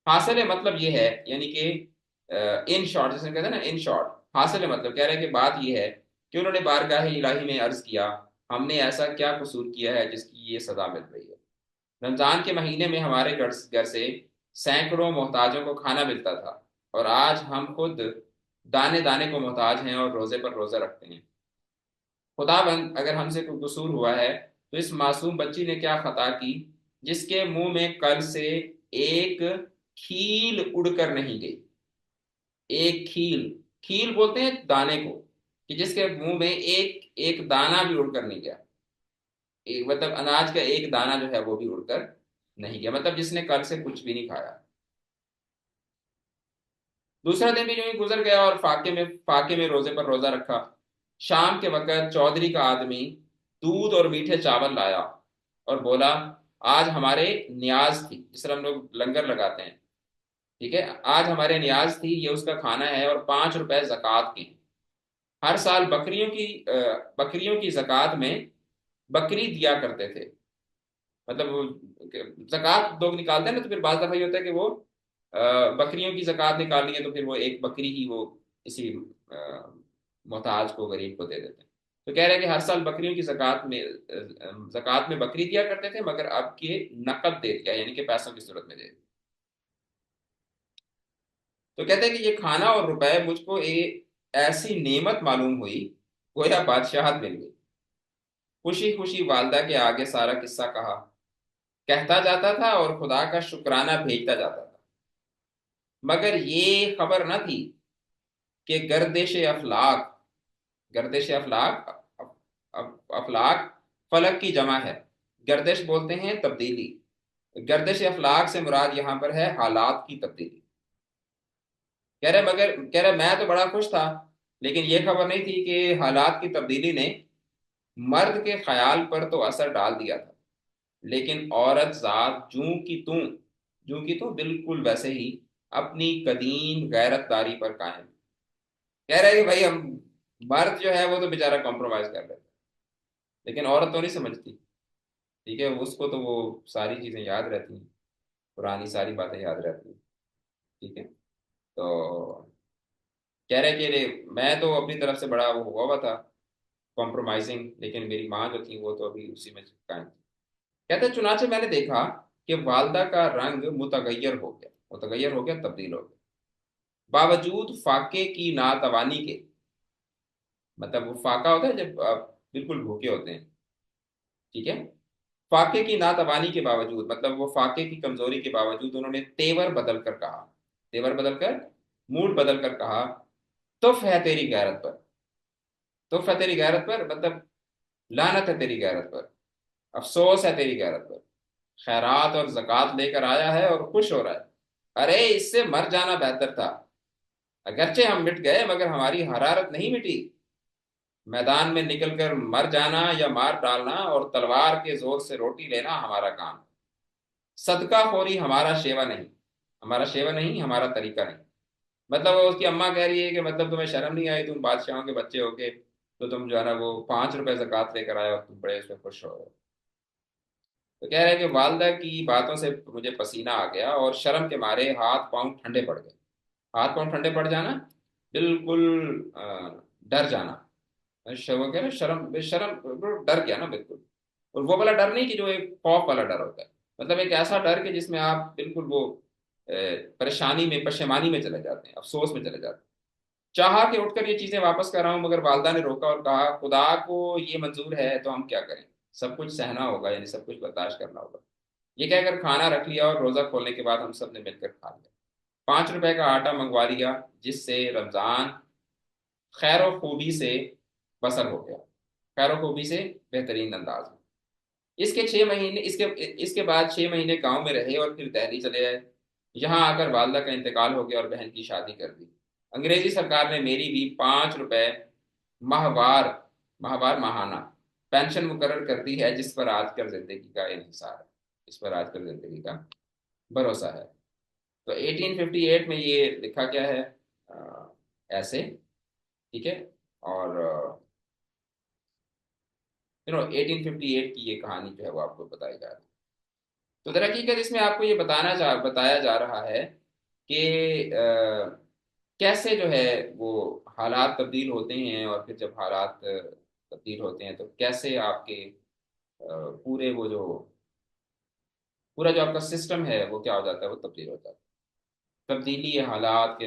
A: हासिल मतलब ये है, यानी कि इन शॉर्ट, जैसे कहते हैं ना, इन शॉर्ट, हासिल मतलब कह रहे हैं कि बात ये है कि उन्होंने बारगाह इलाही में अर्ज किया, हमने ऐसा क्या कसूर किया है जिसकी ये सजा मिल रही है। रमजान के महीने में हमारे घर से सैकड़ों मोहताजों को खाना मिलता था, और आज हम खुद दाने दाने को मोहताज हैं और रोजे पर रोजा रखते हैं। खुदाबंद, अगर हमसे कोई कसूर हुआ है तो इस मासूम बच्ची ने क्या खता की, जिसके मुंह में कल से एक खील उड़कर नहीं गई। एक खील, खील बोलते हैं दाने को, कि जिसके मुंह में एक एक दाना भी उड़कर नहीं गया। एक मतलब अनाज का एक दाना जो है वो भी उड़कर नहीं गया, मतलब जिसने कल से कुछ भी नहीं खाया। दूसरा दिन भी यूं ही गुजर गया और फाके में रोजे पर रोजा रखा। शाम के वक्त चौधरी का आदमी दूध और मीठे चावल लाया और बोला, आज हमारे न्याज थी, जिस तरह हम लोग लंगर लगाते हैं, ठीक है, आज हमारे न्याज थी, ये उसका खाना है, और 5 रुपए जक़ात के। हर साल बकरियों की जक़ात में बकरी दिया करते थे। मतलब वो जक़ात लोग निकालते हैं ना, तो फिर बाज दफा ये होता है कि वो अ, बकरियों की जक़ात निकालनी है, तो फिर वो एक बकरी ही वो इसी मोहताज को, गरीब को दे देते हैं। तो कह रहे हैं कि हर साल बकरियों की जक़ात में बकरी दिया करते थे, मगर अब के नकद दे दिया, यानी कि पैसों की सूरत में दे दिया। तो कहते हैं कि ये खाना और रुपए मुझको एक ऐसी नेमत मालूम हुई, गोया बादशाहत मिल गई। खुशी खुशी वालदा के आगे सारा किस्सा कहता जाता था और खुदा का शुक्राना भेजता जाता था। मगर ये खबर न थी कि गर्दिश अफलाक अफलाक फलक की जमा है। गर्दिश बोलते हैं तब्दीली। गर्दिश अफलाक से मुराद यहाँ पर है हालात की तब्दीली। कह रहे मैं तो बड़ा खुश था, लेकिन ये खबर नहीं थी कि हालात की तब्दीली ने मर्द के ख्याल पर तो असर डाल दिया था, लेकिन औरत जात जूं की तू बिल्कुल वैसे ही अपनी कदीम गैरतदारी पर कायम। कह रहे हैं कि भाई हम, मर्द जो है वो तो बेचारा कॉम्प्रोमाइज कर लेता है, लेकिन औरत तो नहीं समझती। ठीक है, उसको तो वो सारी चीजें याद रहती हैं, पुरानी सारी बातें याद रहती हैं। ठीक है, तो कह रहे कि मैं तो अपनी तरफ से बड़ा वो हुआ हुआ था कॉम्प्रोमाइजिंग, लेकिन मेरी माँ जो थी वो तो अभी उसी में कायम थी। कहते चुनाचे मैंने देखा कि वालदा का रंग मुतगैयर हो गया, तब्दील हो गया, बावजूद फाके की नातवानी के। मतलब वो फाका होता है जब आप बिल्कुल भूखे होते हैं, ठीक है, फाके की नातवानी के बावजूद, मतलब वो फाके की कमजोरी के बावजूद उन्होंने तेवर बदल कर, मूड बदल कर कहा, तुफ है तेरी गैरत पर। तुफ है तेरी गैरत पर मतलब लानत है तेरी गैरत पर, अफसोस है तेरी गैरत पर। खैरात और जक़ात लेकर आया है और खुश हो रहा है। अरे इससे मर जाना बेहतर था। अगरचे हम मिट गए, मगर हमारी हरारत नहीं मिटी। मैदान में निकलकर मर जाना या मार डालना और तलवार के जोर से रोटी लेना हमारा काम। सदका खोरी हमारा शेवा नहीं, हमारा तरीका नहीं। मतलब वो उसकी अम्मा कह रही है कि मतलब तुम्हें शर्म नहीं आई, तुम बादशाहों के बच्चे हो के, तो तुम जो है ना वो 5 रुपए जक़ात लेकर आए और तुम बड़े उसमें खुश हो रहे हो। तो कह रहे हैं कि वालदा की बातों से मुझे पसीना आ गया और शर्म के मारे हाथ पांव ठंडे पड़ गए। हाथ पांव ठंडे पड़ जाना, बिल्कुल डर जाना। वो कह रहे शर्म शर्म, डर गया ना बिल्कुल। और वो वाला डर नहीं कि जो एक खौफ वाला डर होता है, मतलब एक ऐसा डर कि जिसमें आप बिल्कुल वो परेशानी में, पशेमानी में चले जाते हैं, अफसोस में चले जाते हैं। चाहा कि उठकर ये चीजें वापस कर रहा हूं, मगर वालदा ने रोका और कहा, खुदा को ये मंजूर है तो हम क्या करें, सब कुछ सहना होगा, यानी सब कुछ बर्दाश्त करना होगा। ये कहकर खाना रख लिया और रोजा खोलने के बाद हम सब ने मिलकर खा लिया। 5 रुपए का आटा मंगवा लिया, जिससे रमजान खैर खूबी से बसर हो गया, खैर खूबी से बेहतरीन अंदाज में। इसके इसके बाद 6 महीने गांव में रहे और फिर दिल्ली चले आए। यहाँ आकर वालदा का इंतकाल हो गया और बहन की शादी कर दी। अंग्रेजी सरकार ने मेरी भी 5 रुपए माहवार माहाना पेंशन मुकर्रर कर दी है, जिस पर आजकल जिंदगी का इन्हिसार है, इस पर आजकल जिंदगी का भरोसा है। तो 1858 में ये लिखा गया है, ऐसे, ठीक है। और 1858 की ये कहानी जो है वो आपको बताई जा रही है। तो दर हकीकत इसमें आपको ये बताया जा रहा है कि कैसे जो है वो हालात तब्दील होते हैं, और फिर जब हालात तब्दील होते हैं तो कैसे आपके पूरे वो जो पूरा जो आपका सिस्टम है वो क्या हो जाता है, वो तब्दील हो जाता है। तब्दीली हालात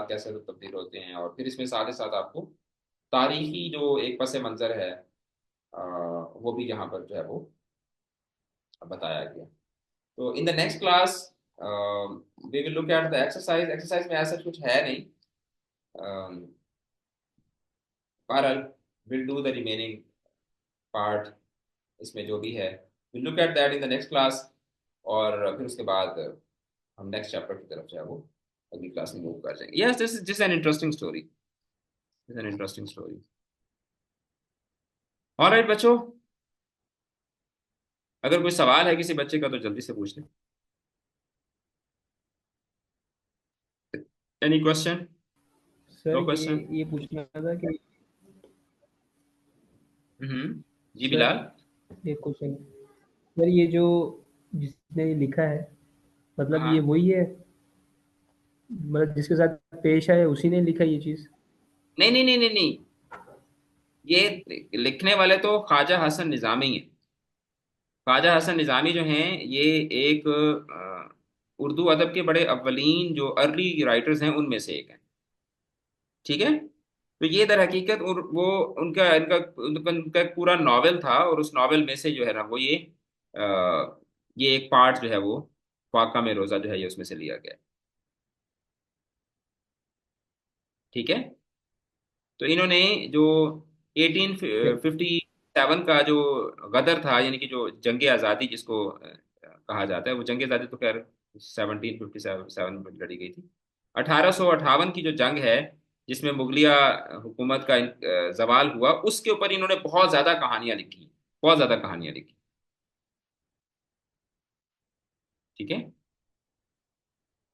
A: कैसे तो तब्दील होते हैं, और फिर इसमें साथ ही साथ आपको तारीखी जो एक पस मंज़र है वो भी यहाँ पर जो है वो बताया गया। तो in the next class we will look at the exercise में ऐसा कुछ है नहीं। बहरहाल will do the remaining part, इसमें जो भी है will look at that in the next class. और फिर उसके बाद हम नेक्स्ट चैप्टर की तरफ जो है वो अगली क्लास में मूव कर जाएंगे। Yes, this is an interesting story, this an interesting story. Alright बच्चों, अगर कोई सवाल है किसी बच्चे का तो जल्दी से पूछ लें। Any question?
E: Sir
A: no question?
E: ये पूछना था कि
A: हम्म। जी
E: सर
A: बिलाल।
E: एक क्वेश्चन, सर ये जो जिसने ये लिखा है, मतलब ये
A: हाँ,
E: वही है, मतलब जिसके साथ पेश आया उसी ने लिखा ये चीज?
A: नहीं नहीं नहीं नहीं नहीं, ये लिखने वाले तो ख्वाजा हसन निजामी है। ख्वाजा हसन निजामी जो हैं, ये एक उर्दू अदब के बड़े अव्वलीन जो अर्ली राइटर्स हैं उनमें से एक है। ठीक है। तो ये दर हकीकत वो उनका इनका उनका उनका एक पूरा नॉवेल था, और उस नॉवेल में से जो है ना वो ये एक पार्ट जो है वो फाका में रोजा जो है ये उसमें से लिया गया है। ठीक है। तो इन्होंने जो 1857 का जो गदर था, यानी कि जो जंग आज़ादी जिसको कहा जाता है, वो जंग आज़ादी तो खैर 1757 में लड़ी गई थी। 1858 की जो जंग है, जिसमें मुगलिया हुकूमत का जवाल हुआ, उसके ऊपर इन्होंने बहुत ज़्यादा कहानियां लिखी, बहुत ज़्यादा कहानियां लिखी। ठीक है।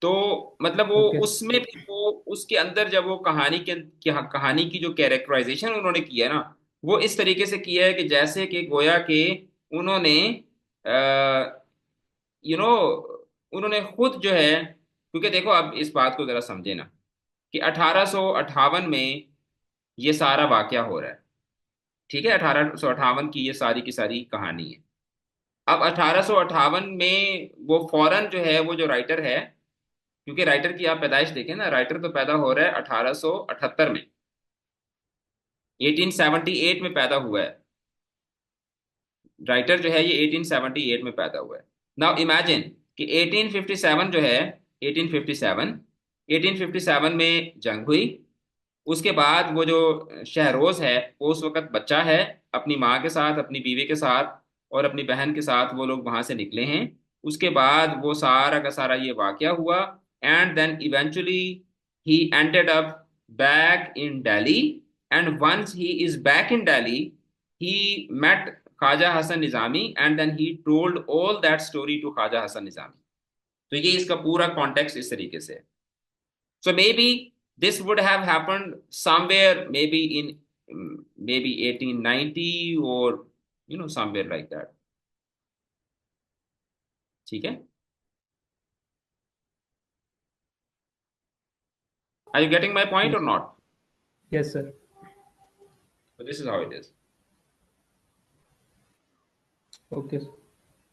A: तो मतलब वो
E: ओके।
A: उसमें भी वो उसके अंदर जब वो कहानी की जो कैरेक्टराइजेशन उन्होंने की है ना, वो इस तरीके से किया है कि जैसे कि गोया के उन्होंने यू नो उन्होंने खुद जो है, क्योंकि देखो अब इस बात को जरा समझे ना, कि 1858 में ये सारा वाकया हो रहा है। ठीक है, 1858 की ये सारी की सारी कहानी है। अब 1858 में वो फौरन जो है वो जो राइटर है, क्योंकि राइटर की आप पैदाइश देखें ना, राइटर तो पैदा हो रहा है 1878 में, 1878 में पैदा हुआ है। राइटर जो है ये 1878 में पैदा हुआ है। नाउ इमेजिन कि 1857 जो है, 1857 1857 में जंग हुई। उसके बाद वो जो शहरोज है वो उस वक्त बच्चा है, अपनी माँ के साथ, अपनी बीवी के साथ और अपनी बहन के साथ वो लोग वहां से निकले हैं। उसके बाद वो सारा का सारा ये वाकया हुआ, and then eventually he ended up back in Delhi. And once he is back in Delhi, he met Khwaja Hasan Nizami, and then he told all that story to Khwaja Hasan Nizami. तो ये इसका पूरा कॉन्टेक्स्ट इस तरीके से है। So maybe this would have happened somewhere, maybe in maybe 1890, or somewhere like that. ठीक है। Are you getting my point or not?
E: Yes sir.
A: So this is how it is.
E: Okay sir.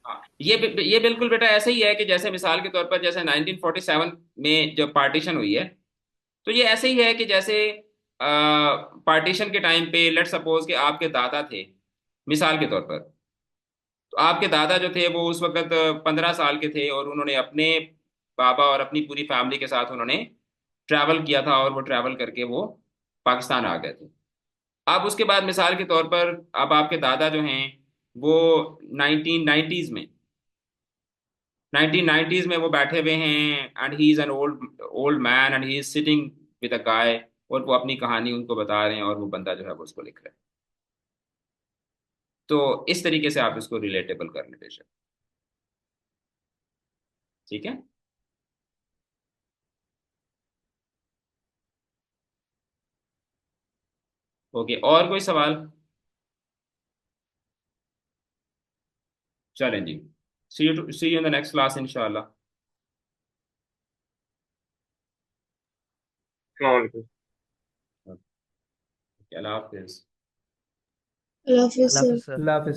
A: हाँ, ये बिल्कुल बेटा ऐसे ही है कि जैसे मिसाल के तौर पर जैसे 1947 में जब पार्टीशन हुई है, तो ये ऐसे ही है कि जैसे पार्टीशन के टाइम पे लेट सपोज कि आपके दादा थे, मिसाल के तौर पर। तो आपके दादा जो थे वो उस वक्त 15 साल के थे, और उन्होंने अपने बाबा और अपनी पूरी फैमिली के साथ उन्होंने ट्रैवल किया था, और वो ट्रैवल करके वो पाकिस्तान आ गए थे। अब उसके बाद मिसाल के तौर पर अब आपके दादा जो हैं वो 1990s में 1990s में वो बैठे हुए हैं, and he is an old old man, and he is sitting with a guy, और वो अपनी कहानी उनको बता रहे हैं, और वो बंदा जो है वो उसको लिख रहा है। तो इस तरीके से आप इसको रिलेटेबल कर लें बेशक। ठीक है। ओके, और कोई सवाल? चलें जी। See you in the next class इंशाल्लाह। अल्लाह हाफिज।
B: अल्लाह हाफिज़
F: अल्लाह
B: सर।
F: हाफिज सर।
E: अल्लाह हाफिज।